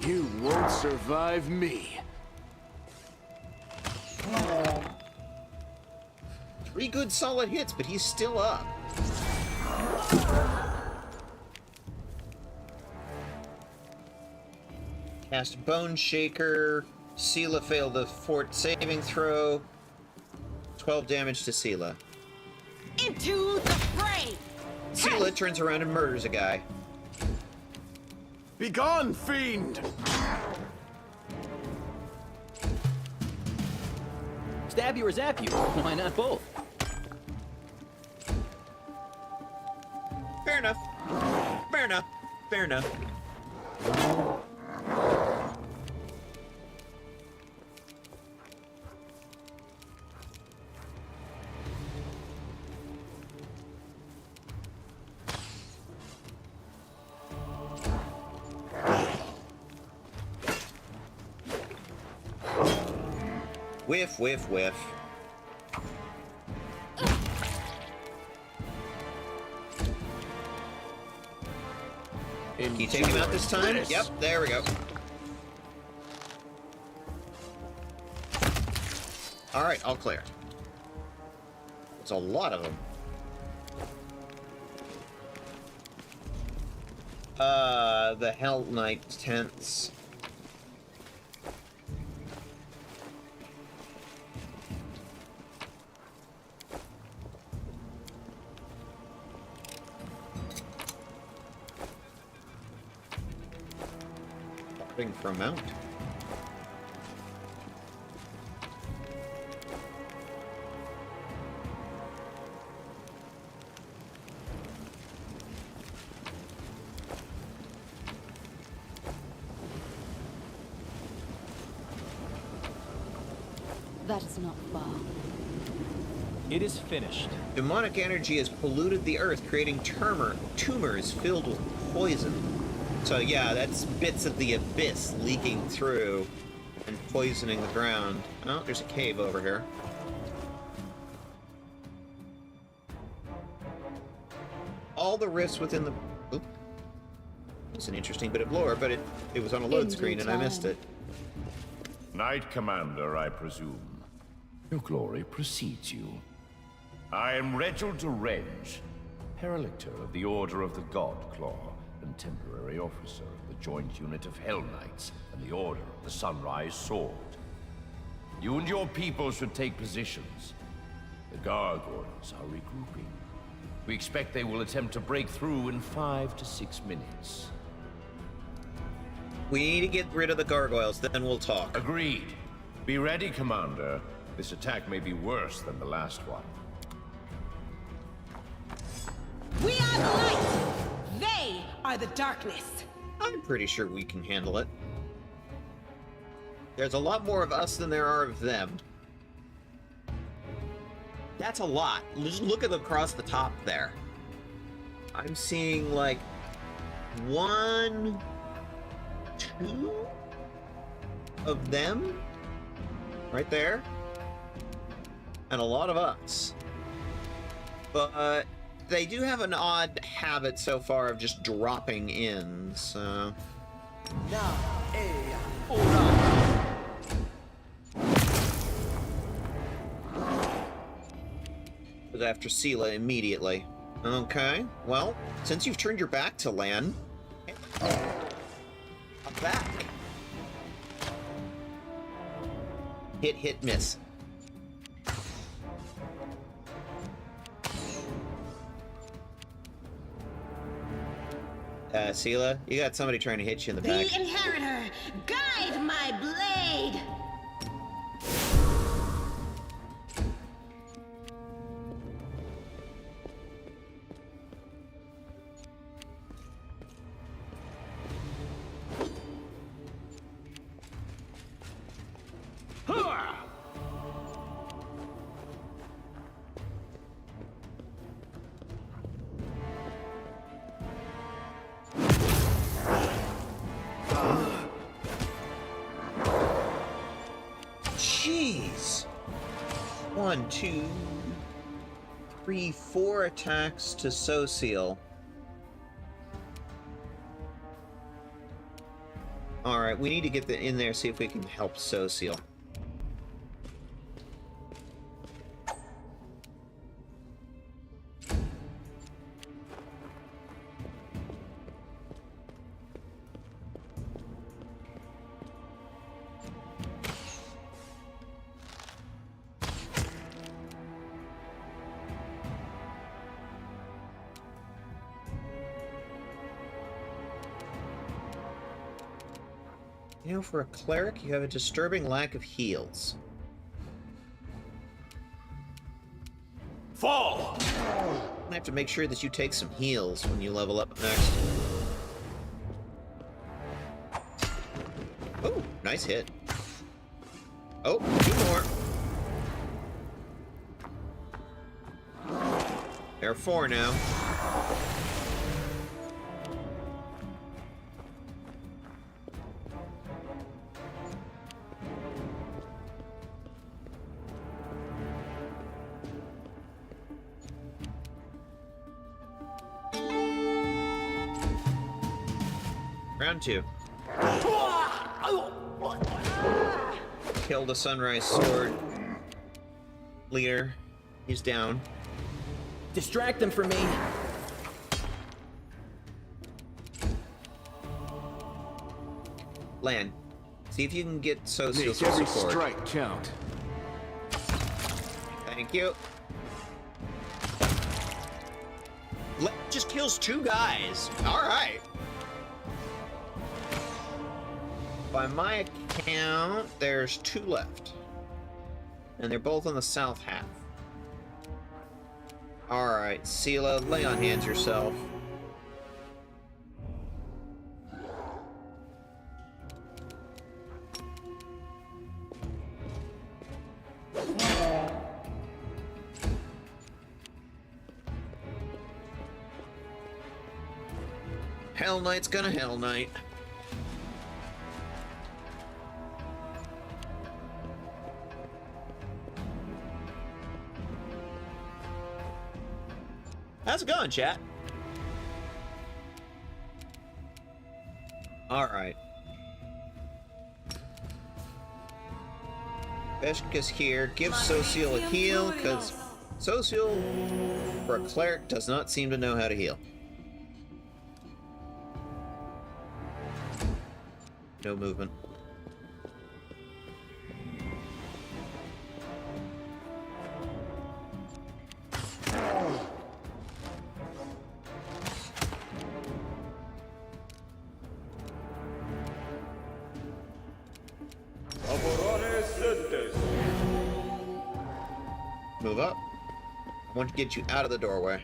You won't survive me. 3 good solid hits, but he's still up. Cast Bone Shaker. Sela failed the fort saving throw. 12 damage to Sela. Into the fray! Sela turns around and murders a guy. Begone, fiend! Stab you or zap you? Why not both? Fair enough. Fair enough. Fair enough. Whiff, whiff, whiff. Can you take him out this time? Yep, there we go. Alright, all clear. There's a lot of them. The Hell Knight tents. For a mount. That is not far. It is finished. Demonic energy has polluted the earth, creating tumors filled with poison. So yeah, that's bits of the abyss leaking through and poisoning the ground. Oh, there's a cave over here. All the rifts within the... Oop. It's an interesting bit of lore, but it was on a load screen and I missed it. Knight Commander, I presume. Your glory precedes you. I am Reginald Renge, Paralictor of the Order of the God Claw, and temporary officer of the joint unit of Hell Knights and the Order of the Sunrise Sword. You and your people should take positions. The gargoyles are regrouping. We expect they will attempt to break through in 5 to 6 minutes. We need to get rid of the gargoyles, then we'll talk. Agreed. Be ready, Commander. This attack may be worse than the last one. We are the light! They are the darkness! I'm pretty sure we can handle it. There's a lot more of us than there are of them. That's a lot. Just look at them across the top there. I'm seeing like 1, 2 of them right there, and a lot of us. But they do have an odd habit so far of just dropping in, so... Was after Sela immediately. Okay, well, since you've turned your back to Lan, I'm back. Hit, hit, miss. Sela, you got somebody trying to hit you in the back. The Inheritor, guide my blade! 1, 2, 3, 4 attacks to Social. Alright, we need to get in there, see if we can help Social. You know, for a cleric, you have a disturbing lack of heals. Fall! I have to make sure that you take some heals when you level up next. Oh, nice hit. Oh, 2 more. There are 4 now. Round 2. Kill the Sunrise Sword leader. He's down. Distract them from me. Lan, see if you can get Social Make every support. strike count. Thank you. Just kills 2 guys. All right. By my account, there's 2 left. And they're both on the south half. Alright, Sela, lay on hands yourself. Hell Knight's gonna Hell Knight. How's it going, chat? Alright. Veshka's here. Give Social a heal, because Social, for a cleric, does not seem to know how to heal. No movement. Move up. I want to get you out of the doorway.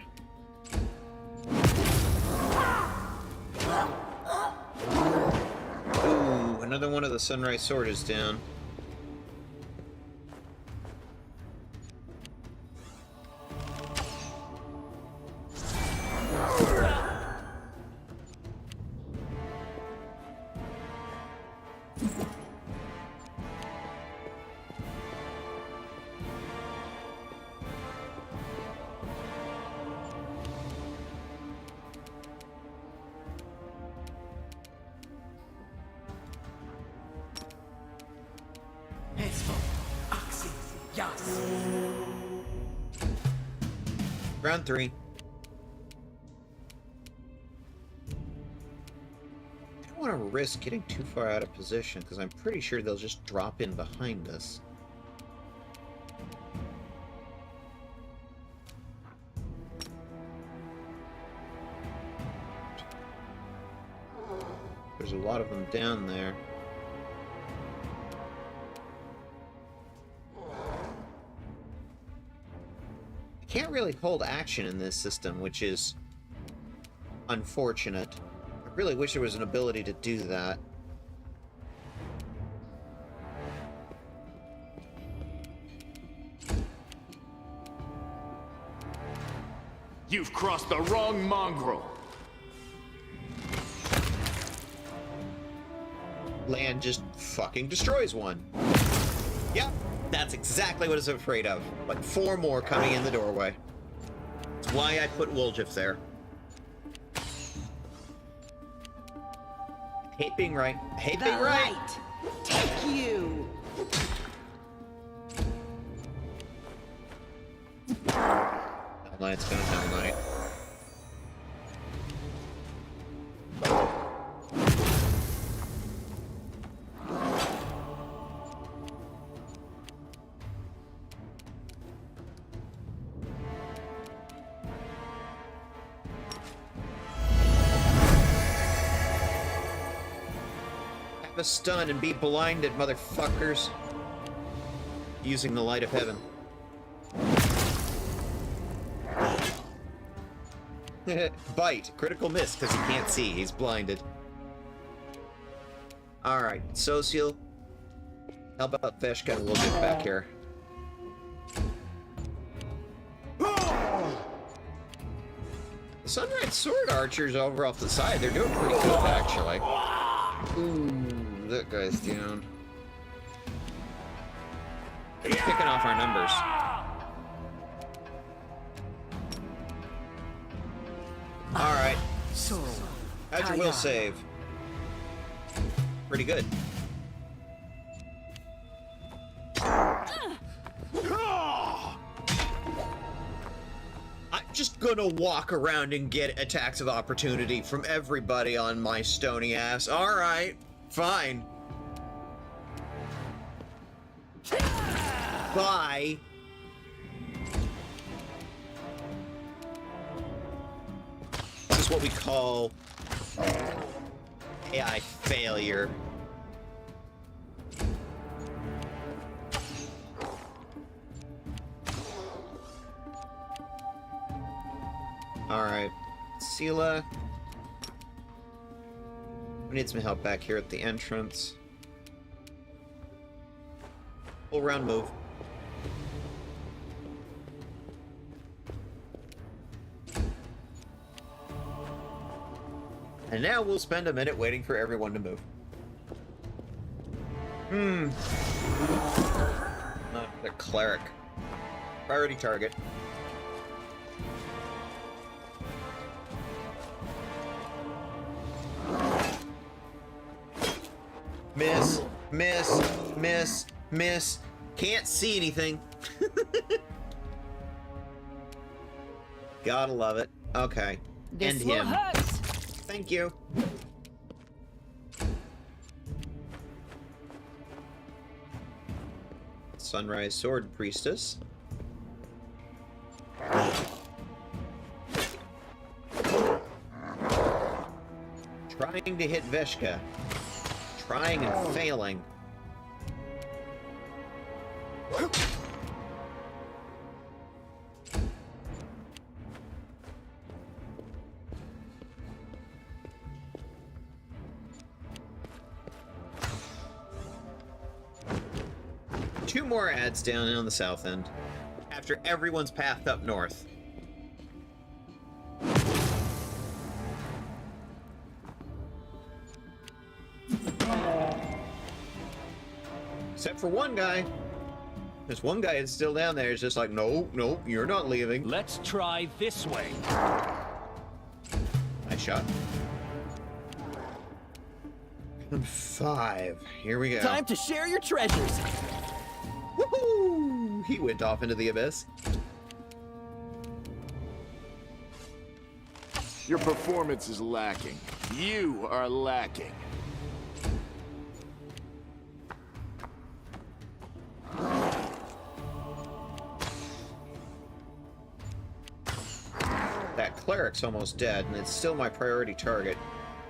Ooh, another one of the Sunrise Sword is down. Round 3. I don't want to risk getting too far out of position because I'm pretty sure they'll just drop in behind us. There's a lot of them down there. Can't really hold action in this system, which is unfortunate. I really wish there was an ability to do that. You've crossed the wrong mongrel. Lan just fucking destroys one. Yep, That's exactly what I was afraid of. Like 4 more coming in the doorway. That's why I put Woljif there. Hate being right. Hate being right. Light. Take you. Hell Knight's gonna Hell Knight. Have a stun and be blinded, motherfuckers. Using the light of heaven. Bite. Critical miss because he can't see. He's blinded. Alright, Social. How about Veshka? We'll get back here. The Sunrise Sword Archers over off the side, they're doing pretty good, actually. Ooh, that guy's down. He's picking off our numbers. Alright. So, How'd your will save? Pretty good. I'm just gonna walk around and get attacks of opportunity from everybody on my stony ass. Alright, fine. Bye. This is what we call AI failure. Alright, Sela. We need some help back here at the entrance. Full round move. And now we'll spend a minute waiting for everyone to move. Not the cleric. Priority target. Miss, miss, miss, miss. Can't see anything. Gotta love it. Okay. this End will him. hurt. Thank you. Sunrise Sword Priestess. Trying to hit Veshka. Trying and failing. Two more ads down on the south end. After everyone's pathed up north. Except for one guy. There's one guy that's still down there. It's just like, no, no, you're not leaving. Let's try this way. Nice shot. And 5. Here we go. Time to share your treasures. Woohoo! He went off into the abyss. Your performance is lacking. You are lacking. That cleric's almost dead, and it's still my priority target.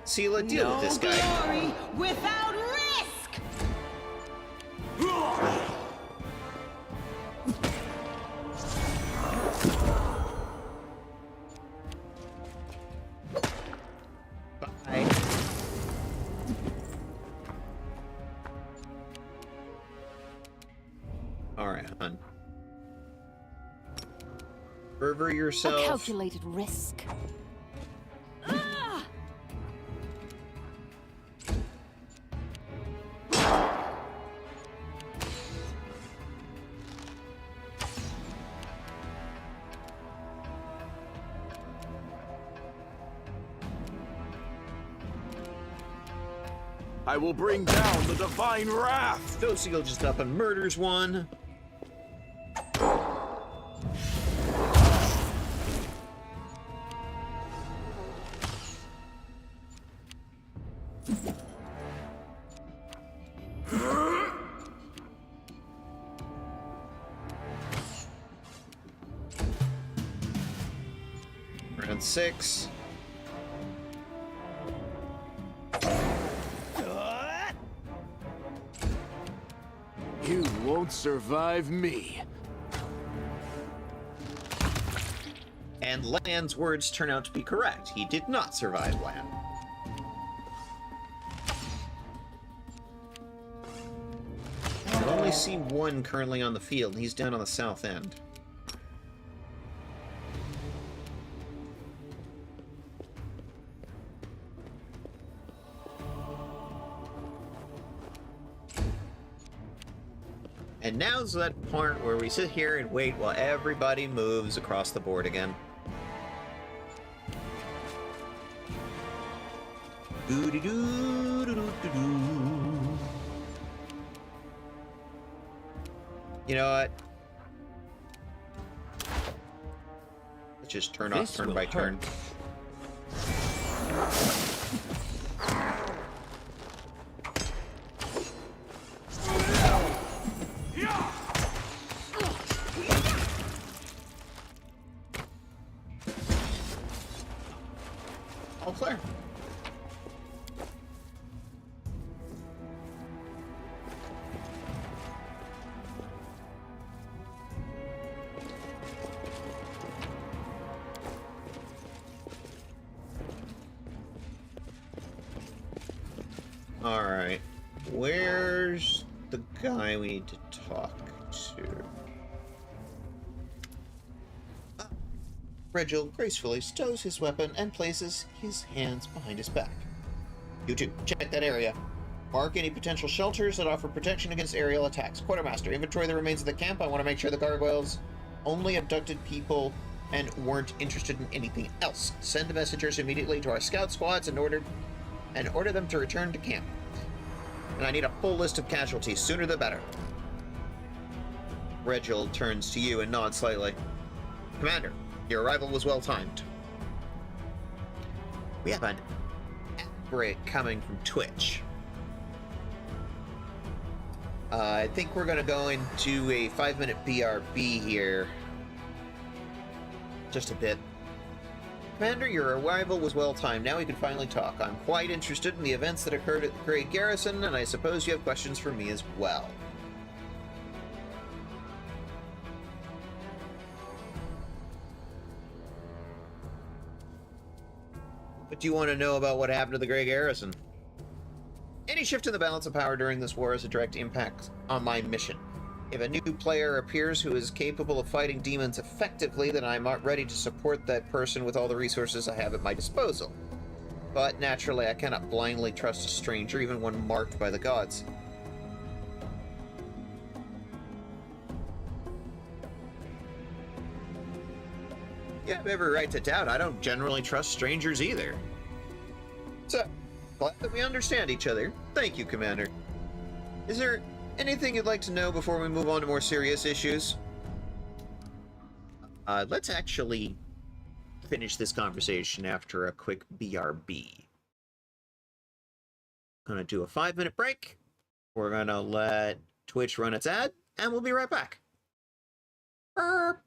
Sela, deal with this guy. Glory without risk. Bye. Alright, hon. Fervor yourself. A calculated risk. I will bring down the divine wrath! Dosiel just up and murders one. Round 6. You won't survive me. And Lan's words turn out to be correct. He did not survive Lan. I only see one currently on the field, and he's down on the south end. And now's that part where we sit here and wait while everybody moves across the board again. Doo-doo-doo-doo-doo-doo. You know what? Let's just turn off turn by turn. All clear. All right, where's the guy we need to talk to? Regil gracefully stows his weapon and places his hands behind his back. You two, check that area. Mark any potential shelters that offer protection against aerial attacks. Quartermaster, inventory the remains of the camp. I want to make sure the gargoyles only abducted people and weren't interested in anything else. Send the messengers immediately to our scout squads and order them to return to camp. And I need a full list of casualties, sooner the better. Regil turns to you and nods slightly. Commander, your arrival was well timed. We have an break coming from Twitch. I think we're going to go into a 5-minute BRB here. Just a bit. Commander, your arrival was well timed. Now we can finally talk. I'm quite interested in the events that occurred at the Great Garrison, and I suppose you have questions for me as well. What do you want to know about what happened to the Great Garrison? Any shift in the balance of power during this war has a direct impact on my mission. If a new player appears who is capable of fighting demons effectively, then I'm ready to support that person with all the resources I have at my disposal. But naturally, I cannot blindly trust a stranger, even when marked by the gods. You have every right to doubt. I don't generally trust strangers either. So, glad that we understand each other. Thank you, Commander. Is there anything you'd like to know before we move on to more serious issues? Let's actually finish this conversation after a quick BRB. Gonna do a 5-minute break. We're gonna let Twitch run its ad, and we'll be right back. Burp.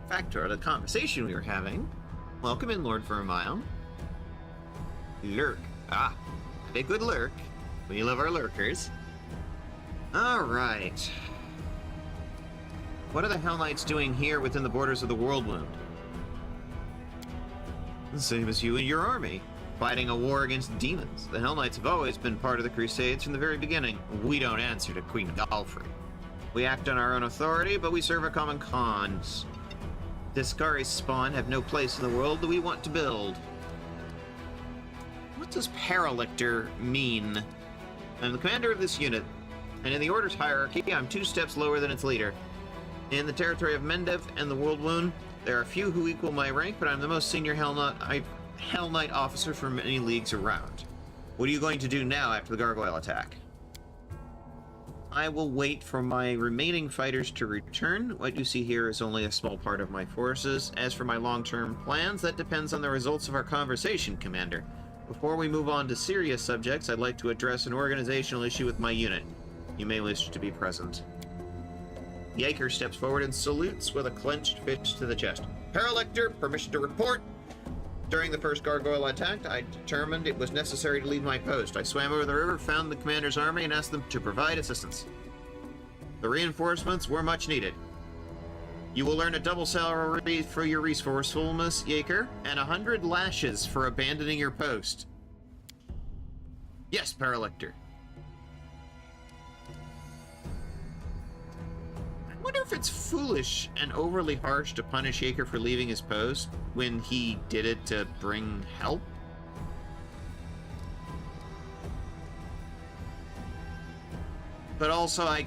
Back to the conversation we were having. Welcome in, Lord Vermile. Lurk. Ah, a good lurk. We love our lurkers. Alright. What are the Hell Knights doing here within the borders of the World Wound? The same as you and your army. Fighting a war against demons. The Hell Knights have always been part of the Crusades from the very beginning. We don't answer to Queen Galfrey. We act on our own authority, but we serve a common cause. Discari's spawn have no place in the world that we want to build. What does Paralictor mean? I'm the commander of this unit, and in the Order's hierarchy, I'm 2 steps lower than its leader. In the territory of Mendev and the World Wound, there are few who equal my rank, but I'm the most senior Hell Knight officer for many leagues around. What are you going to do now after the gargoyle attack? I will wait for my remaining fighters to return. What you see here is only a small part of my forces. As for my long-term plans, that depends on the results of our conversation, Commander. Before we move on to serious subjects, I'd like to address an organizational issue with my unit. You may wish to be present. Yaker steps forward and salutes with a clenched fist to the chest. Paralictor, permission to report. During the first gargoyle attack, I determined it was necessary to leave my post. I swam over the river, found the commander's army, and asked them to provide assistance. The reinforcements were much needed. You will earn a double salary for your resourcefulness, Yaker, and 100 lashes for abandoning your post. Yes, Paralictor. I wonder if it's foolish and overly harsh to punish Yaker for leaving his post when he did it to bring help. But also, I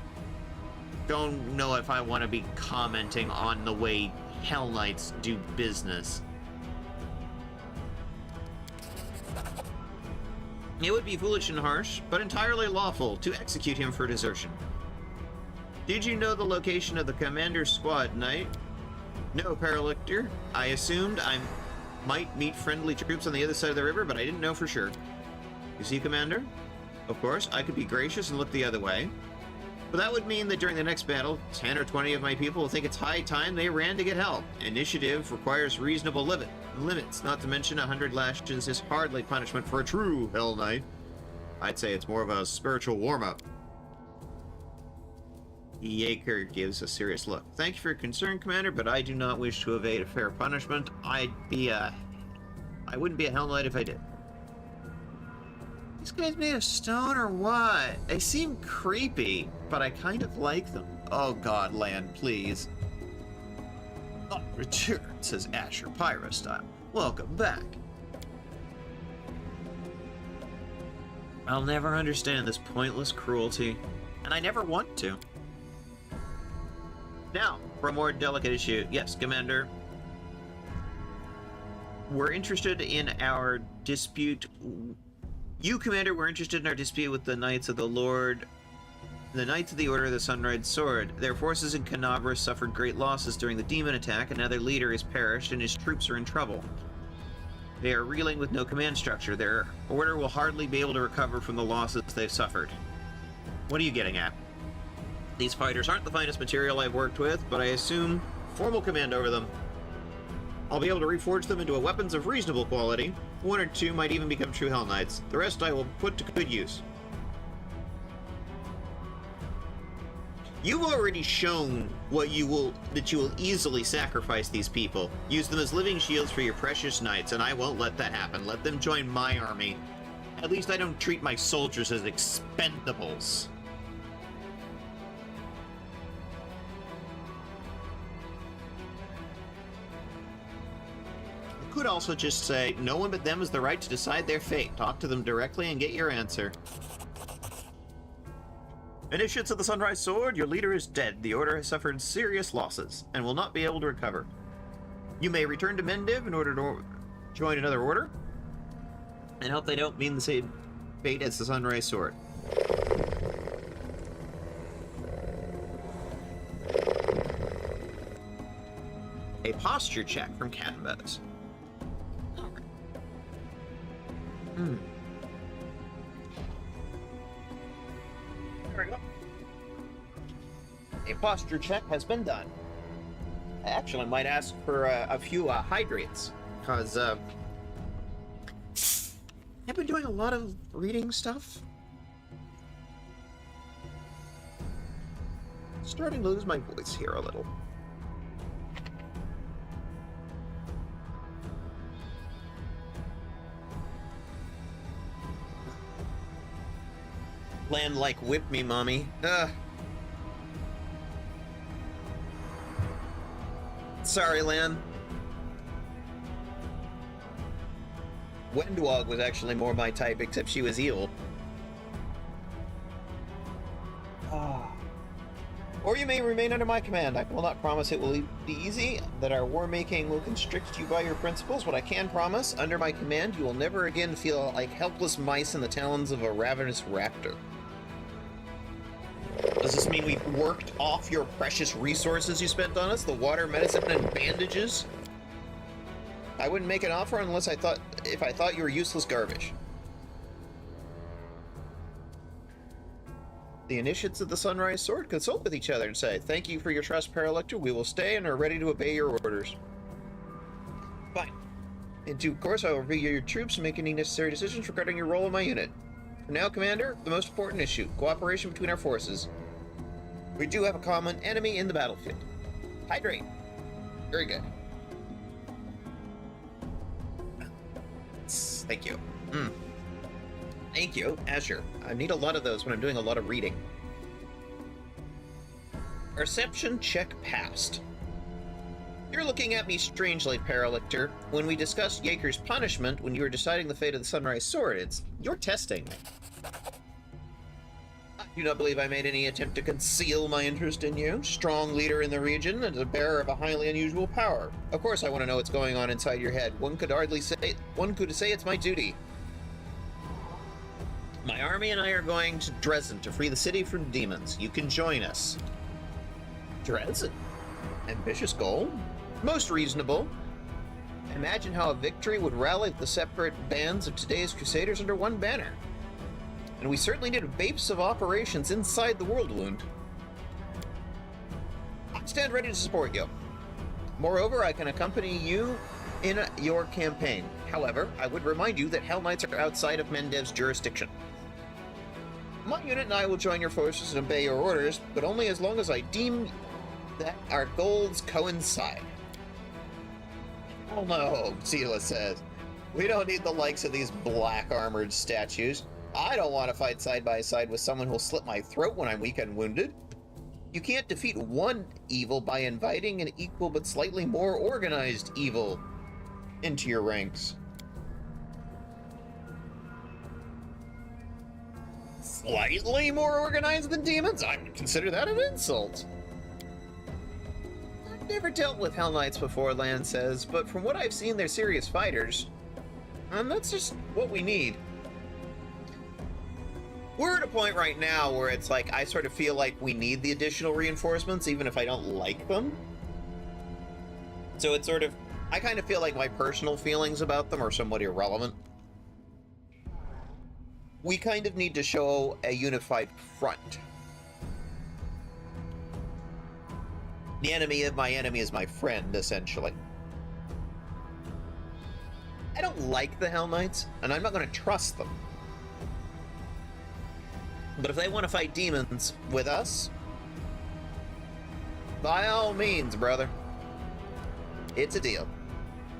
don't know if I want to be commenting on the way Hell Knights do business. It would be foolish and harsh, but entirely lawful to execute him for desertion. Did you know the location of the commander's squad, Knight? No, Paralictor. I assumed I might meet friendly troops on the other side of the river, but I didn't know for sure. You see, Commander? Of course, I could be gracious and look the other way. But that would mean that during the next battle, 10 or 20 of my people will think it's high time they ran to get help. Initiative requires reasonable limits, not to mention 100 lashes is hardly punishment for a true Hell Knight. I'd say it's more of a spiritual warm-up. Yaker gives a serious look. Thank you for your concern, Commander, but I do not wish to evade a fair punishment. I wouldn't be a Hell Knight if I did. These guys made of stone or what? They seem creepy, but I kind of like them. Oh god, land, please. Return, says Asher Pyro style. Welcome back. I'll never understand this pointless cruelty, and I never want to. Now, for a more delicate issue. Yes, Commander. We're interested in our dispute. You, Commander, were interested in our dispute with the Knights of the Order of the Sunrise Sword. Their forces in Canabra suffered great losses during the demon attack, and now their leader has perished and his troops are in trouble. They are reeling with no command structure. Their order will hardly be able to recover from the losses they've suffered. What are you getting at? These fighters aren't the finest material I've worked with, but I assume formal command over them. I'll be able to reforge them into weapons of reasonable quality. 1 or 2 might even become true Hell Knights. The rest I will put to good use. You've already shown that you will easily sacrifice these people. Use them as living shields for your precious knights, and I won't let that happen. Let them join my army. At least I don't treat my soldiers as expendables. Could also just say, no one but them has the right to decide their fate. Talk to them directly and get your answer. Initiates of the Sunrise Sword, your leader is dead. The Order has suffered serious losses and will not be able to recover. You may return to Mendiv in order to join another order and hope they don't mean the same fate as the Sunrise Sword. A posture check from Canvas. There we go. A posture check has been done. I actually might ask for a few hydrates, because I've been doing a lot of reading stuff. Starting to lose my voice here a little. Land like whip me, mommy. Sorry, Lan. Wendwog was actually more my type, except she was evil. Or you may remain under my command. I will not promise it will be easy, that our war-making will constrict you by your principles. What I can promise, under my command, you will never again feel like helpless mice in the talons of a ravenous raptor. Does this mean we've worked off your precious resources you spent on us? The water, medicine, and bandages? I wouldn't make an offer unless I thought you were useless garbage. The initiates of the Sunrise Sword consult with each other and say, "Thank you for your trust, Paralector. We will stay and are ready to obey your orders." Fine. In due course, I will review your troops and make any necessary decisions regarding your role in my unit. For now, Commander, the most important issue, cooperation between our forces. We do have a common enemy in the battlefield. Hydrate. Very good. Thank you. Thank you, Azure. I need a lot of those when I'm doing a lot of reading. Perception check passed. You're looking at me strangely, Paralictor. When we discussed Jaeger's punishment when you were deciding the fate of the Sunrise Sword, you're testing me. I do not believe I made any attempt to conceal my interest in you. Strong leader in the region and a bearer of a highly unusual power. Of course I want to know what's going on inside your head. One could say it's my duty. My army and I are going to Dresden to free the city from demons. You can join us. Dresden? Ambitious goal? Most reasonable. Imagine how a victory would rally the separate bands of today's Crusaders under one banner. And we certainly need a base of operations inside the World Wound. I stand ready to support you. Moreover, I can accompany you in your campaign. However, I would remind you that Hell Knights are outside of Mendev's jurisdiction. My unit and I will join your forces and obey your orders, but only as long as I deem that our goals coincide. Oh no, Sela says. We don't need the likes of these black-armored statues. I don't want to fight side by side with someone who'll slit my throat when I'm weak and wounded. You can't defeat one evil by inviting an equal but slightly more organized evil into your ranks. Slightly more organized than demons? I would consider that an insult. I've never dealt with Hell Knights before, Lan says, but from what I've seen, they're serious fighters. And that's just what we need. We're at a point right now where it's like, I sort of feel like we need the additional reinforcements, even if I don't like them. So it's sort of, I kind of feel like my personal feelings about them are somewhat irrelevant. We kind of need to show a unified front. The enemy of my enemy is my friend, essentially. I don't like the Hell Knights, and I'm not going to trust them. But if they want to fight demons with us, by all means, brother. It's a deal.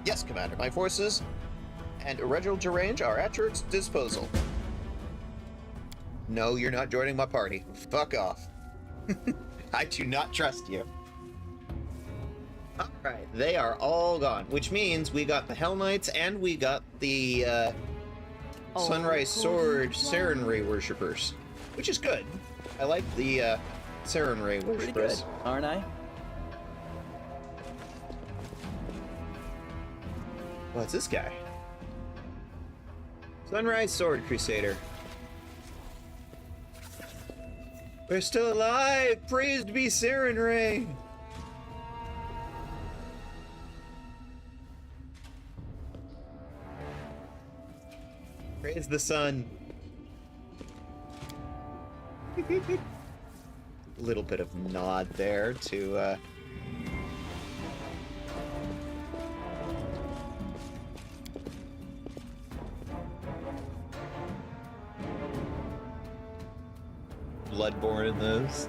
Yes, Commander, my forces and Reginald Derange are at your disposal. No, you're not joining my party. Fuck off. I do not trust you. Alright, they are all gone, which means we got the Hell Knights and we got the Sunrise Sword Sarenrae worshippers. Which is good. I like the Sarenrae worshippers. Pretty good, aren't I? What's this guy? Sunrise Sword Crusader. We're still alive! Praised be Sarenrae! Praise the sun. Little bit of nod there to Bloodborne in those.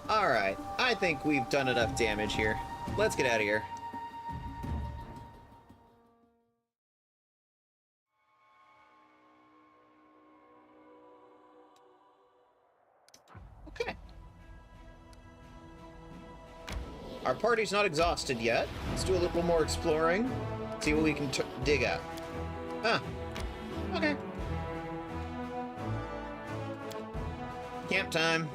Alright, I think we've done enough damage here. Let's get out of here. Okay. Our party's not exhausted yet. Let's do a little more exploring. See what we can dig up. Huh. Okay. Camp time.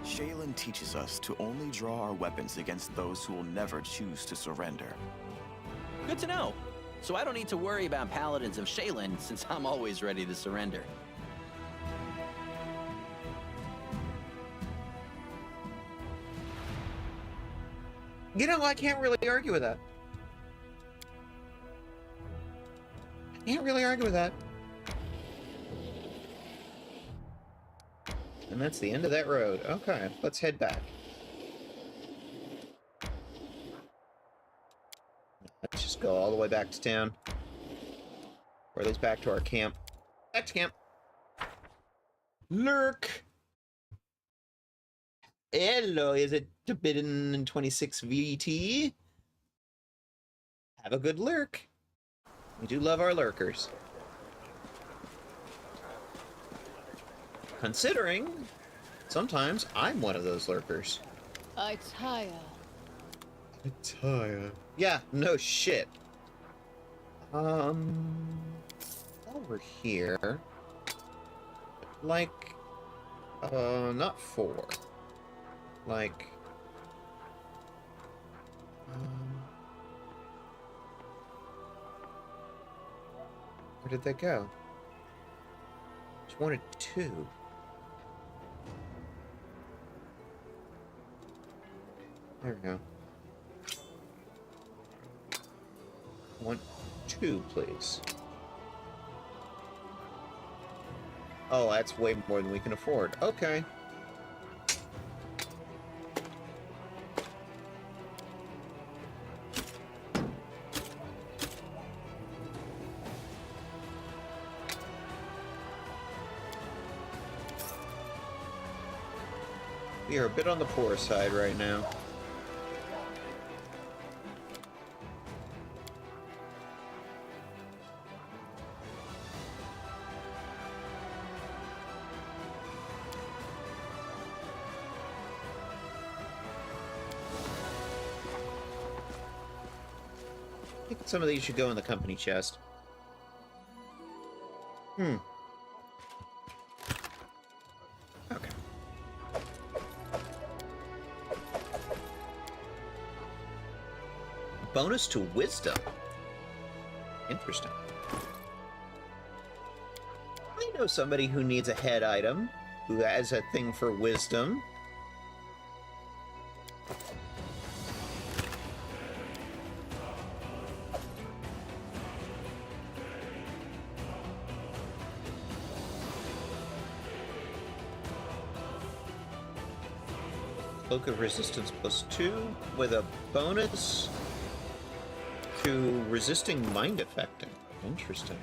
Shaylin teaches us to only draw our weapons against those who will never choose to surrender. Good to know. So I don't need to worry about paladins of Shaylin, since I'm always ready to surrender. You know, I can't really argue with that. I can't really argue with that. And that's the end of that road. Okay, let's head back. Let's just go all the way back to town. Or at least back to our camp. Back to camp. Lurk! Hello, is it Forbidden 26 VT? Have a good lurk. We do love our lurkers. Considering, sometimes I'm one of those lurkers. I tire. Yeah, no shit. Over here. Like, not 4. Like, where did they go? Just wanted 2. There we go. 1, 2, please. Oh, that's way more than we can afford. Okay. We are a bit on the poor side right now. I think some of these should go in the company chest. Okay. Bonus to wisdom. Interesting. I know somebody who needs a head item, who has a thing for wisdom. Cloak of Resistance +2 with a bonus to resisting mind affecting. Interesting.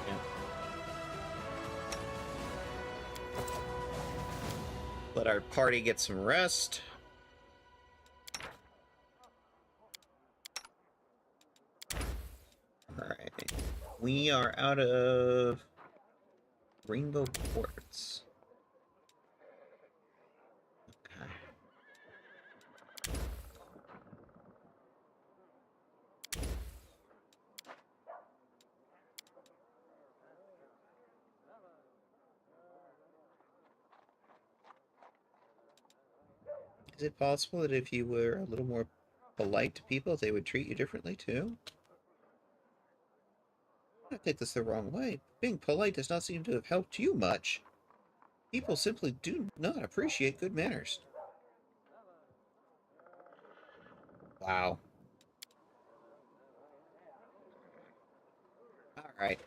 Yeah. Let our party get some rest. Alright. We are out of Rainbow Quartz. Okay. Is it possible that if you were a little more polite to people, they would treat you differently too? Don't take this the wrong way. Being polite does not seem to have helped you much. People simply do not appreciate good manners. Wow. Alright.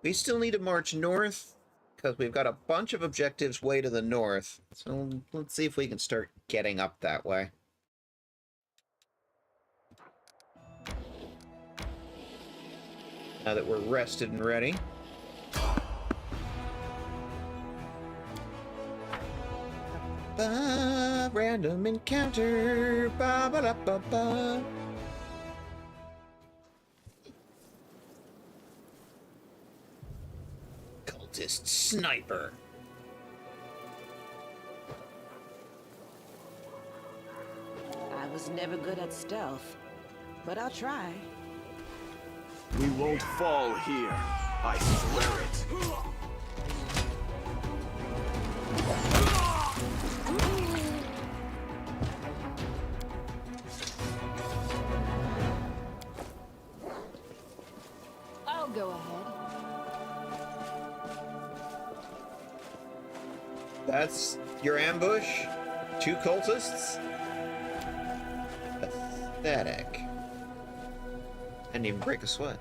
We still need to march north, because we've got a bunch of objectives way to the north. So let's see if we can start getting up that way. Now that we're rested and ready. Random encounter. Ba ba da ba ba. Cultist sniper. I was never good at stealth, but I'll try. We won't fall here. I swear it. I'll go ahead. That's your ambush? 2 cultists? Pathetic. Didn't even break a sweat.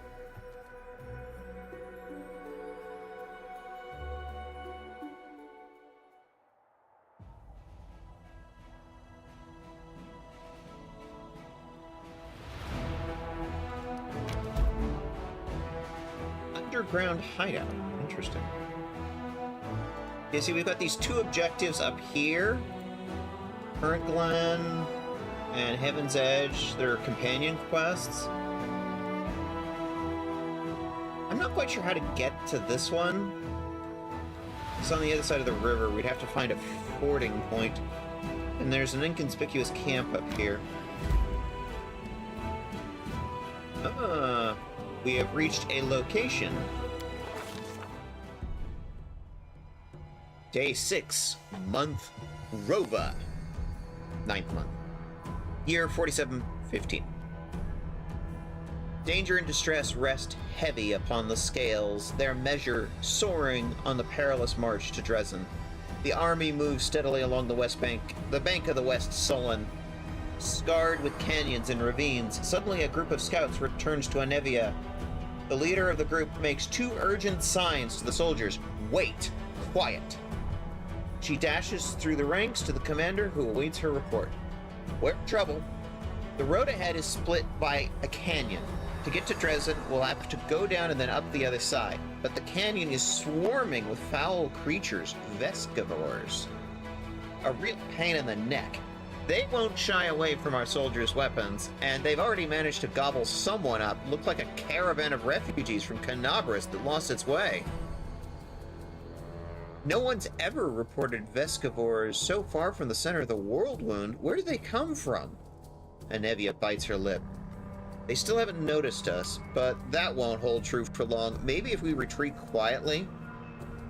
Underground hideout. Interesting. You see, we've got these 2 objectives up here. Current Glen and Heaven's Edge. They're companion quests. I'm not quite sure how to get to this one. It's on the other side of the river. We'd have to find a fording point. And there's an inconspicuous camp up here. We have reached a location. Day 6, month Rova. 9th month. Year 4715. Danger and distress rest heavy upon the scales, their measure soaring on the perilous march to Dresden. The army moves steadily along the west bank, the bank of the West Sullen. Scarred with canyons and ravines, suddenly a group of scouts returns to Anevia. The leader of the group makes 2 urgent signs to the soldiers. Wait! Quiet! She dashes through the ranks to the commander, who awaits her report. We're in trouble. The road ahead is split by a canyon. To get to Dresden, we'll have to go down and then up the other side. But the canyon is swarming with foul creatures, Veshka. A real pain in the neck. They won't shy away from our soldiers' weapons, and they've already managed to gobble someone up. Looked like a caravan of refugees from Canabras that lost its way. No one's ever reported Veshka so far from the center of the world wound. Where do they come from? Anevia bites her lip. They still haven't noticed us, but that won't hold true for long. Maybe if we retreat quietly?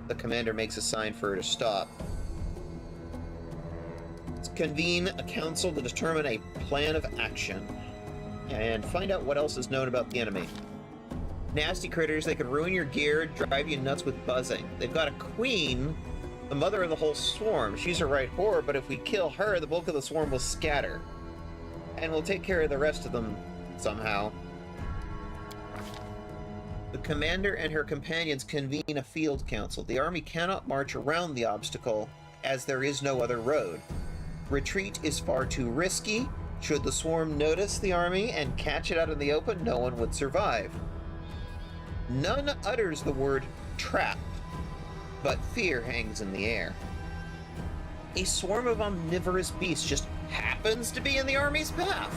The commander makes a sign for her to stop. Let's convene a council to determine a plan of action and find out what else is known about the enemy. Nasty critters, they could ruin your gear, drive you nuts with buzzing. They've got a queen, the mother of the whole swarm. She's a right whore, but if we kill her, the bulk of the swarm will scatter. And we'll take care of the rest of them somehow. The commander and her companions convene a field council. The army cannot march around the obstacle, as there is no other road. Retreat is far too risky. Should the swarm notice the army and catch it out in the open, no one would survive. None utters the word trap, but fear hangs in the air. A swarm of omnivorous beasts just happens to be in the army's path.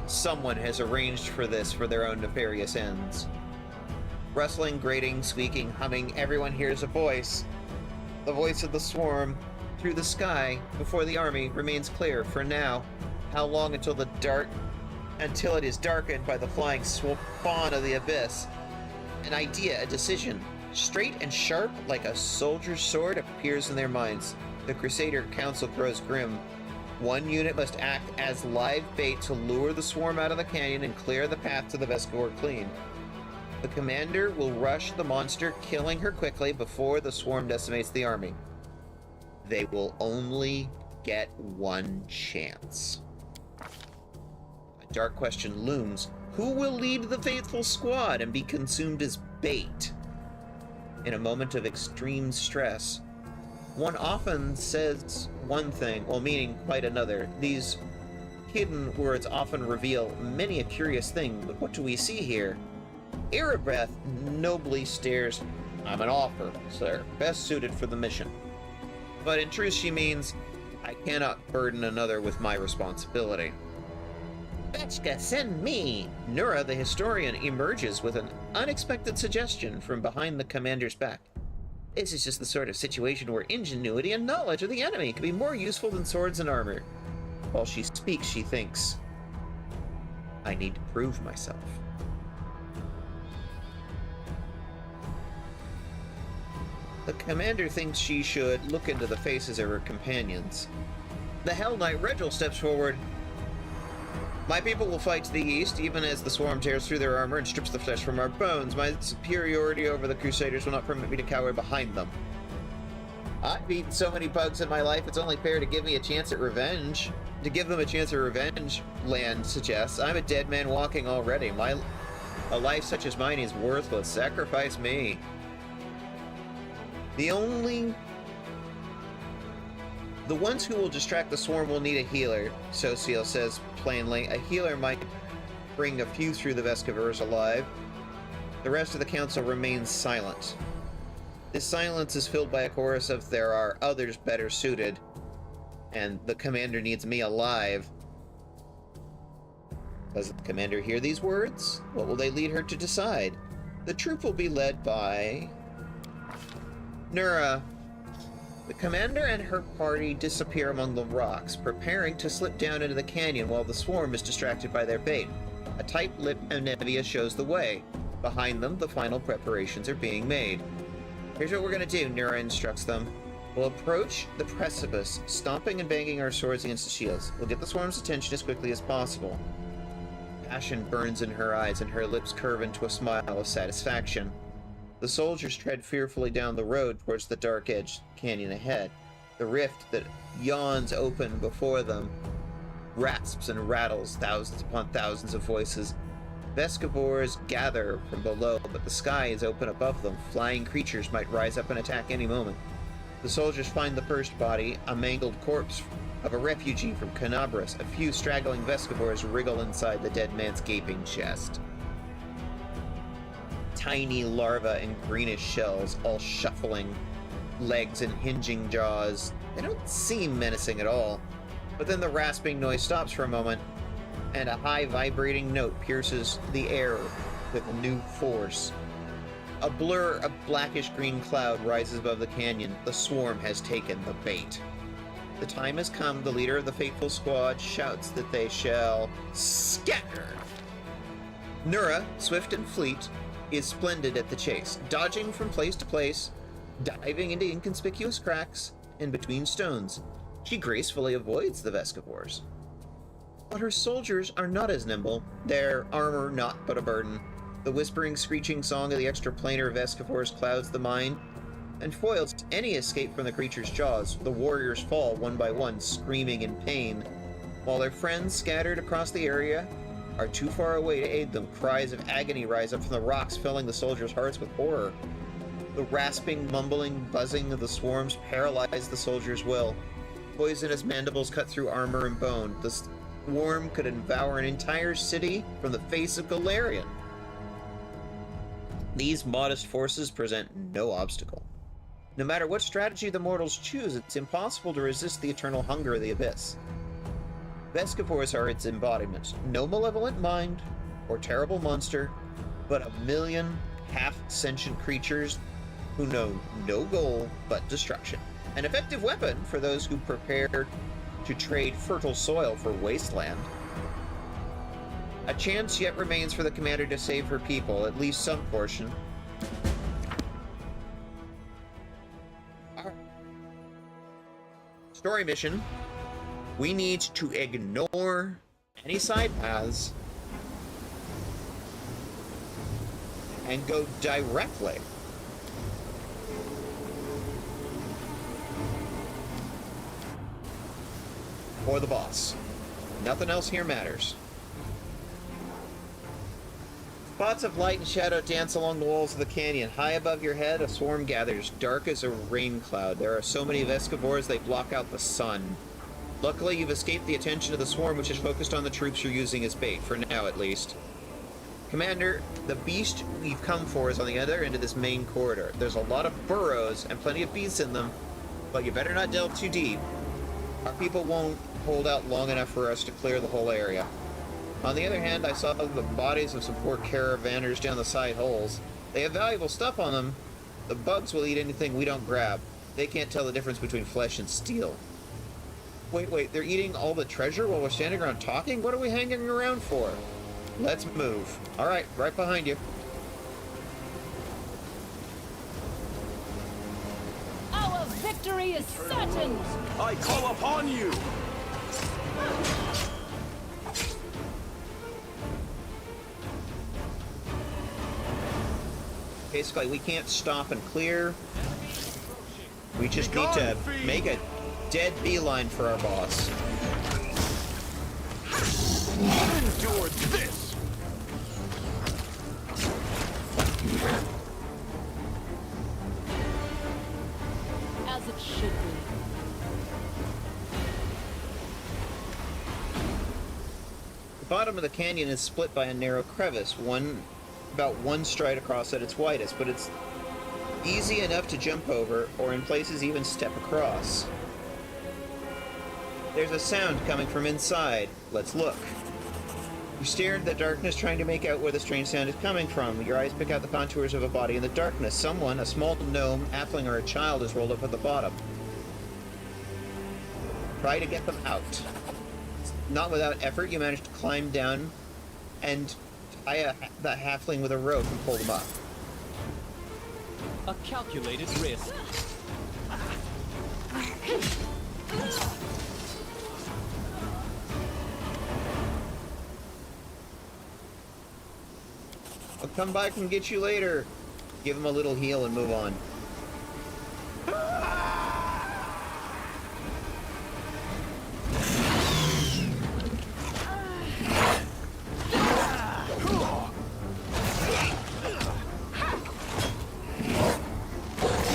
Someone has arranged for this for their own nefarious ends. Rustling, grating, squeaking, humming, everyone hears a voice. The voice of the swarm through the sky before the army remains clear for now. How long until it is darkened by the flying spawn of the abyss? An idea, a decision, straight and sharp like a soldier's sword, appears in their minds. The Crusader Council grows grim. One unit must act as live bait to lure the swarm out of the canyon and clear the path to the Veshka clean. The commander will rush the monster, killing her quickly before the swarm decimates the army. They will only get one chance. A dark question looms. Who will lead the faithful squad and be consumed as bait? In a moment of extreme stress, one often says one thing while meaning quite another. These hidden words often reveal many a curious thing, but what do we see here? Erebeth nobly stares, "I'm an offer, sir, best suited for the mission." But in truth she means, "I cannot burden another with my responsibility." Veshka, send me! Nura, the historian, emerges with an unexpected suggestion from behind the commander's back. This is just the sort of situation where ingenuity and knowledge of the enemy could be more useful than swords and armor. While she speaks, she thinks, I need to prove myself. The commander thinks she should look into the faces of her companions. The Hell Knight Regil steps forward. My people will fight to the east, even as the swarm tears through their armor and strips the flesh from our bones. My superiority over the Crusaders will not permit me to cower behind them. I've eaten so many bugs in my life, it's only fair to give me a chance at revenge. To give them a chance at revenge, Land suggests. I'm a dead man walking already. A life such as mine is worthless. Sacrifice me. The ones who will distract the swarm will need a healer, Sociel says plainly. A healer might bring a few through the Veshka alive. The rest of the council remains silent. This silence is filled by a chorus of there are others better suited, and the commander needs me alive. Does the commander hear these words? What will they lead her to decide? The troop will be led by Nura. The commander and her party disappear among the rocks, preparing to slip down into the canyon while the swarm is distracted by their bait. A tight lip of Nevia shows the way. Behind them, the final preparations are being made. Here's what we're gonna do, Nura instructs them. We'll approach the precipice, stomping and banging our swords against the shields. We'll get the swarm's attention as quickly as possible. Passion burns in her eyes, and her lips curve into a smile of satisfaction. The soldiers tread fearfully down the road towards the dark edge canyon ahead. The rift that yawns open before them rasps and rattles thousands upon thousands of voices. Veshka gather from below, but the sky is open above them. Flying creatures might rise up and attack any moment. The soldiers find the first body, a mangled corpse of a refugee from Canabras. A few straggling Veshka wriggle inside the dead man's gaping chest. Tiny larvae and greenish shells, all shuffling, legs and hinging jaws. They don't seem menacing at all. But then the rasping noise stops for a moment, and a high vibrating note pierces the air with new force. A blur of blackish-green cloud rises above the canyon. The swarm has taken the bait. The time has come. The leader of the faithful squad shouts that they shall scatter. Nura, swift and fleet, is splendid at the chase, dodging from place to place, diving into inconspicuous cracks and between stones. She gracefully avoids the Veshka. But her soldiers are not as nimble, their armor not but a burden. The whispering, screeching song of the extraplanar Veshka clouds the mind and foils any escape from the creature's jaws. The warriors fall one by one, screaming in pain, while their friends scattered across the area are too far away to aid them. Cries of agony rise up from the rocks, filling the soldiers' hearts with horror. The rasping, mumbling, buzzing of the swarms paralyze the soldiers' will. Poisonous mandibles cut through armor and bone. The swarm could devour an entire city from the face of Golarion. These modest forces present no obstacle. No matter what strategy the mortals choose, it's impossible to resist the eternal hunger of the abyss. Veshka are its embodiment. No malevolent mind or terrible monster, but a million half-sentient creatures who know no goal but destruction. An effective weapon for those who prepare to trade fertile soil for wasteland. A chance yet remains for the commander to save her people, at least some portion. Our story mission We need to ignore any side paths and go directly. For the boss. Nothing else here matters. Spots of light and shadow dance along the walls of the canyon. High above your head, a swarm gathers, dark as a rain cloud. There are so many Veshka they block out the sun. Luckily, you've escaped the attention of the swarm, which is focused on the troops you're using as bait, for now at least. Commander, the beast we've come for is on the other end of this main corridor. There's a lot of burrows and plenty of beasts in them, but you better not delve too deep. Our people won't hold out long enough for us to clear the whole area. On the other hand, I saw the bodies of some poor caravanners down the side holes. They have valuable stuff on them. The bugs will eat anything we don't grab. They can't tell the difference between flesh and steel. Wait, they're eating all the treasure while we're standing around talking? What are we hanging around for? Let's move. Alright, right behind you. Our victory is certain! I call upon you! Basically, we can't stop and clear. We just need to make a dead beeline for our boss. Endure this! As it should be. The bottom of the canyon is split by a narrow crevice, about one stride across at its widest, but it's easy enough to jump over, or in places even step across. There's a sound coming from inside. Let's look. You stare into the darkness, trying to make out where the strange sound is coming from. Your eyes pick out the contours of a body in the darkness. Someone, a small gnome, halfling, or a child, is rolled up at the bottom. Try to get them out. Not without effort, you manage to climb down and tie the halfling with a rope and pull them up. A calculated risk. I'll come back and get you later. Give him a little heal and move on.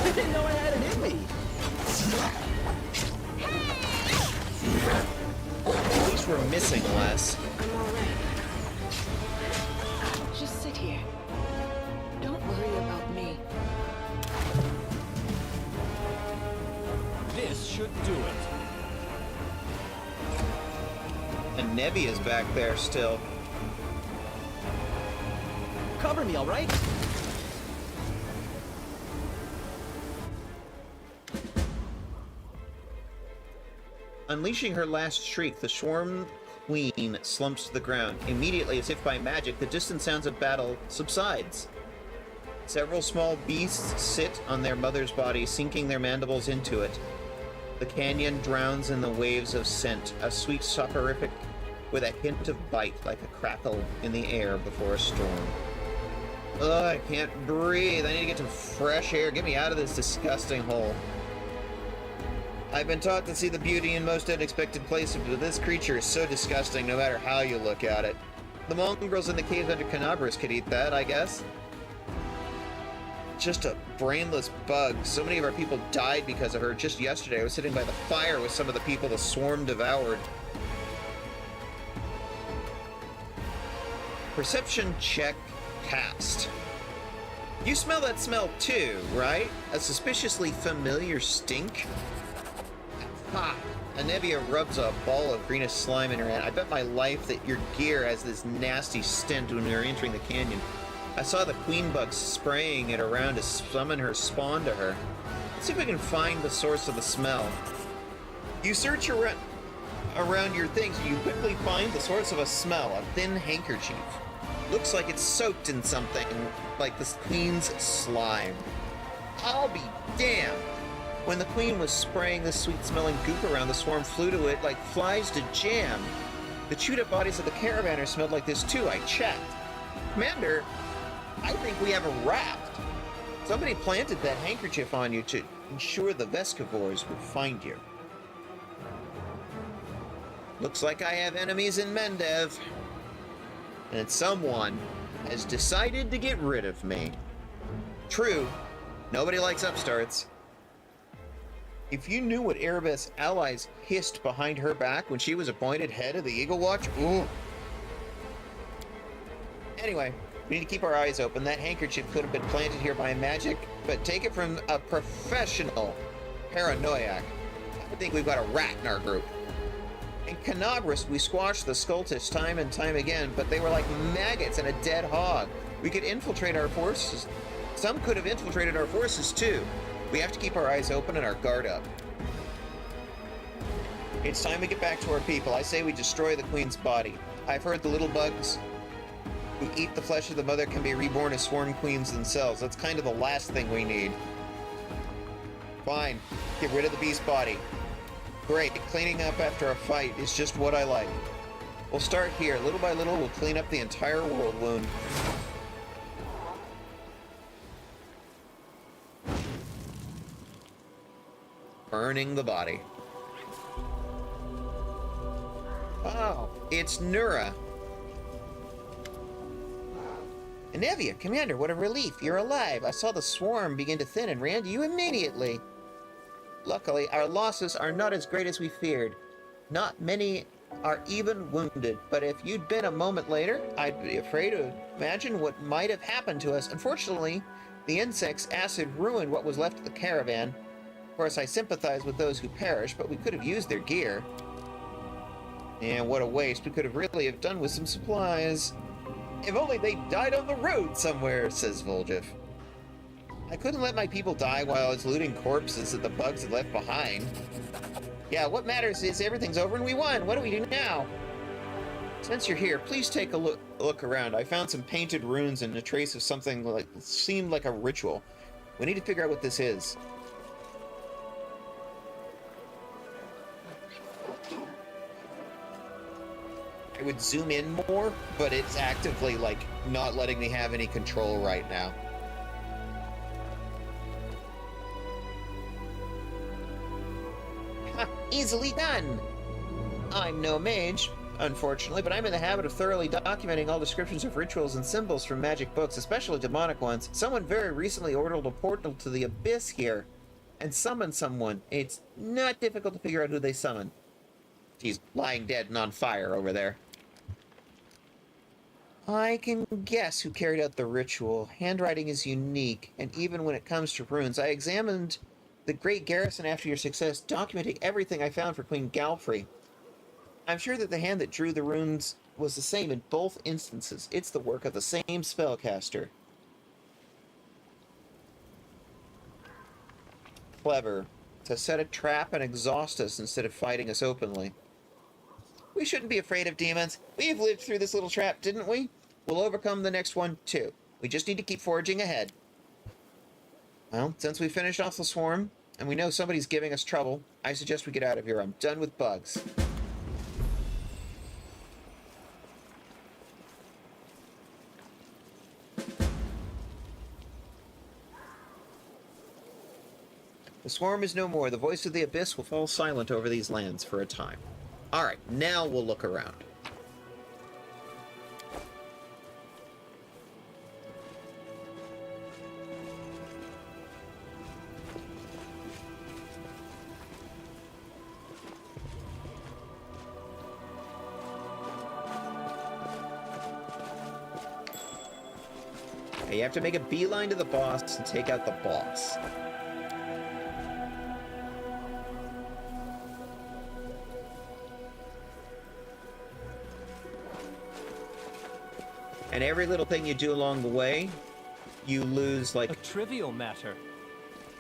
I didn't know I had it in me. At least we're missing less. I'm all right. Just sit here. Don't worry about me. This should do it. And Nevi is back there still. Cover me, all right? Unleashing her last shriek, the swarm queen slumps to the ground. Immediately, as if by magic, the distant sounds of battle subsides. Several small beasts sit on their mother's body, sinking their mandibles into it. The canyon drowns in the waves of scent, a sweet soporific with a hint of bite, like a crackle in the air before a storm. Ugh, I can't breathe. I need to get some fresh air. Get me out of this disgusting hole. I've been taught to see the beauty in most unexpected places, but this creature is so disgusting no matter how you look at it. The mongrels in the caves under Canabras could eat that, I guess. Just a brainless bug. So many of our people died because of her. Just yesterday, I was sitting by the fire with some of the people the swarm devoured. Perception check passed. You smell that smell too, right? A suspiciously familiar stink? Ha! Anevia rubs a ball of greenish slime in her hand. I bet my life that your gear has this nasty stench when we were entering the canyon. I saw the queen bug spraying it around to summon her spawn to her. Let's see if we can find the source of the smell. You search around your things and you quickly find the source of a smell, a thin handkerchief. Looks like it's soaked in something, like the queen's slime. I'll be damned! When the queen was spraying this sweet-smelling goop around, the swarm flew to it like flies to jam. The chewed-up bodies of the caravanners smelled like this too. I checked. Commander, I think we have a raft. Somebody planted that handkerchief on you to ensure the Veskavors would find you. Looks like I have enemies in Mendev. And someone has decided to get rid of me. True, nobody likes upstarts. If you knew what Erebeth's allies hissed behind her back when she was appointed head of the Eagle Watch, ooh. Anyway, we need to keep our eyes open. That handkerchief could have been planted here by magic, but take it from a professional paranoiac. I think we've got a rat in our group. In Canagras, we squashed the Skultish time and time again, but they were like maggots in a dead hog. We could infiltrate our forces. Some could have infiltrated our forces too. We have to keep our eyes open and our guard up. It's time we get back to our people. I say we destroy the queen's body. I've heard the little bugs who eat the flesh of the mother can be reborn as sworn queens themselves. That's kind of the last thing we need. Fine. Get rid of the beast body. Great. Cleaning up after a fight is just what I like. We'll start here. Little by little, we'll clean up the entire world wound. Burning the body. Oh, it's Nura. Anevia, Commander, what a relief. You're alive. I saw the swarm begin to thin and ran to you immediately. Luckily, our losses are not as great as we feared. Not many are even wounded, but if you'd been a moment later, I'd be afraid to imagine what might have happened to us. Unfortunately, the insect's acid ruined what was left of the caravan. Of course, I sympathize with those who perished, but we could have used their gear. And what a waste. We could have really have done with some supplies. If only they died on the road somewhere, says Voljev. I couldn't let my people die while I was looting corpses that the bugs had left behind. Yeah, what matters is everything's over and we won. What do we do now? Since you're here, please take a look around. I found some painted runes and a trace of something like seemed like a ritual. We need to figure out what this is. I would zoom in more, but it's actively, like, not letting me have any control right now. Ha! Easily done! I'm no mage, unfortunately, but I'm in the habit of thoroughly documenting all descriptions of rituals and symbols from magic books, especially demonic ones. Someone very recently ordered a portal to the abyss here and summoned someone. It's not difficult to figure out who they summoned. He's lying dead and on fire over there. I can guess who carried out the ritual. Handwriting is unique, and even when it comes to runes, I examined the great garrison after your success, documenting everything I found for Queen Galfrey. I'm sure that the hand that drew the runes was the same in both instances. It's the work of the same spellcaster. Clever. To set a trap and exhaust us instead of fighting us openly. We shouldn't be afraid of demons. We've lived through this little trap, didn't we? We'll overcome the next one, too. We just need to keep forging ahead. Well, since we finished off the swarm, and we know somebody's giving us trouble, I suggest we get out of here. I'm done with bugs. The swarm is no more. The voice of the abyss will fall silent over these lands for a time. Alright, now we'll look around. You have to make a beeline to the boss and take out the boss. And every little thing you do along the way, you lose, like, a trivial matter.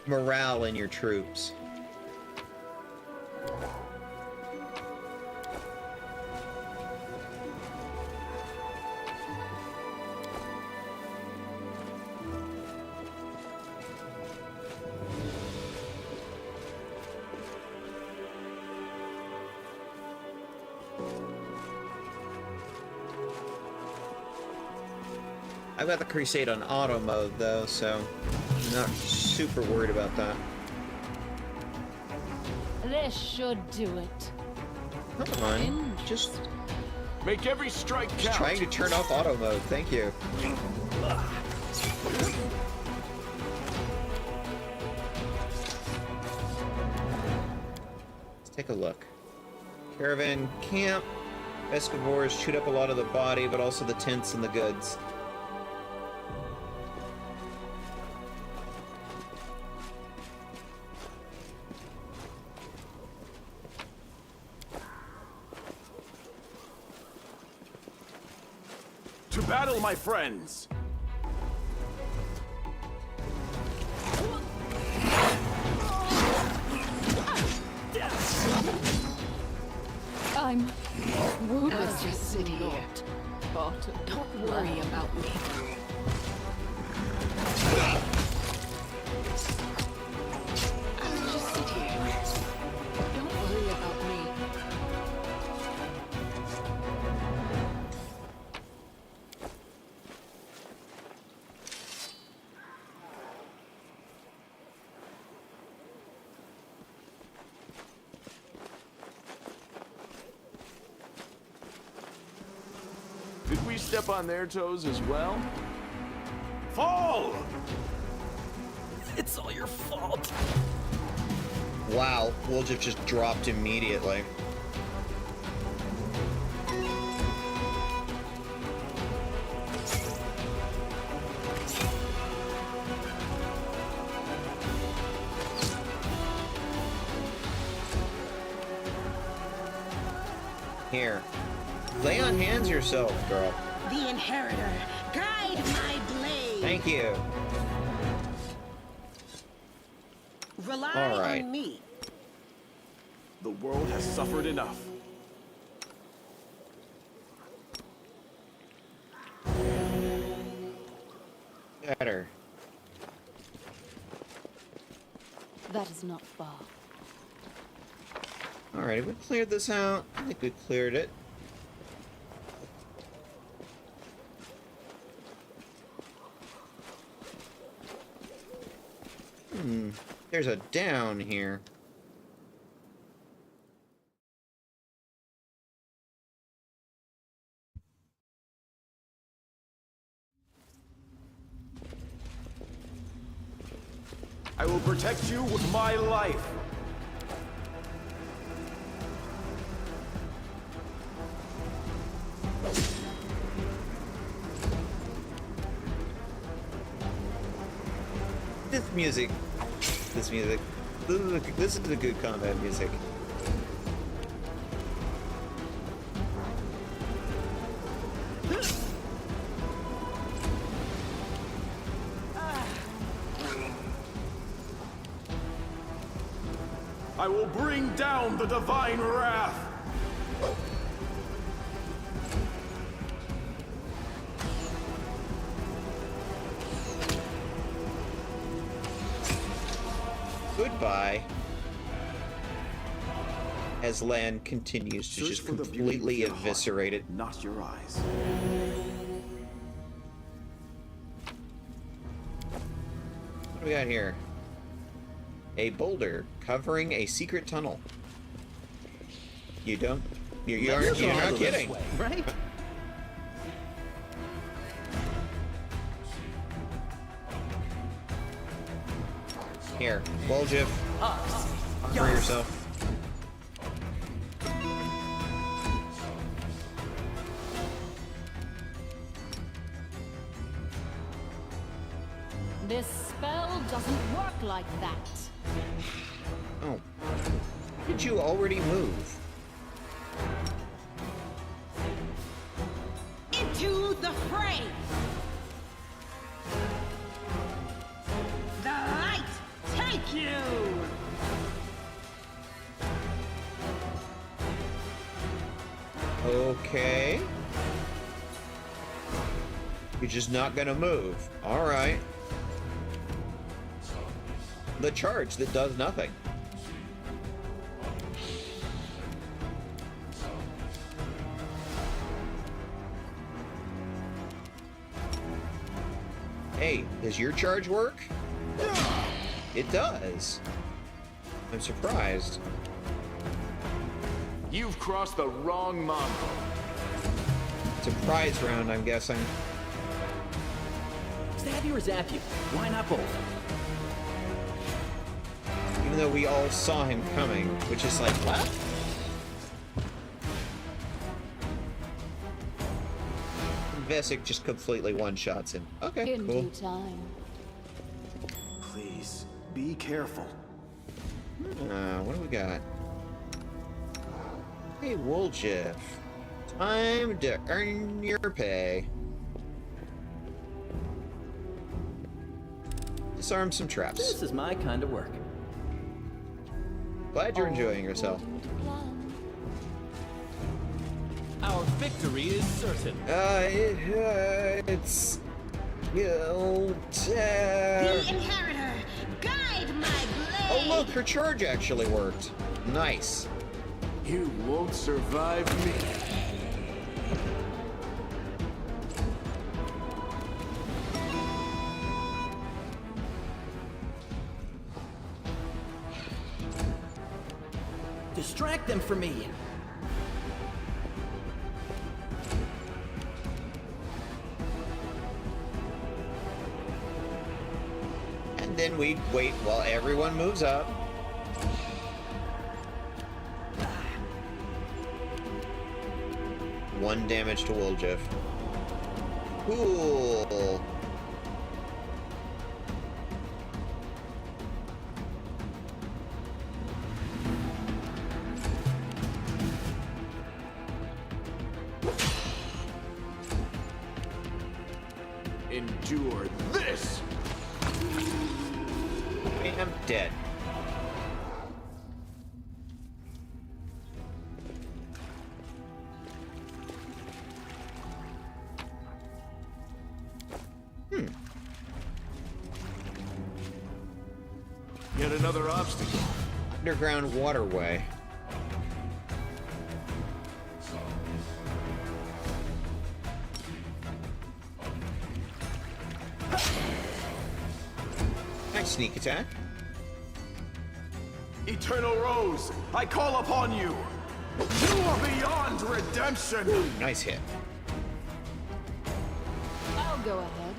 Morale in your troops. I've got the Crusade on auto mode, though, so I'm not super worried about that. This should do it. Come on, just Make every strike count. trying to turn off auto mode. Thank you. Let's take a look. Caravan camp. Veshka shoot up a lot of the body, but also the tents and the goods. To battle, my friends! I'm wounded. I'll just sit here. But Don't worry about me. I'll just sit here. Don't worry about me. Did we step on their toes as well? Fall! It's all your fault. Wow, Woljif just dropped immediately. Here. Lay on hands yourself, girl. The Inheritor, guide my blade. Thank you. Rely All right. on me. The world has suffered enough. Better. that is not far. Alright, we cleared this out. I think we cleared it. There's a down here. I will protect you with my life. This music. This is the good combat music. I will bring down the divine wrath. Goodbye. As land continues to just completely eviscerate it. Not your eyes. What do we got here? A boulder covering a secret tunnel. You don't? You're not kidding, right? Here, Woljif, for yourself. This spell doesn't work like that. Oh. Did you already move? Into the fray! The light take you! Okay. You're just not gonna move. Alright. The charge that does nothing. Does your charge work? It does. I'm surprised. You've crossed the wrong mongrel. It's a prize round, I'm guessing. Stab you or zap you? Why not both? Even though we all saw him coming, which is like, what? Veshka just completely one-shots him. Okay, In cool. due time. Please, be careful. What do we got? Hey, Wooljeff. Time to earn your pay. Disarm some traps. This is my kind of work. Glad you're enjoying yourself. Our victory is certain. It's... Guilt. The Inheritor, guide my blade! Oh look, her charge actually worked. Nice. You won't survive me. Distract them for me. And then we wait while everyone moves up. One damage to Wooljeff. Cool. Endure this! I'm dead. Yet another obstacle. Underground waterway. Nice sneak attack. Eternal Rose, I call upon you! You are beyond redemption! Nice hit. I'll go ahead.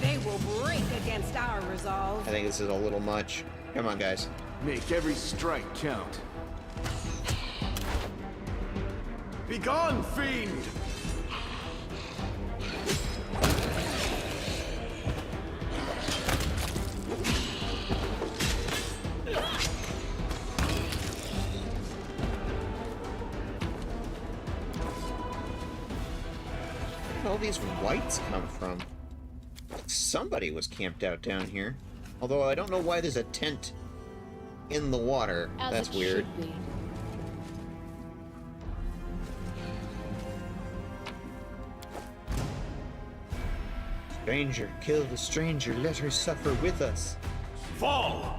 They will break against our resolve. I think this is a little much. Come on, guys. Make every strike count. Begone, fiend! Where did all these whites come from? Somebody was camped out down here. Although I don't know why there's a tent in the water. As That's it weird. should be. Stranger, kill the stranger, let her suffer with us. Fall!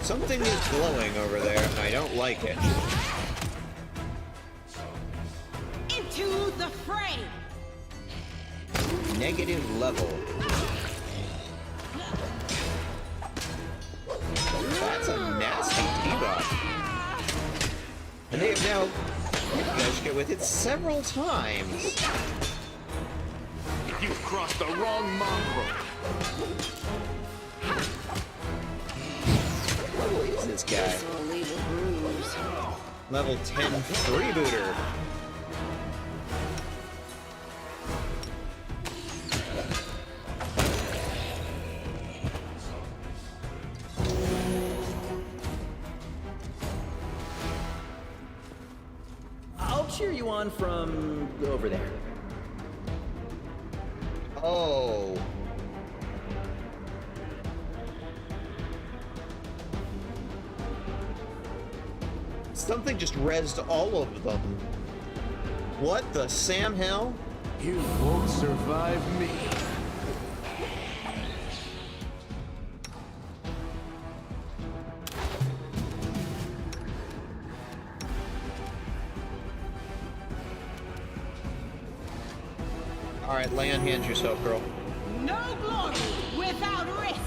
Something is glowing over there, and I don't like it. Into the fray! Negative level. That's a nasty debuff. And they have now hit Veshka with it several times. You've crossed the wrong mongrel! What level is this guy? Level 10 freebooter. I'll cheer you on from over there. Oh. Something just rezzed all of them. What the Sam hell? You won't survive me. Alright, lay on hands yourself, girl. No glory without risk.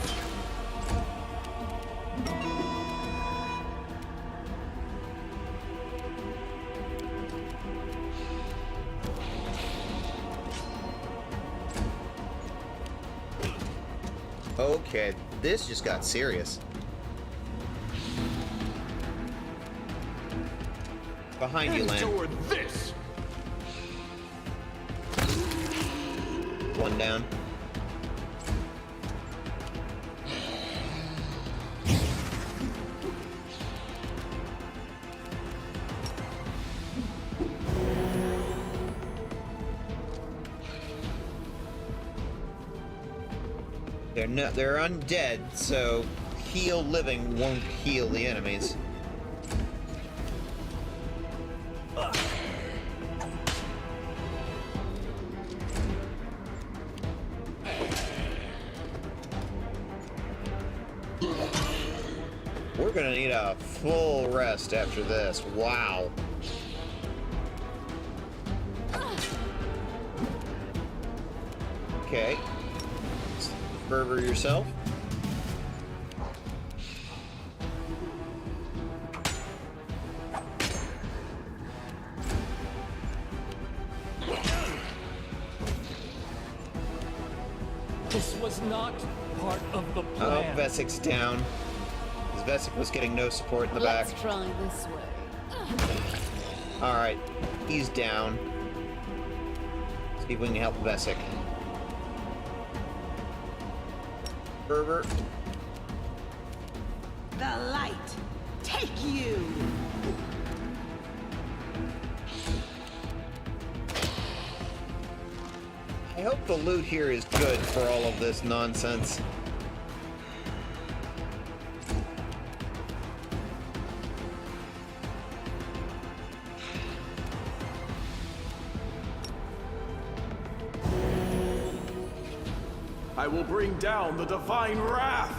Okay, this just got serious. Behind you, Lan. Toward this. One down. They're undead, so heal living won't heal the enemies. We're gonna need a full rest after this. Wow. Okay. Fervor yourself. This was not part of the Oh, plan. Vesek's down. Vesek was getting no support in the Let's back. try this way. Alright, he's down. See if we can help Vesek. Fervor. The light, take you. I hope the loot here is good for all of this nonsense. I will bring down the divine wrath.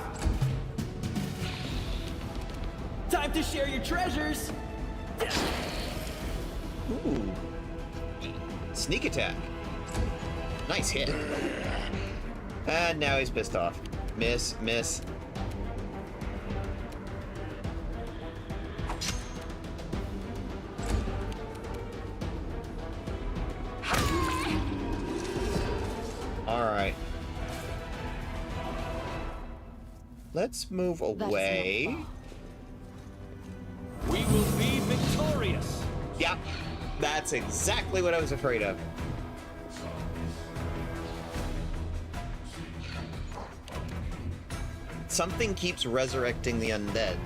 Time to share your treasures! Ooh. Sneak attack. Nice hit. And now he's pissed off. Miss, miss. Alright. Let's move away. We will be victorious. Yep. That's exactly what I was afraid of. Something keeps resurrecting the undead.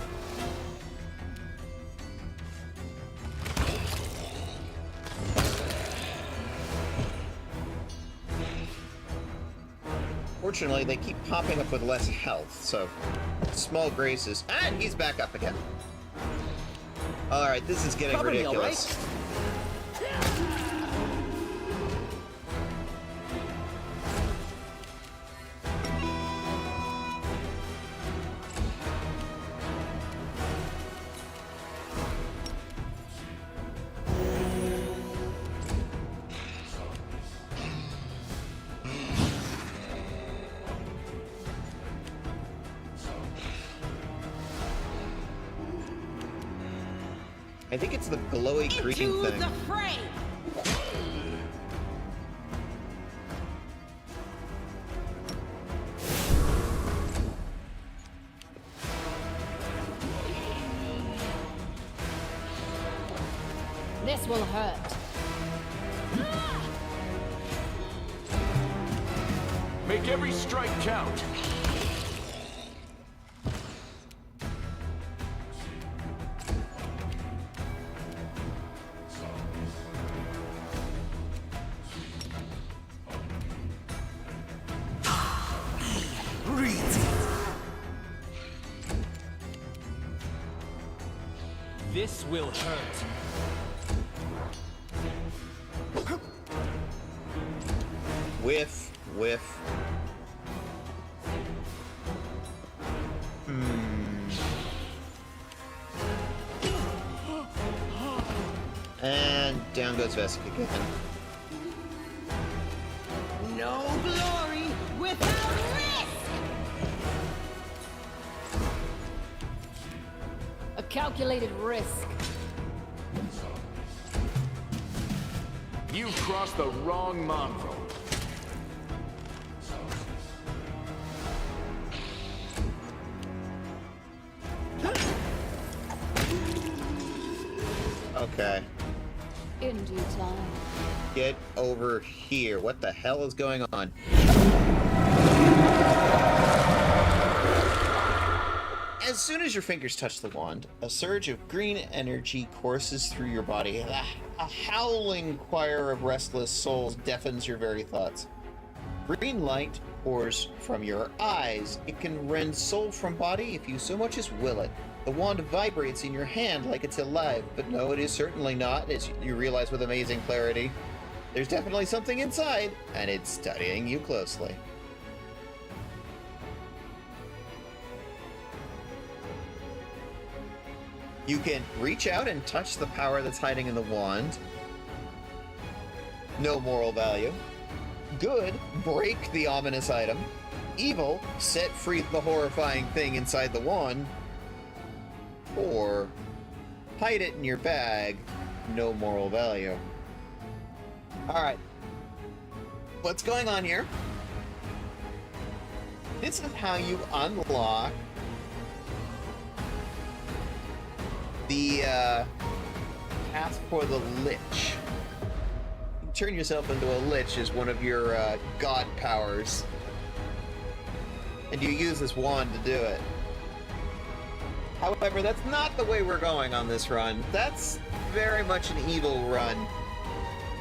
Fortunately, they keep popping up with less health, so small graces. And he's back up again. Alright, this is getting Cover me, all ridiculous. I think it's the glowy green Into thing. the fray. This will hurt. Make every strike count. This will hurt. Whiff, whiff. And down goes Veshka again. without risk! A calculated risk. You've crossed the wrong mongrel. Okay. In due time. Get over here. What the hell is going on? As soon as your fingers touch the wand, a surge of green energy courses through your body. A howling choir of restless souls deafens your very thoughts. Green light pours from your eyes. It can rend soul from body if you so much as will it. The wand vibrates in your hand like it's alive, but no, it is certainly not, as you realize with amazing clarity. There's definitely something inside, and it's studying you closely. You can reach out and touch the power that's hiding in the wand. No moral value. Good, break the ominous item. Evil, set free the horrifying thing inside the wand. Or hide it in your bag. No moral value. Alright. What's going on here? This is how you unlock the path for the Lich. You can turn yourself into a Lich as one of your god powers. And you use this wand to do it. However, that's not the way we're going on this run. That's very much an evil run.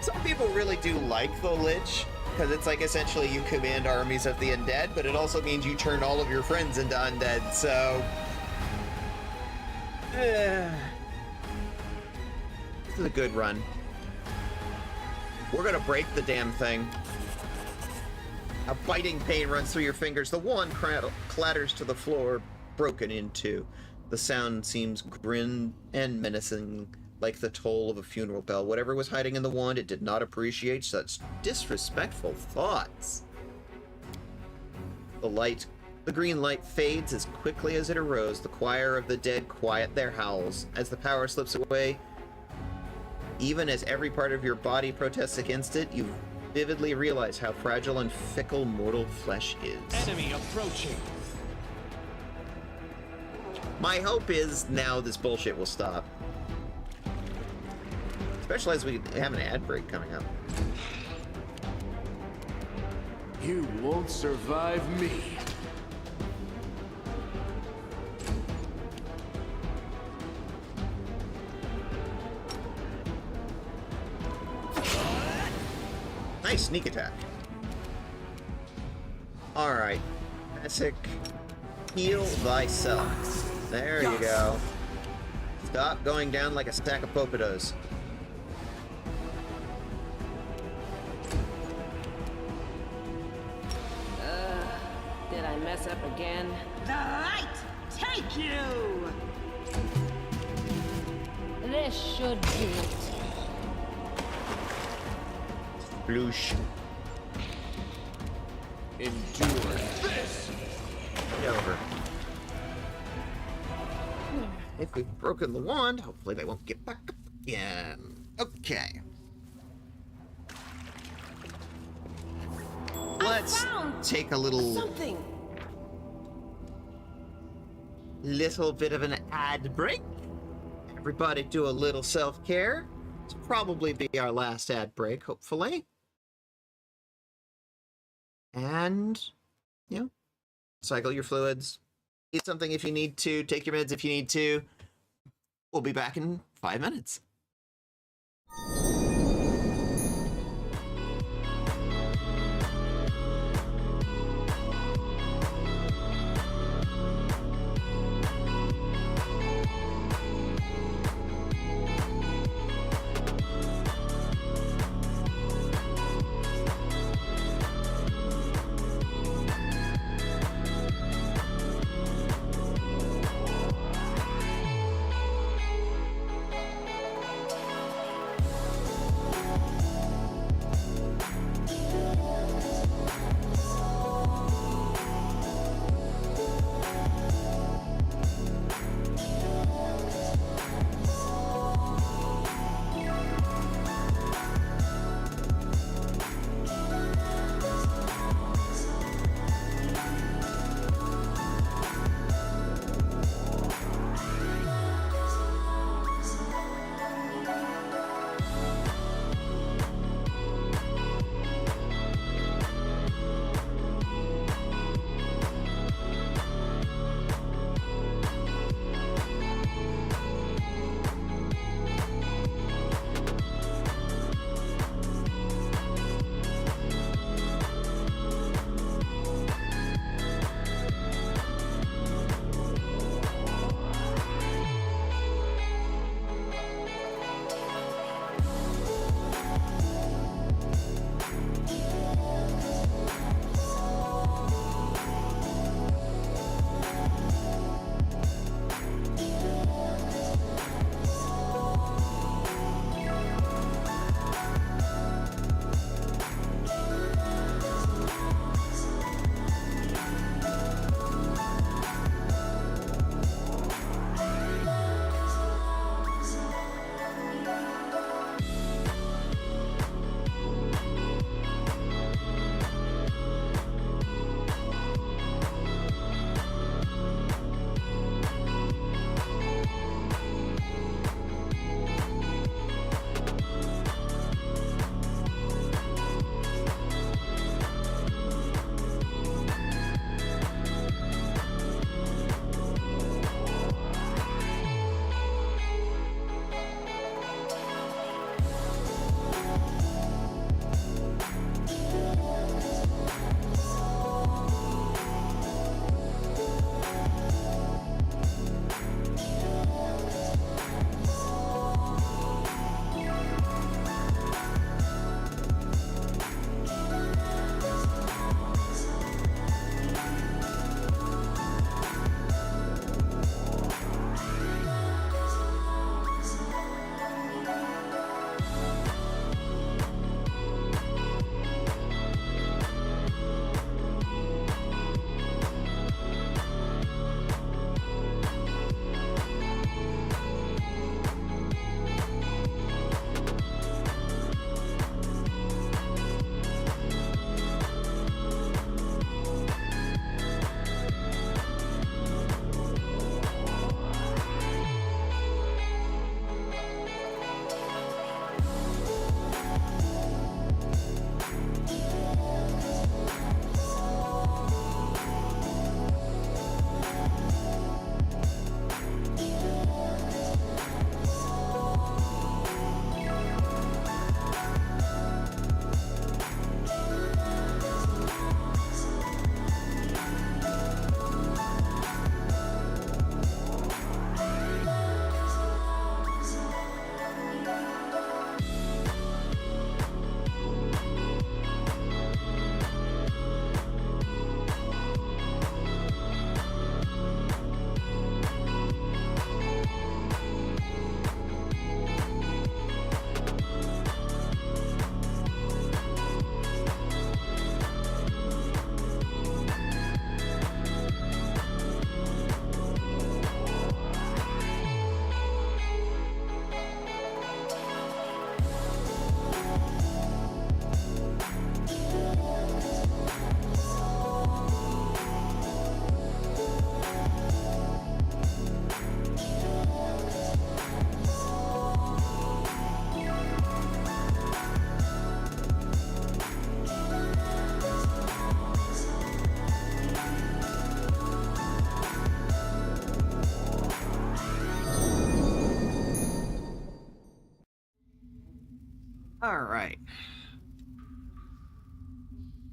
Some people really do like the Lich, because it's like essentially you command armies of the undead, but it also means you turn all of your friends into undead, so... This is a good run. We're gonna break the damn thing. A biting pain runs through your fingers. The wand clatters to the floor, broken in two. The sound seems grim and menacing, like the toll of a funeral bell. Whatever was hiding in the wand, it did not appreciate such disrespectful thoughts. The green light fades as quickly as it arose. The choir of the dead quiet their howls. As the power slips away, even as every part of your body protests against it, you vividly realize how fragile and fickle mortal flesh is. Enemy approaching. My hope is now this bullshit will stop. Especially as we have an ad break coming up. You won't survive me. Nice sneak attack. Alright. Basic. Heal thyself. There you go. Stop going down like a stack of popados. Did I mess up again? The light take you! This should do it. Bloosh. Endure this! Get over. If we've broken the wand, hopefully they won't get back up again. Okay. Let's take a little bit of an ad break. Everybody do a little self-care. This will probably be our last ad break, hopefully. And, you know, cycle your fluids. Eat something if you need to. Take your meds if you need to. We'll be back in 5 minutes.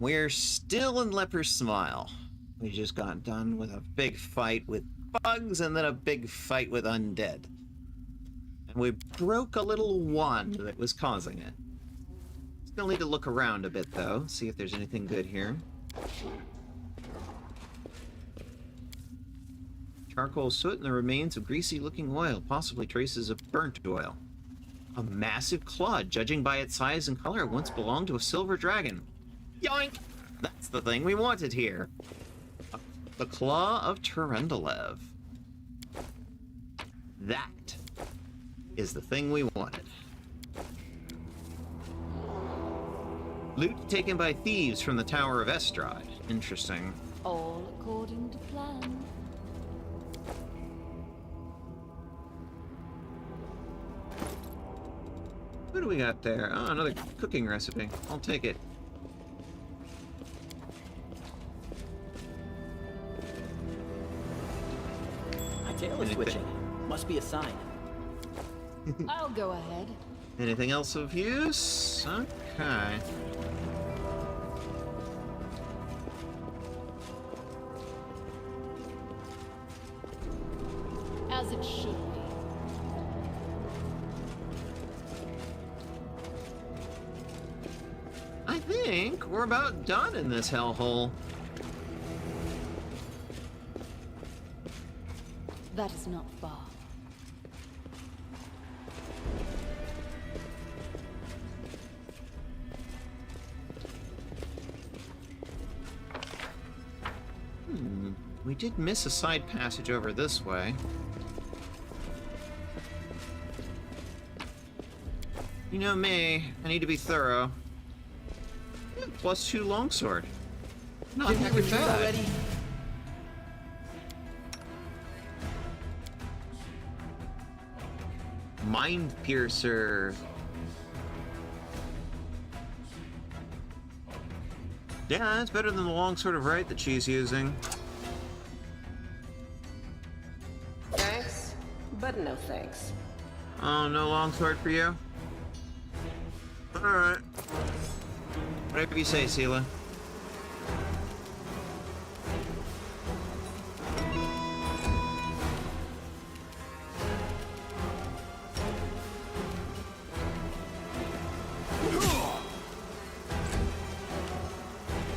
We're still in Leper's Smile. We just got done with a big fight with bugs and then a big fight with undead. And we broke a little wand that was causing it. Still need to look around a bit, though, see if there's anything good here. Charcoal soot and the remains of greasy-looking oil, possibly traces of burnt oil. A massive claw, judging by its size and color, once belonged to a silver dragon. Yoink! That's the thing we wanted here. The Claw of Turendelev. That is the thing we wanted. Loot taken by thieves from the Tower of Estrad. Interesting. All according to plan. What do we got there? Oh, another cooking recipe. I'll take it. My tail is twitching. Must be a sign. I'll go ahead. Anything else of use? Okay. As it should be. I think we're about done in this hellhole. That is not far. We did miss a side passage over this way. You know me, I need to be thorough. +2 longsword. Not Didn't we that retreat bad. already? Mind Piercer. Yeah, that's better than the longsword of right that she's using. Thanks, but no thanks. Oh, no longsword for you? Alright. Whatever you say, Sela.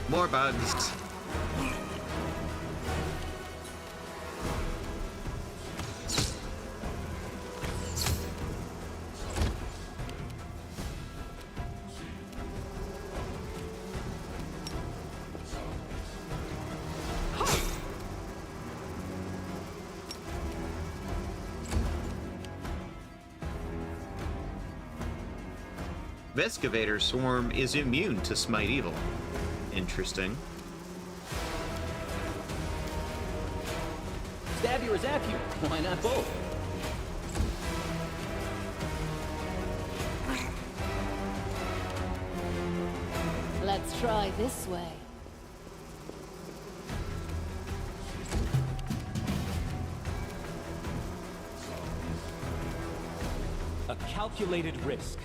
More bugs. Veshka Swarm is immune to Smite Evil. Interesting. Stab you or zap you? Why not both? Let's try this way. A calculated risk.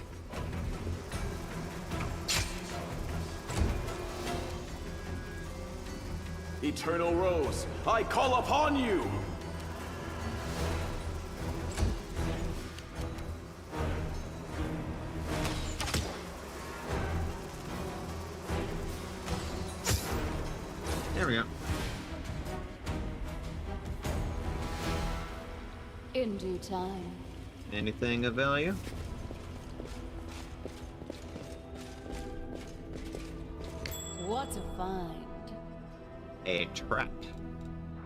Eternal Rose, I call upon you! There we go. In due time. Anything of value? What a find. A trap.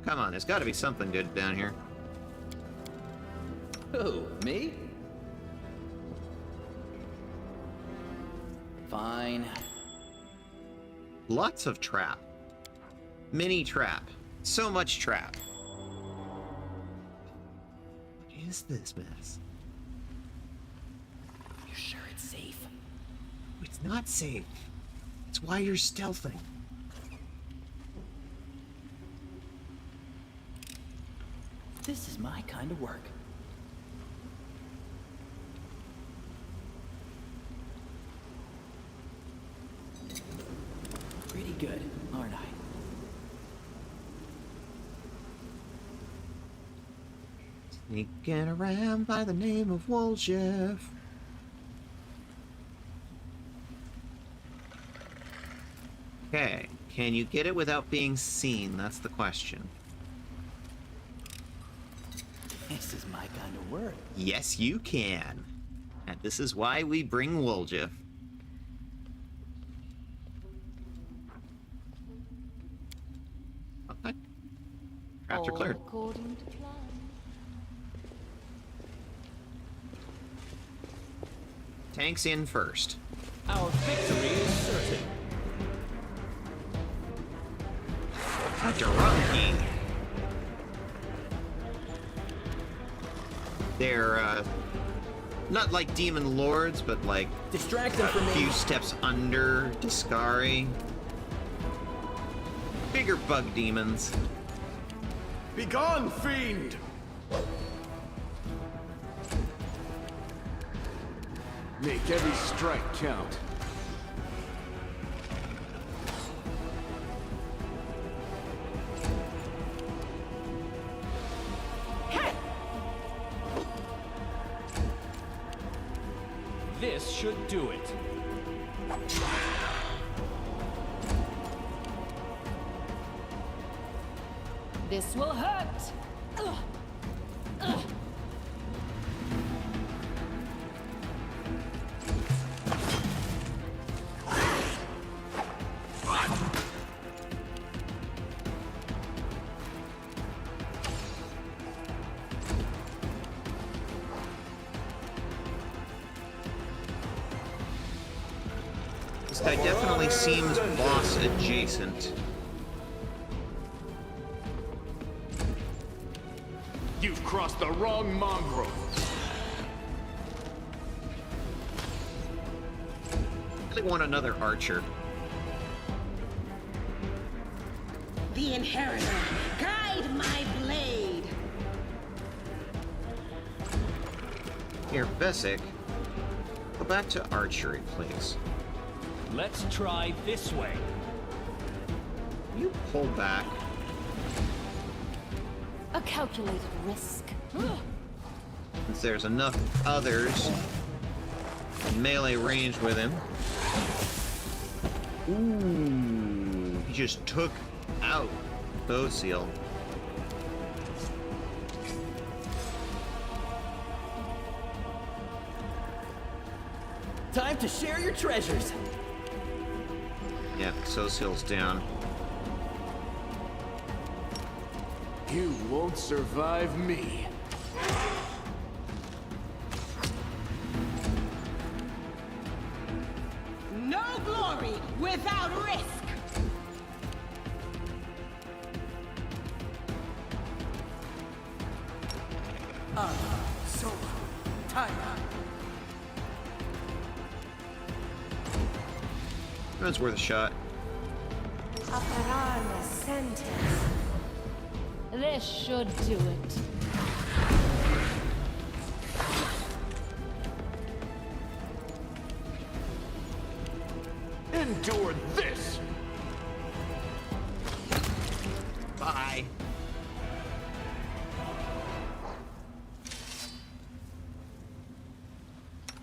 Come on, there's got to be something good down here. Who, me? Fine. Lots of trap. Mini trap. So much trap. What is this mess? You sure it's safe? It's not safe. It's why you're stealthing. This is my kind of work. pretty good, aren't I? Sneaking around by the name of Woljeff. Okay, can you get it without being seen? That's the question. This is my kind of work. Yes, you can. And this is why we bring Woljeff. Okay. Traps are cleared. According to plan. Tanks in first. Our victory is certain. Drunky. They're, not like demon lords, but like Distract them from a few me. steps under Discari. Bigger bug demons. Begone, fiend! Make every strike count. This should do it. This will hurt. Ugh. Ugh. This guy definitely seems boss adjacent. You've crossed the wrong mongrel. I really want another archer. The Inheritor, guide my blade. Here, Vesic, go back to archery, please. Let's try this way. You pull back. A calculated risk. Since there's enough others in melee range with him. Ooh, he just took out Bowseal. Time to share your treasures. Yeah, Bowseal's down. You won't survive me. No glory without risk. So tired. That's worth a shot. Aparana sentence. This should do it. Endure this! Bye.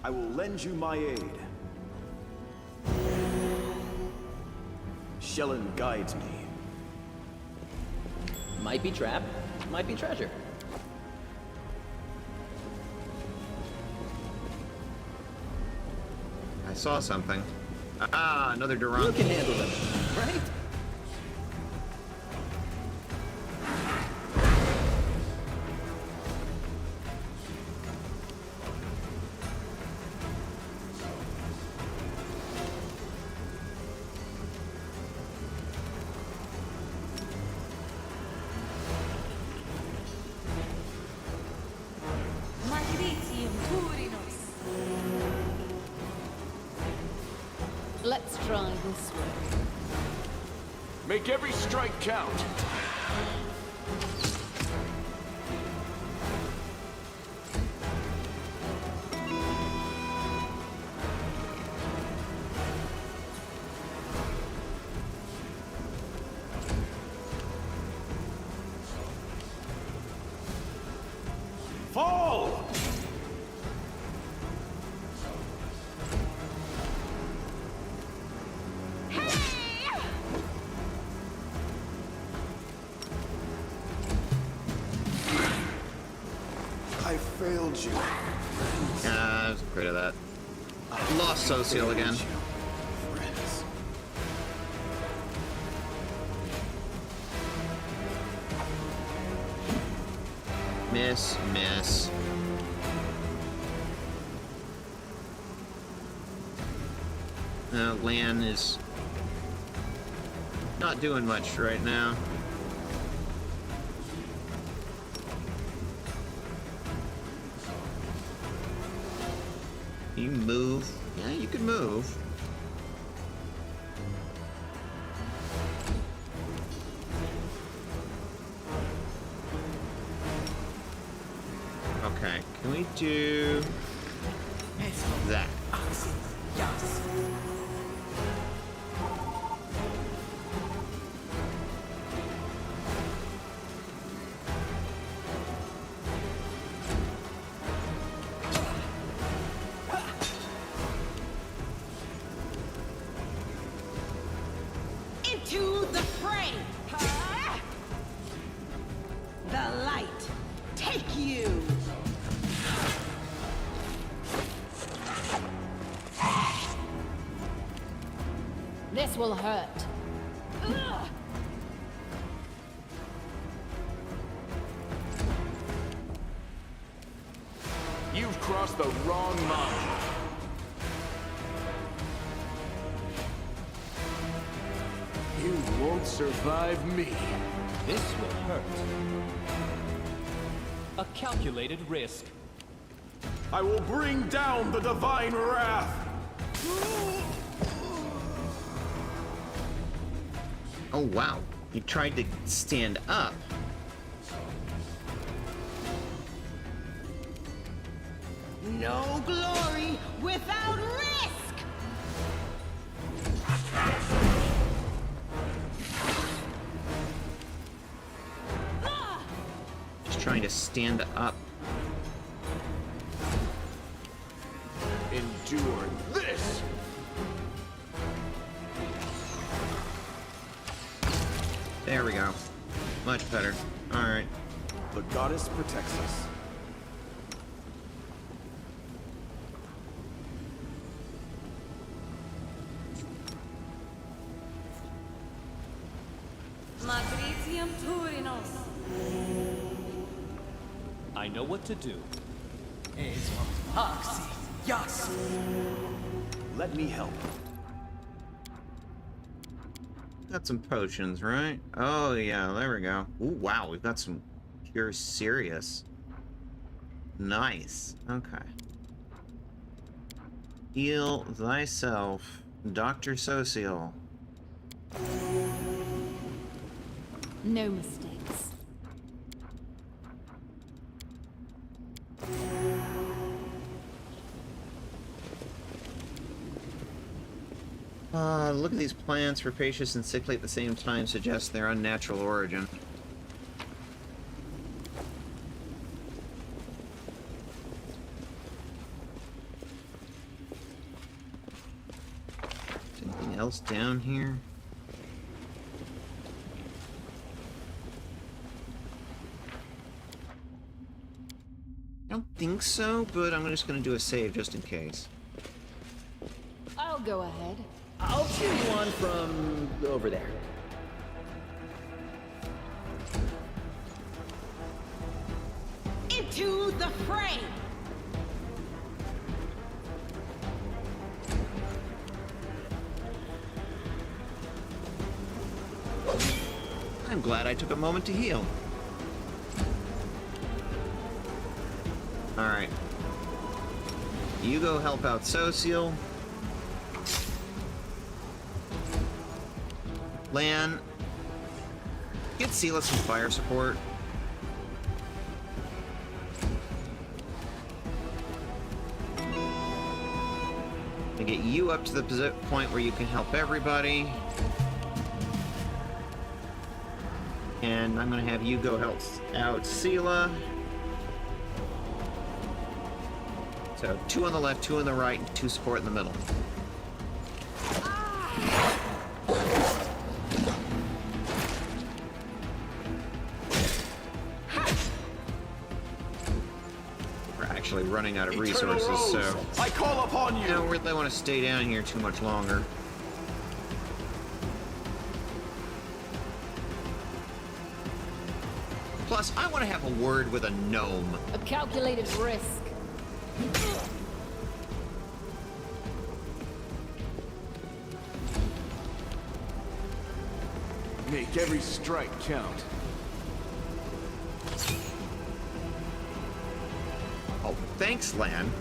I will lend you my aid. Shellen guides me. Might be trap, might be treasure. I saw something. Ah, another You Durant. can handle them, right? Let's try this way. Make every strike count. failed you. I was afraid of that. Lost Social again. Friends. Miss. Lan is not doing much right now. You move. Yeah, you can move. Okay, can we do that? Into the fray! The light, take you! This will hurt. You've crossed the wrong line. You won't survive me. This will hurt. A calculated risk. I will bring down the divine wrath. Oh wow, you tried to stand up. No glory without risk! Just trying to stand up. Endure this! There we go. Much better. Alright. The goddess protects us. Matricium Turinos. I know what to do. Let me help. Got some potions, right? Oh yeah, there we go. Ooh, wow, we've got some pure serious. Nice. Okay. Heal thyself, Dr. Social. No mistakes. Look at these plants, rapacious and sickly at the same time, suggests their unnatural origin. Is anything else down here? I don't think so, but I'm just gonna do a save just in case. I'll go ahead. I'll choose one from over there. Into the fray! I'm glad I took a moment to heal. Alright. You go help out Social. Lan, get Sela some fire support. And get you up to the point where you can help everybody. And I'm gonna have you go help out Sela. So 2 on the left, 2 on the right, and 2 support in the middle. actually running out of resources, so I call upon you. I don't really want to stay down here too much longer. Plus, I want to have a word with a gnome. A calculated risk. Make every strike count. Oh, thanks, Lan.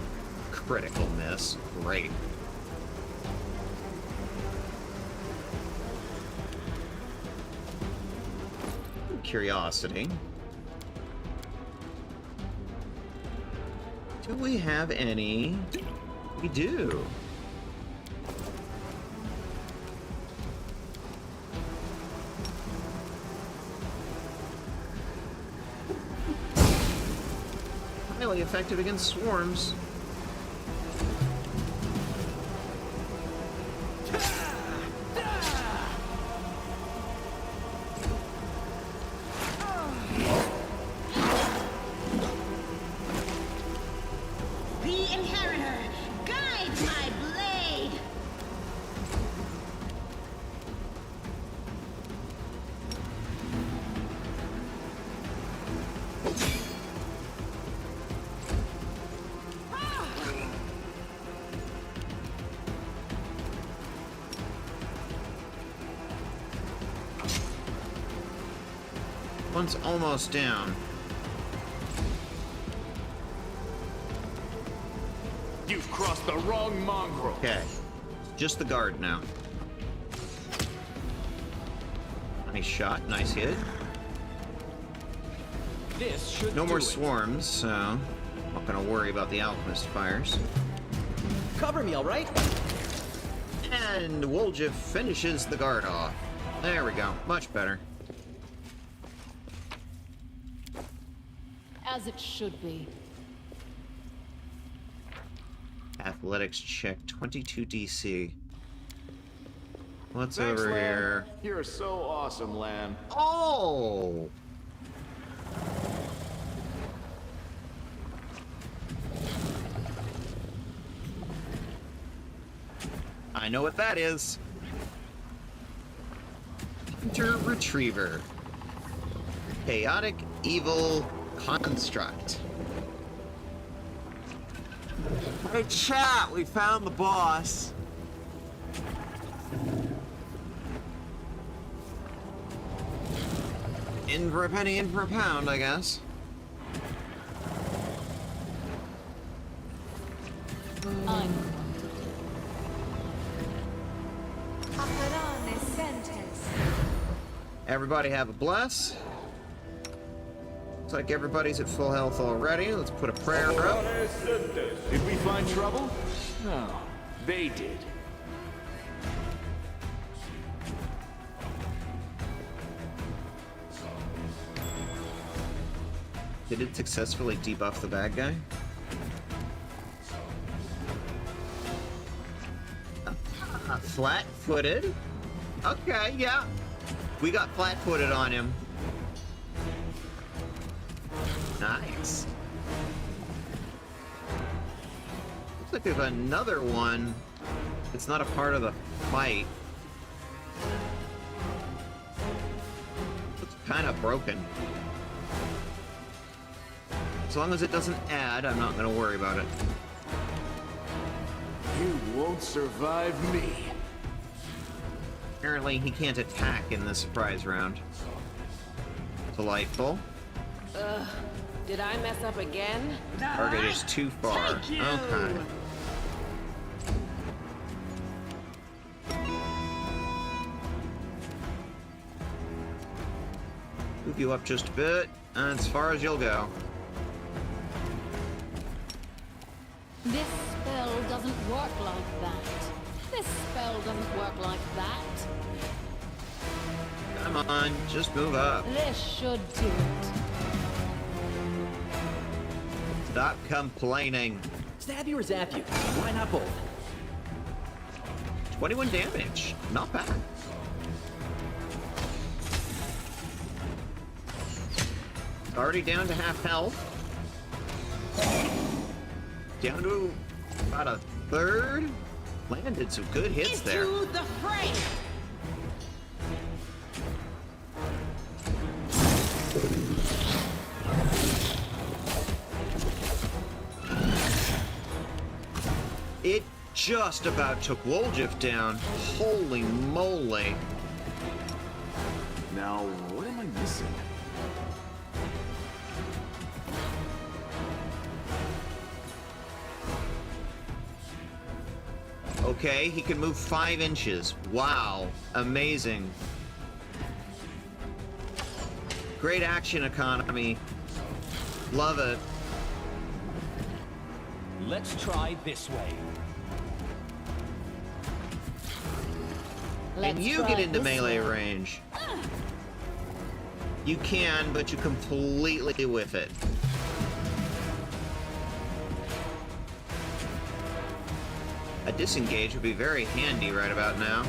Critical miss. Great. Curiosity. Do we have any? We do. Highly effective against swarms. The Inheritor guides my blade. One's almost down. You've crossed the wrong mongrel. Okay. Just the guard now. Nice shot, nice hit. This should No do more it. swarms, so I'm not gonna worry about the alchemist fires. Cover me, all right? And Woljif finishes the guard off. There we go. Much better. As it should be. Athletics check 22 DC. What's Thanks, over Lan. here? You're so awesome, Lan. Oh! I know what that is. Hunter Retriever. Chaotic Evil Construct. Hey chat, we found the boss. In for a penny, in for a pound, I guess. Everybody have a bless. Looks like everybody's at full health already. Let's put a prayer up. Did we find trouble? No, they did. Did it successfully debuff the bad guy? Flat-footed? Okay, yeah. We got flat-footed on him. Nice. Looks like there's another one. It's not a part of the fight. Looks kind of broken. As long as it doesn't add, I'm not going to worry about it. You won't survive me. Apparently, he can't attack in this surprise round. Delightful. Ugh. Did I mess up again? Target is too far. Okay. Move you up just a bit, and as far as you'll go. This spell doesn't work like that. This spell doesn't work like that. Come on, just move up. This should do it. Stop complaining. Stab you or zap you? Why not both? 21 damage. Not bad. Already down to half health. Down to about a third. Landed some good hits there. Into the fray! It just about took Woljif down. Holy moly. Now, what am I missing? Okay, he can move 5 inches. Wow, amazing. Great action economy. Love it. Let's try this way. And you get into melee range. You can, but you completely whiff it. A disengage would be very handy right about now.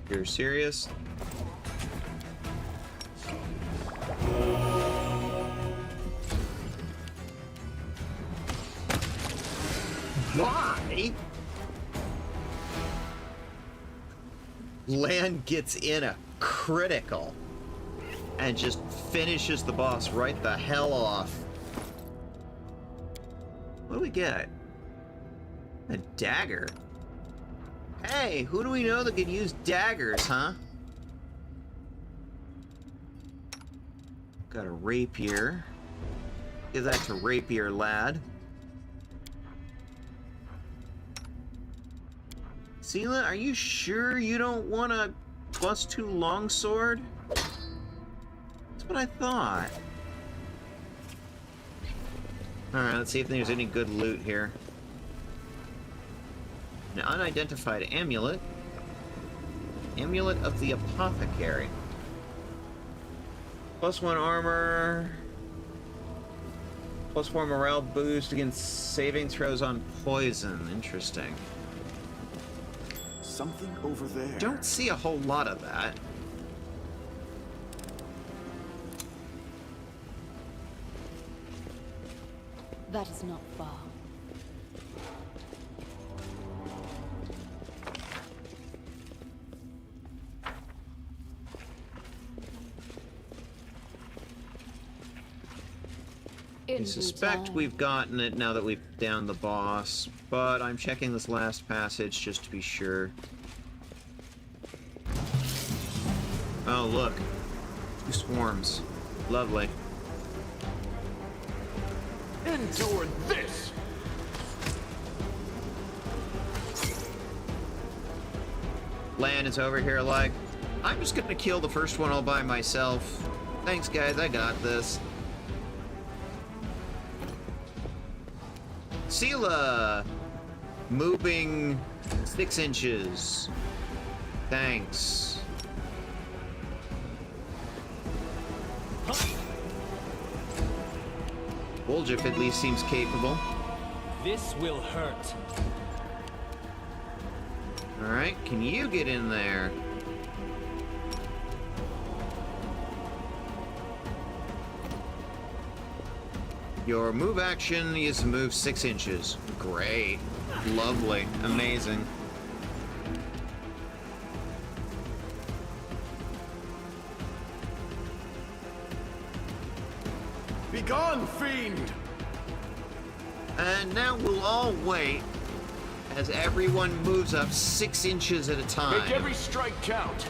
You're serious? Why? Land gets in a critical and just finishes the boss right the hell off. What do we get? A dagger. Hey, who do we know that could use daggers, huh? Got a rapier. Give that to Rapier Lad. Sela, are you sure you don't want a +2 longsword? That's what I thought. Alright, let's see if there's any good loot here. An unidentified amulet. Amulet of the Apothecary. +1 armor. +4 morale boost against saving throws on poison. Interesting. Something over there. Don't see a whole lot of that. That is not far. I suspect we've gotten it now that we've downed the boss, but I'm checking this last passage just to be sure. Oh, look. 2 swarms. Lovely. Endure this! Lan is over here like, I'm just gonna kill the first one all by myself. Thanks, guys, I got this. Sela! Moving 6 inches. Thanks. Woljif at least seems capable. This will hurt. Alright, can you get in there? Your move action is to move 6 inches. Great. Lovely. Amazing. Begone, fiend! And now we'll all wait as everyone moves up 6 inches at a time. Make every strike count.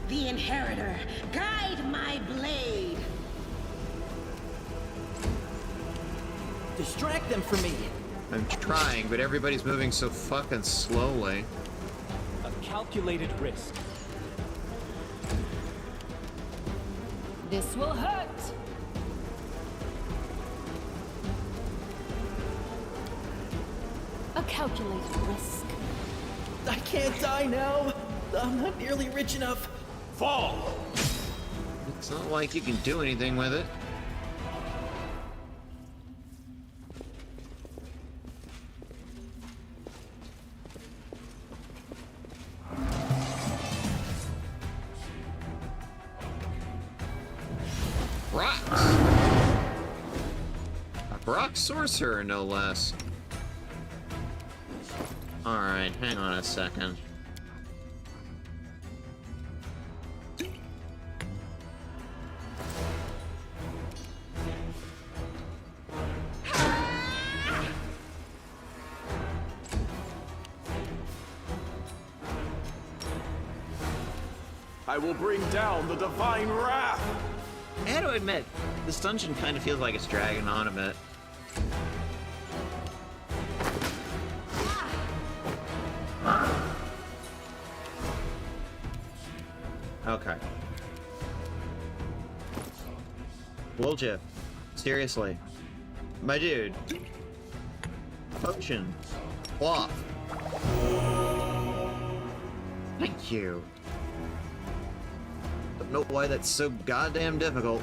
The Inheritor, guide my blade. Distract them from me. I'm trying, but everybody's moving so fucking slowly. A calculated risk. This will hurt. A calculated risk. I can't die now. I'm not nearly rich enough. Fall! It's not like you can do anything with it. Rocks! A rock sorcerer, no less. Alright, hang on a second. I will bring down the divine wrath! I had to admit, this dungeon kind of feels like it's dragging on a bit. Okay. Wolja, seriously. My dude. Potion. Cloth. Thank you. Don't know why that's so goddamn difficult.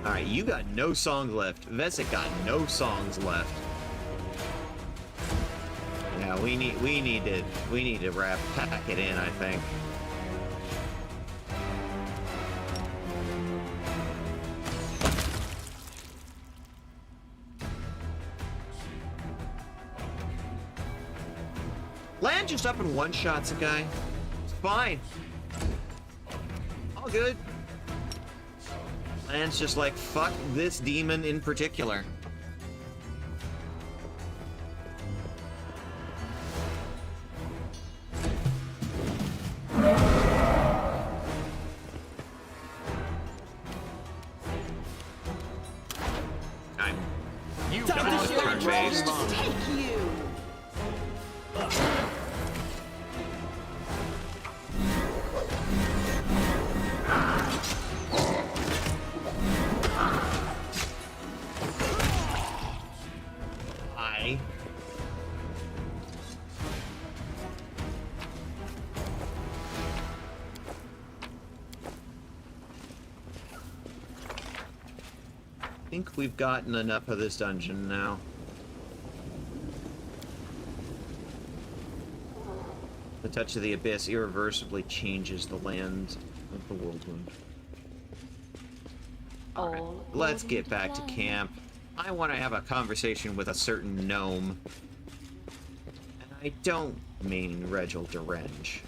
Alright, you got no songs left. Vesic got no songs left. Yeah, we need to pack it in, I think. Land just up and one-shots a guy. It's fine. All good. Land's just like, fuck this demon in particular. You Time to got show turn your based. brothers take you! I think we've gotten enough of this dungeon now. The touch of the abyss irreversibly changes the land of the whirlwind. Alright, let's get back to camp. I want to have a conversation with a certain gnome. And I don't mean Regil Derenge.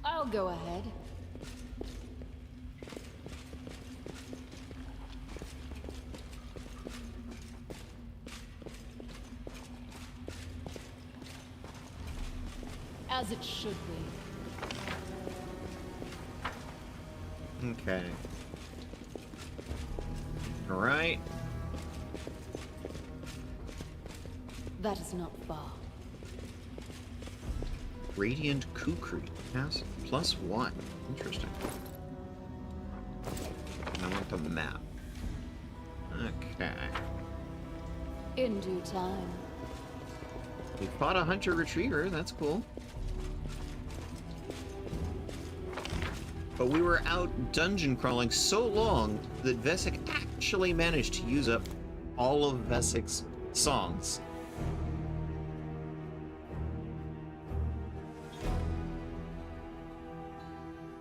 I'll go ahead. As it should be. Okay. Alright. That is not far. Radiant Kukri has +1. Interesting. I want the map. Okay. In due time. We fought a hunter retriever, that's cool. But we were out dungeon crawling so long that Vesic actually managed to use up all of Vesic's songs.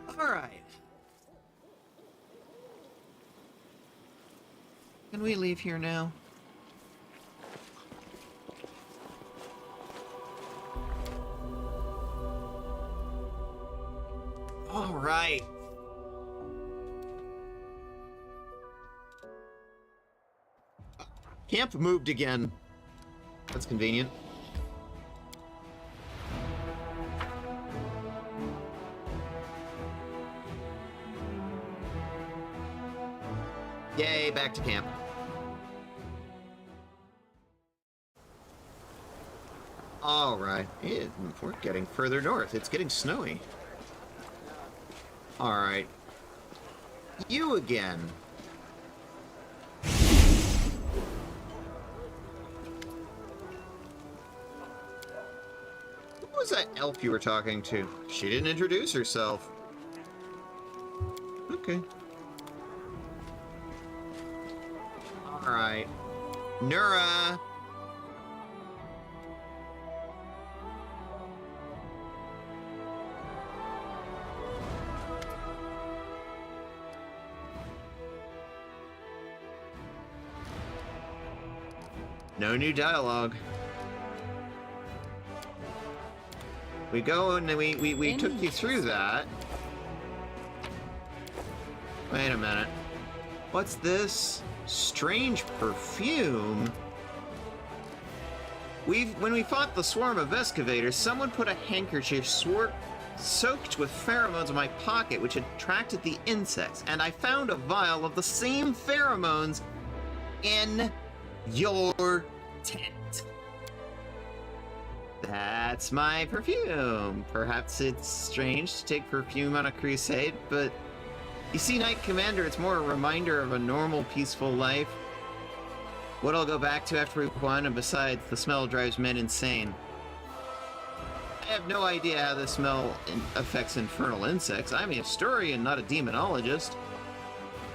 Alright. Can we leave here now? All right. Camp moved again. That's convenient. Yay, back to camp. All right. We're getting further north. It's getting snowy. All right. You again. elf you were talking to? She didn't introduce herself. Okay. Alright. Nura! No new dialogue. We go and we took you through that. Wait a minute. What's this? Strange perfume? When we fought the swarm of excavators, someone put a handkerchief soaked with pheromones in my pocket, which attracted the insects, and I found a vial of the same pheromones in your tent. That's my perfume. Perhaps it's strange to take perfume on a crusade, but you see, Knight Commander, it's more a reminder of a normal, peaceful life. What I'll go back to after we've won, and besides, the smell drives men insane. I have no idea how the smell affects infernal insects. I'm a historian, not a demonologist.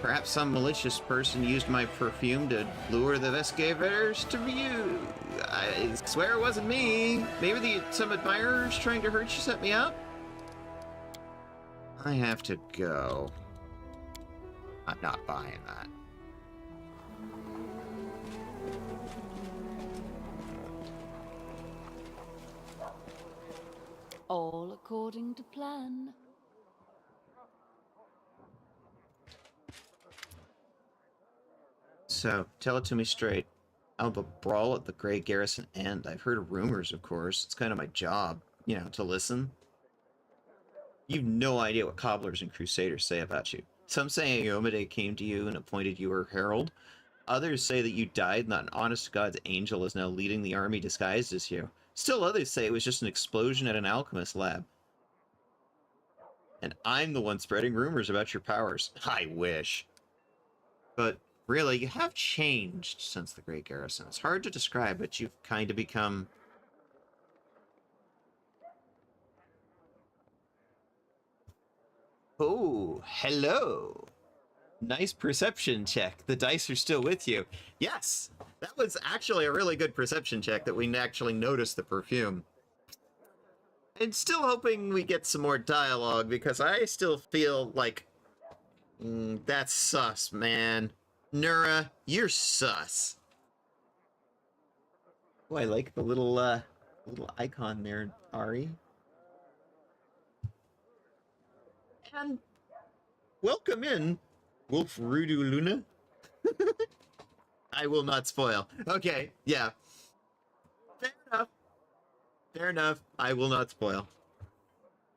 Perhaps some malicious person used my perfume to lure the excavators to view. I swear it wasn't me. Maybe some admirers trying to hurt you set me up? I have to go. I'm not buying that. All according to plan. So, tell it to me straight. I'll have a brawl at the Grey Garrison end. I've heard rumors, of course. It's kind of my job, you know, to listen. You've no idea what cobblers and crusaders say about you. Some say Iomade came to you and appointed you her herald. Others say that you died and that an honest-to-God's angel is now leading the army disguised as you. Still others say it was just an explosion at an alchemist lab. And I'm the one spreading rumors about your powers. I wish. But really, you have changed since the Great Garrison. It's hard to describe, but you've kind of become... Oh, hello. Nice perception check. The dice are still with you. Yes, that was actually a really good perception check that we actually noticed the perfume. And still hoping we get some more dialogue, because I still feel like... that's sus, man. Nura, you're sus. Oh, I like the little icon there, Ari. And welcome in, Wolf Rudu Luna. I will not spoil. Okay, yeah. Fair enough. Fair enough. I will not spoil.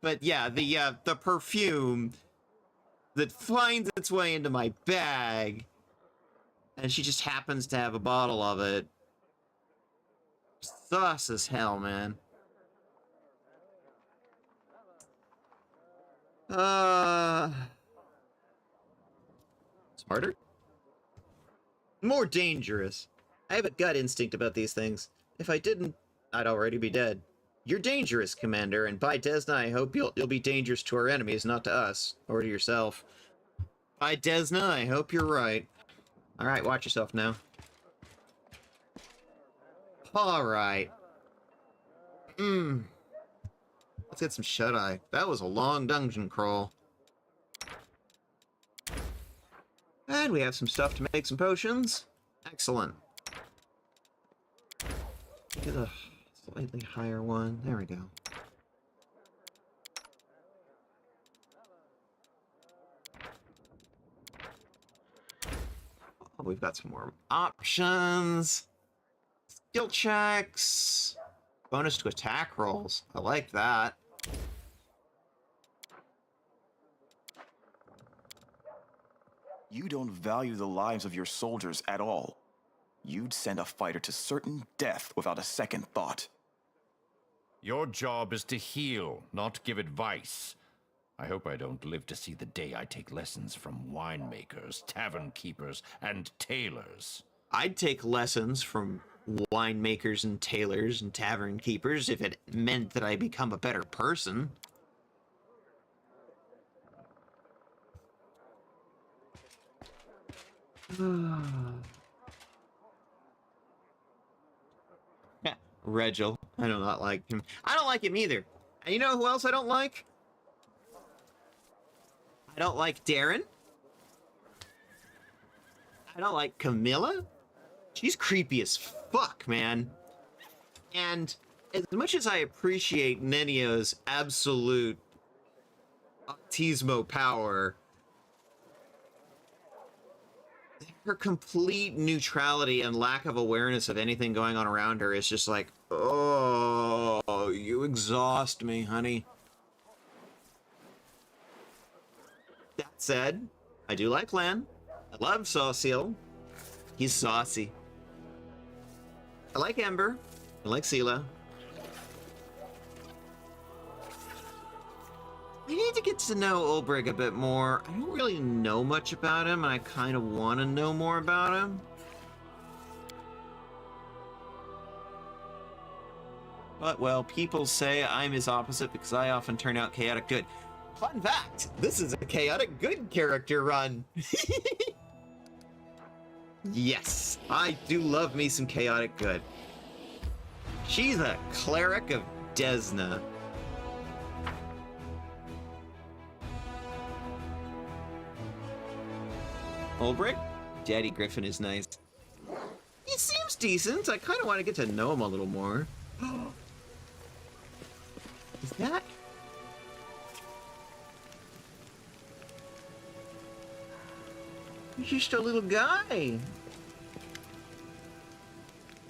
But yeah, the perfume that finds its way into my bag, and she just happens to have a bottle of it. Sus as hell, man. Smarter? More dangerous. I have a gut instinct about these things. If I didn't, I'd already be dead. You're dangerous, Commander, and by Desna, I hope you'll be dangerous to our enemies, not to us, or to yourself. By Desna, I hope you're right. Alright, watch yourself now. Alright. Let's get some shut-eye. That was a long dungeon crawl. And we have some stuff to make some potions. Excellent. Get a slightly higher one. There we go. Oh, we've got some more options. Skill checks. Bonus to attack rolls. I like that. You don't value the lives of your soldiers at all. You'd send a fighter to certain death without a second thought. Your job is to heal, not give advice. I hope I don't live to see the day I take lessons from winemakers, tavern keepers, and tailors. I'd take lessons from winemakers and tailors and tavern keepers if it meant that I become a better person. Regil. I do not like him. I don't like him either. And you know who else I don't like? I don't like Darren. I don't like Camilla. She's creepy as fuck, man. And as much as I appreciate Nenio's absolute autismo power, her complete neutrality and lack of awareness of anything going on around her is just like, oh, you exhaust me, honey. That said, I do like Lan. I love Sauciel. He's saucy. I like Ember. I like Sela. I need to get to know Ulbrig a bit more. I don't really know much about him, and I kind of want to know more about him. But, well, people say I'm his opposite because I often turn out chaotic good. Fun fact, this is a chaotic good character run. Yes, I do love me some chaotic good. She's a cleric of Desna. Ulbrig? Daddy Griffin is nice. He seems decent. I kind of want to get to know him a little more. Is that... He's just a little guy.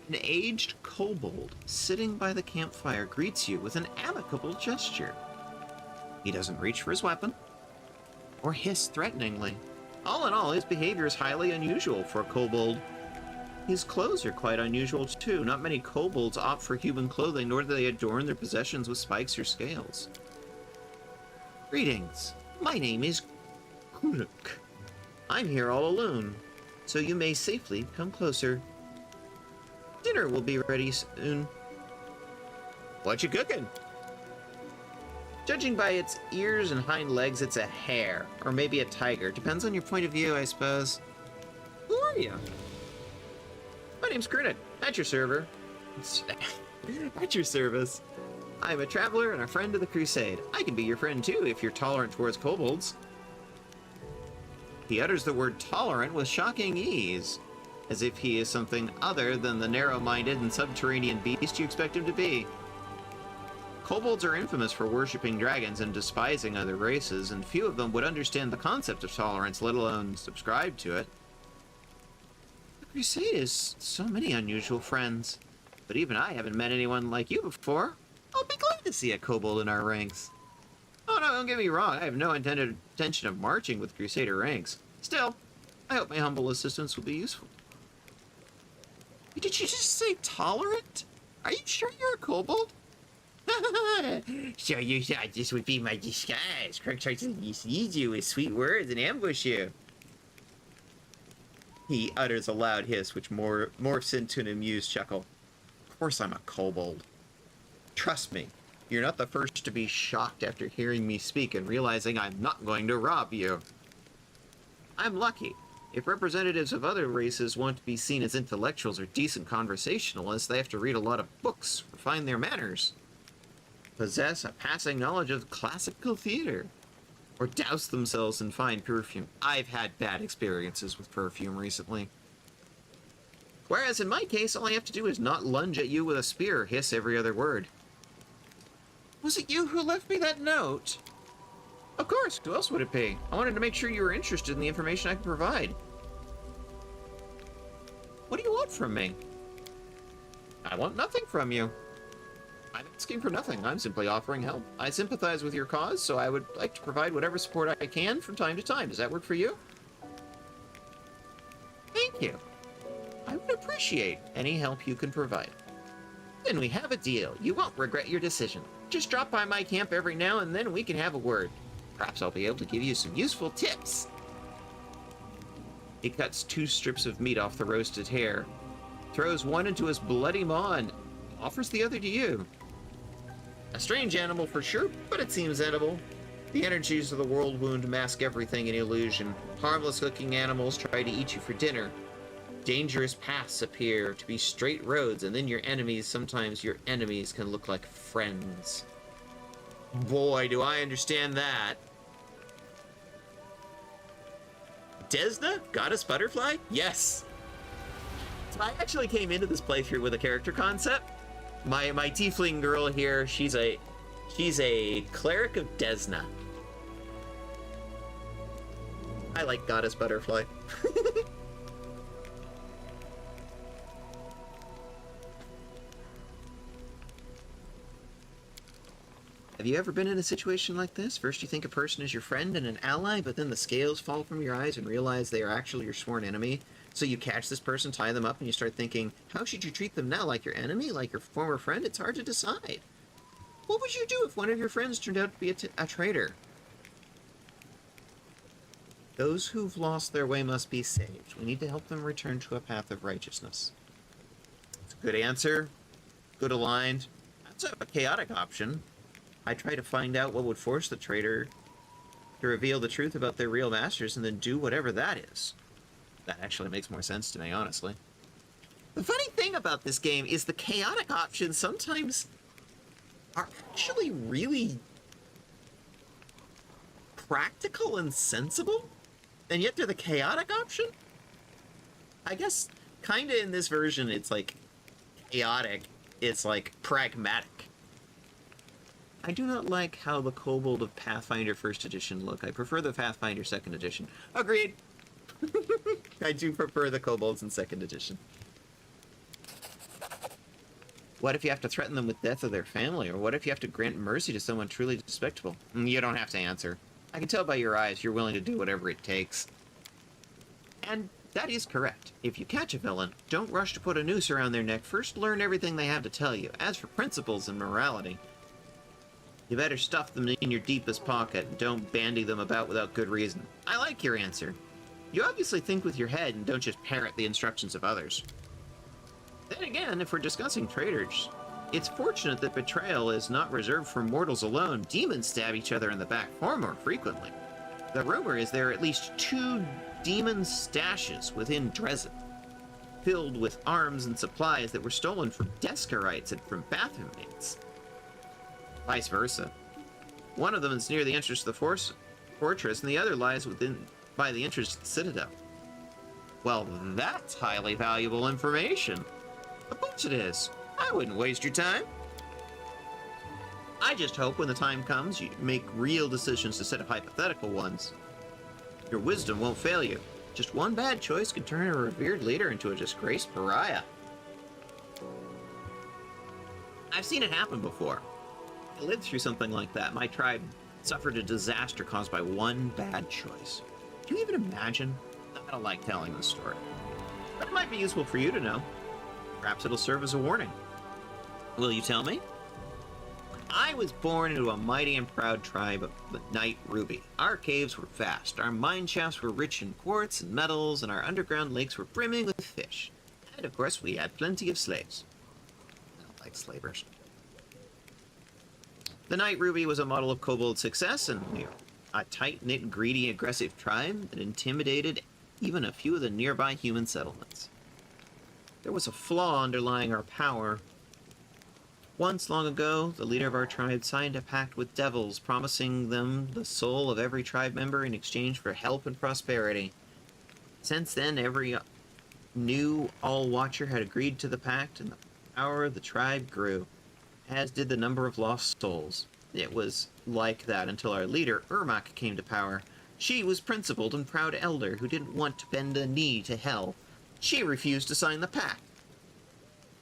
An aged kobold sitting by the campfire greets you with an amicable gesture. He doesn't reach for his weapon or hiss threateningly. All in all, his behavior is highly unusual for a kobold. His clothes are quite unusual too. Not many kobolds opt for human clothing, nor do they adorn their possessions with spikes or scales. Greetings. My name is Kunuk. I'm here all alone, so you may safely come closer. Dinner will be ready soon. What you cooking? Judging by its ears and hind legs, it's a hare, or maybe a tiger. Depends on your point of view, I suppose. Who are you? My name's Grinnet. At your server. At your service. I'm a traveler and a friend of the Crusade. I can be your friend too if you're tolerant towards kobolds. He utters the word tolerant with shocking ease, as if he is something other than the narrow-minded and subterranean beast you expect him to be. Kobolds are infamous for worshipping dragons and despising other races, and few of them would understand the concept of tolerance, let alone subscribe to it. The Crusade has so many unusual friends, but even I haven't met anyone like you before. I'll be glad to see a kobold in our ranks. Oh no, don't get me wrong, I have no intended intention of marching with Crusader ranks. Still, I hope my humble assistance will be useful. Did you just say tolerant? Are you sure you're a kobold? So you thought this would be my disguise. Krug tries to deceive you with sweet words and ambush you. He utters a loud hiss, which morphs into an amused chuckle. Of course I'm a kobold. Trust me, you're not the first to be shocked after hearing me speak and realizing I'm not going to rob you. I'm lucky. If representatives of other races want to be seen as intellectuals or decent conversationalists, they have to read a lot of books, refine their manners, possess a passing knowledge of classical theater, or douse themselves in fine perfume. I've had bad experiences with perfume recently. Whereas in my case, all I have to do is not lunge at you with a spear or hiss every other word. Was it you who left me that note? Of course, who else would it be? I wanted to make sure you were interested in the information I could provide. What do you want from me? I want nothing from you. I'm asking for nothing. I'm simply offering help. I sympathize with your cause, so I would like to provide whatever support I can from time to time. Does that work for you? Thank you. I would appreciate any help you can provide. Then we have a deal. You won't regret your decision. Just drop by my camp every now and then and we can have a word. Perhaps I'll be able to give you some useful tips. He cuts 2 strips of meat off the roasted hare throws one into his bloody maw and offers the other to you. A strange animal for sure, but it seems edible. The energies of the world wound mask everything in illusion. Harmless-looking animals try to eat you for dinner. Dangerous paths appear to be straight roads, and then sometimes your enemies can look like friends. Boy, do I understand that. Desna? Goddess Butterfly? Yes! So I actually came into this playthrough with a character concept. My tiefling girl here, she's a cleric of Desna. I like Goddess Butterfly. Have you ever been in a situation like this? First you think a person is your friend and an ally, but then the scales fall from your eyes and realize they are actually your sworn enemy. So you catch this person, tie them up, and you start thinking, how should you treat them now? Like your enemy? Like your former friend? It's hard to decide. What would you do if one of your friends turned out to be a traitor? Those who've lost their way must be saved. We need to help them return to a path of righteousness. It's a good answer. Good aligned. That's a chaotic option. I try to find out what would force the traitor to reveal the truth about their real masters and then do whatever that is. That actually makes more sense to me, honestly. The funny thing about this game is the chaotic options sometimes are actually really practical and sensible, and yet they're the chaotic option? I guess kinda in this version it's like chaotic, it's like pragmatic. I do not like how the kobold of Pathfinder 1st Edition look. I prefer the Pathfinder 2nd Edition. Agreed! I do prefer the kobolds in 2nd Edition. What if you have to threaten them with death of their family? Or what if you have to grant mercy to someone truly despicable? You don't have to answer. I can tell by your eyes you're willing to do whatever it takes. And that is correct. If you catch a villain, don't rush to put a noose around their neck. First learn everything they have to tell you. As for principles and morality, you better stuff them in your deepest pocket and don't bandy them about without good reason. I like your answer. You obviously think with your head and don't just parrot the instructions of others. Then again, if we're discussing traitors, it's fortunate that betrayal is not reserved for mortals alone. Demons stab each other in the back far more frequently. The rumor is there are at least 2 demon stashes within Dresden, filled with arms and supplies that were stolen from Deskarites and from bathroom mates. Vice versa. One of them is near the entrance to the fortress, and the other lies by the entrance to the citadel. Well, that's highly valuable information. Of course it is. I wouldn't waste your time. I just hope when the time comes, you make real decisions instead of hypothetical ones. Your wisdom won't fail you. Just one bad choice can turn a revered leader into a disgraced pariah. I've seen it happen before. I lived through something like that. My tribe suffered a disaster caused by one bad choice. Can you even imagine? I don't like telling this story, but it might be useful for you to know. Perhaps it'll serve as a warning. Will you tell me? I was born into a mighty and proud tribe of the Night Ruby. Our caves were vast, our mine shafts were rich in quartz and metals, and our underground lakes were brimming with fish. And of course, we had plenty of slaves. I don't like slavers. The Night Ruby was a model of kobold success, and we were a tight-knit, greedy, aggressive tribe that intimidated even a few of the nearby human settlements. There was a flaw underlying our power. Once, long ago, the leader of our tribe signed a pact with devils, promising them the soul of every tribe member in exchange for help and prosperity. Since then, every new All-Watcher had agreed to the pact, and the power of the tribe grew, as did the number of lost souls. It was like that until our leader, Ermak, came to power. She was principled and proud elder who didn't want to bend a knee to hell. She refused to sign the pact,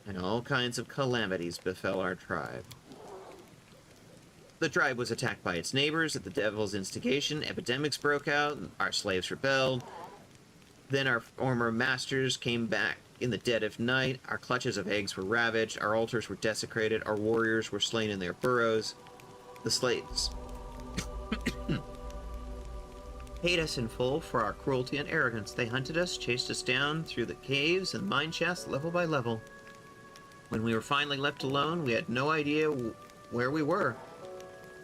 and all kinds of calamities befell our tribe. The tribe was attacked by its neighbors at the devil's instigation, epidemics broke out, and our slaves rebelled. Then our former masters came back in the dead of night, our clutches of eggs were ravaged, our altars were desecrated, our warriors were slain in their burrows. The slaves... paid us in full for our cruelty and arrogance. They hunted us, chased us down through the caves and mine shafts level by level. When we were finally left alone, we had no idea where we were.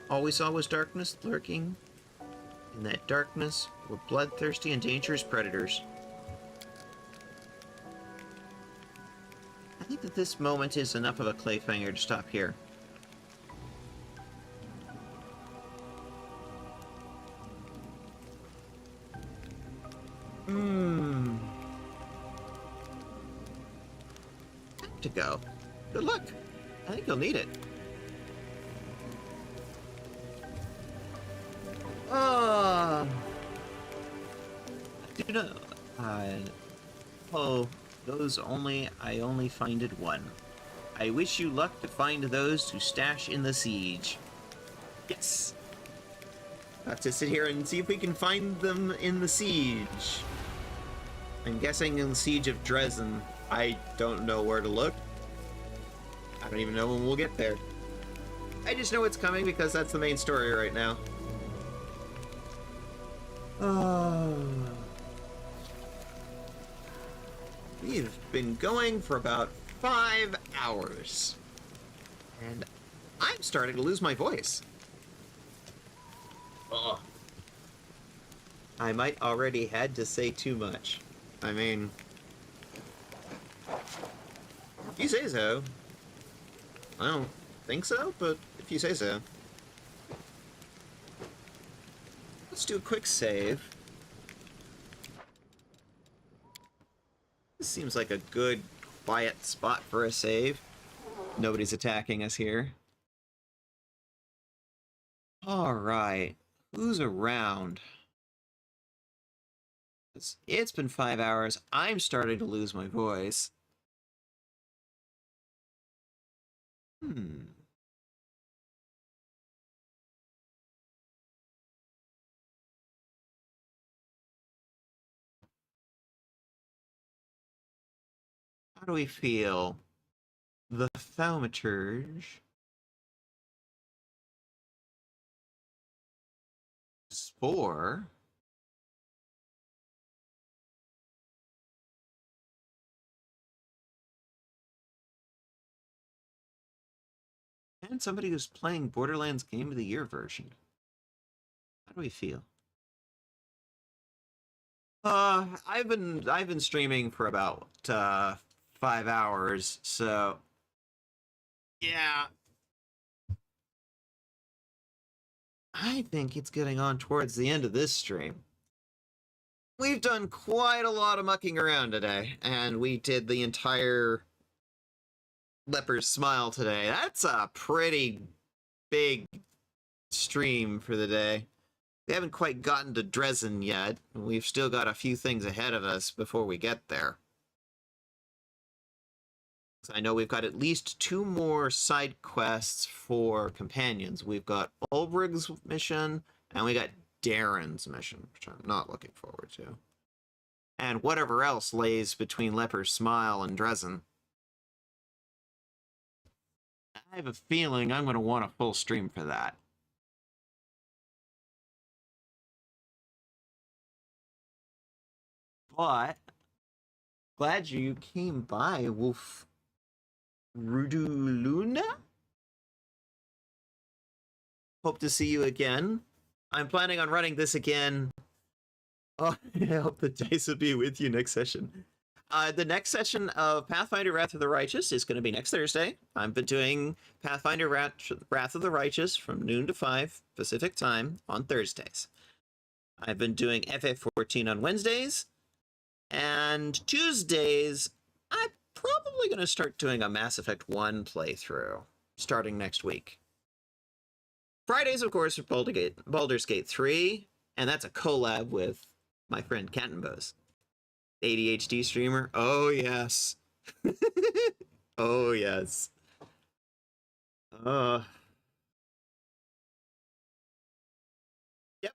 All we saw was darkness lurking. In that darkness were bloodthirsty and dangerous predators. I think that this moment is enough of a cliffhanger to stop here. Time to go. Good luck. I think you'll need it. Do know. Oh, those only. I only finded one. I wish you luck to find those to stash in the siege. Yes. Have to sit here and see if we can find them in the siege. I'm guessing in the siege of Dresden. I don't know where to look. I don't even know when we'll get there. I just know it's coming because that's the main story right now. We've been going for about 5 hours. And I'm starting to lose my voice. Ugh. I might already had to say too much. I mean, if you say so. I don't think so, but if you say so. Let's do a quick save. This seems like a good, quiet spot for a save. Nobody's attacking us here. Alright. Who's around? It's been 5 hours. I'm starting to lose my voice. How do we feel? The thaumaturge. Spore. And somebody who's playing Borderlands Game of the Year version. How do we feel? I've been streaming for about 5 hours, so yeah. I think it's getting on towards the end of this stream. We've done quite a lot of mucking around today, and we did the entire Leper's Smile today. That's a pretty big stream for the day. We haven't quite gotten to Dresden yet. We've still got a few things ahead of us before we get there. So I know we've got at least 2 more side quests for companions. We've got Ulbrig's mission, and we got Darren's mission, which I'm not looking forward to. And whatever else lays between Leper's Smile and Dresden. I have a feeling I'm going to want a full stream for that. But glad you came by, Wolf Ruduluna. Hope to see you again. I'm planning on running this again. Oh, I hope the dice will be with you next session. The next session of Pathfinder Wrath of the Righteous is going to be next Thursday. I've been doing Pathfinder Wrath of the Righteous from noon to 5 Pacific time on Thursdays. I've been doing FF14 on Wednesdays. And Tuesdays, I'm probably going to start doing a Mass Effect 1 playthrough starting next week. Fridays, of course, are Baldur's Gate 3, and that's a collab with my friend Cantonbose. ADHD streamer. Oh, yes. Oh, yes. Yep.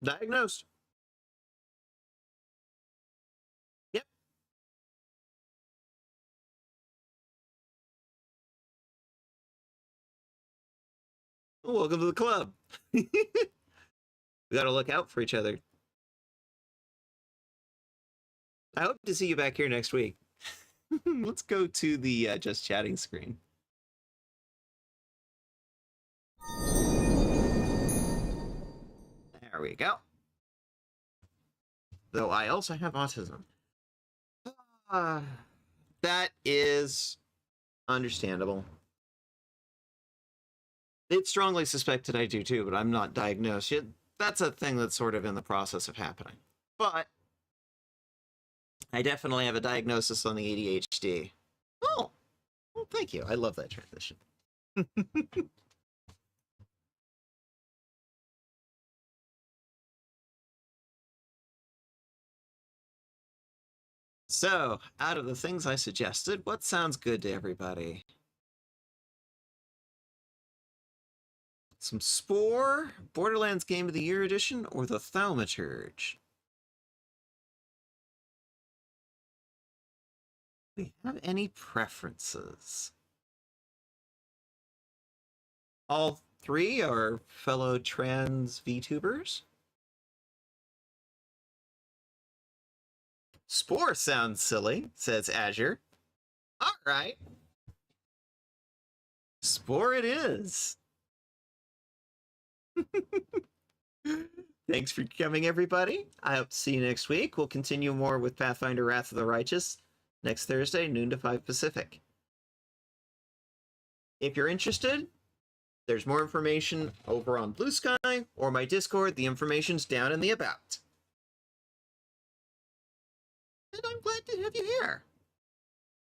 Diagnosed. Yep. Welcome to the club. We gotta look out for each other. I hope to see you back here next week. Let's go to the just chatting screen. There we go. Though I also have autism. That is understandable. It's strongly suspected I do too, but I'm not diagnosed yet. That's a thing that's sort of in the process of happening. But I definitely have a diagnosis on the ADHD. Oh, well, thank you. I love that transition. So, out of the things I suggested, what sounds good to everybody? Some Spore, Borderlands Game of the Year Edition, or the Thaumaturge? Do we have any preferences? All three are fellow trans VTubers? Spore sounds silly, says Azure. All right. Spore it is. Thanks for coming, everybody. I hope to see you next week. We'll continue more with Pathfinder Wrath of the Righteous next Thursday, noon to 5 Pacific. If you're interested, there's more information over on Blue Sky or my Discord. The information's down in the About. And I'm glad to have you here.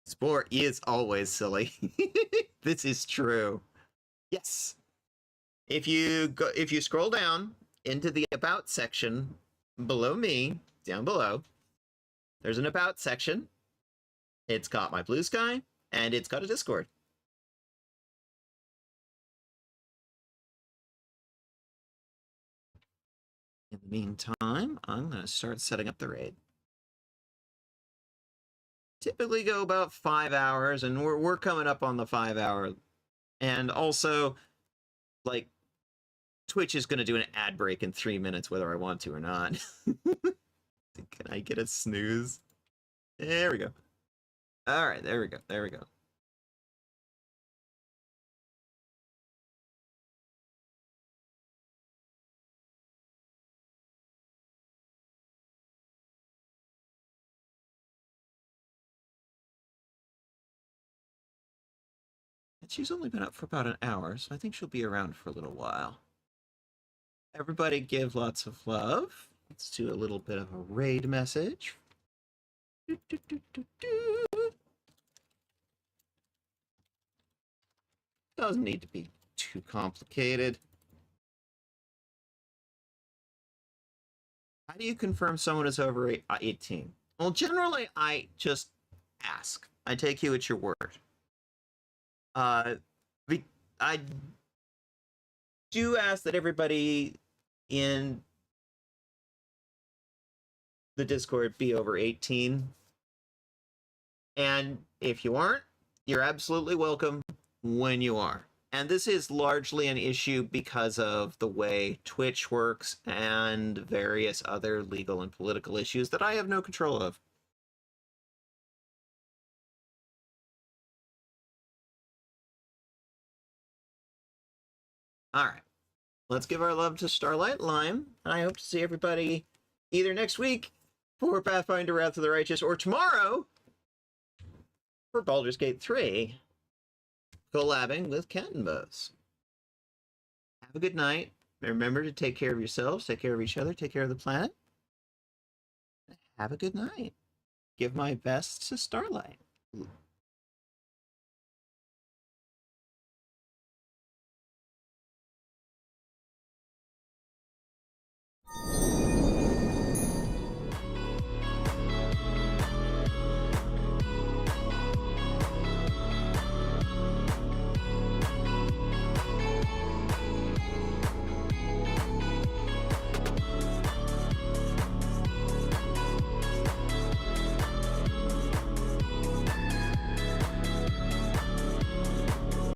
Spore is always silly. This is true. Yes. If you scroll down into the About section below me, down below, there's an About section. It's got my Blue Sky, and it's got a Discord. In the meantime, I'm going to start setting up the raid. Typically go about 5 hours, and we're coming up on the 5 hour. And also, like, Twitch is going to do an ad break in 3 minutes, whether I want to or not. Can I get a snooze? There we go. All right, there we go. There we go. And she's only been up for about an hour, so I think she'll be around for a little while. Everybody give lots of love. Let's do a little bit of a raid message. Doesn't need to be too complicated. How do you confirm someone is over 18? Well, generally, I just ask. I take you at your word. I do ask that everybody in the Discord be over 18. And if you aren't, you're absolutely welcome when you are. And this is largely an issue because of the way Twitch works and various other legal and political issues that I have no control of. All right, let's give our love to Starlight Lime. I hope to see everybody either next week for Pathfinder Wrath of the Righteous or tomorrow for Baldur's Gate 3, collabing with Canton Bows. Have a good night. Remember to take care of yourselves, take care of each other, take care of the planet. Have a good night. Give my best to Starlight. You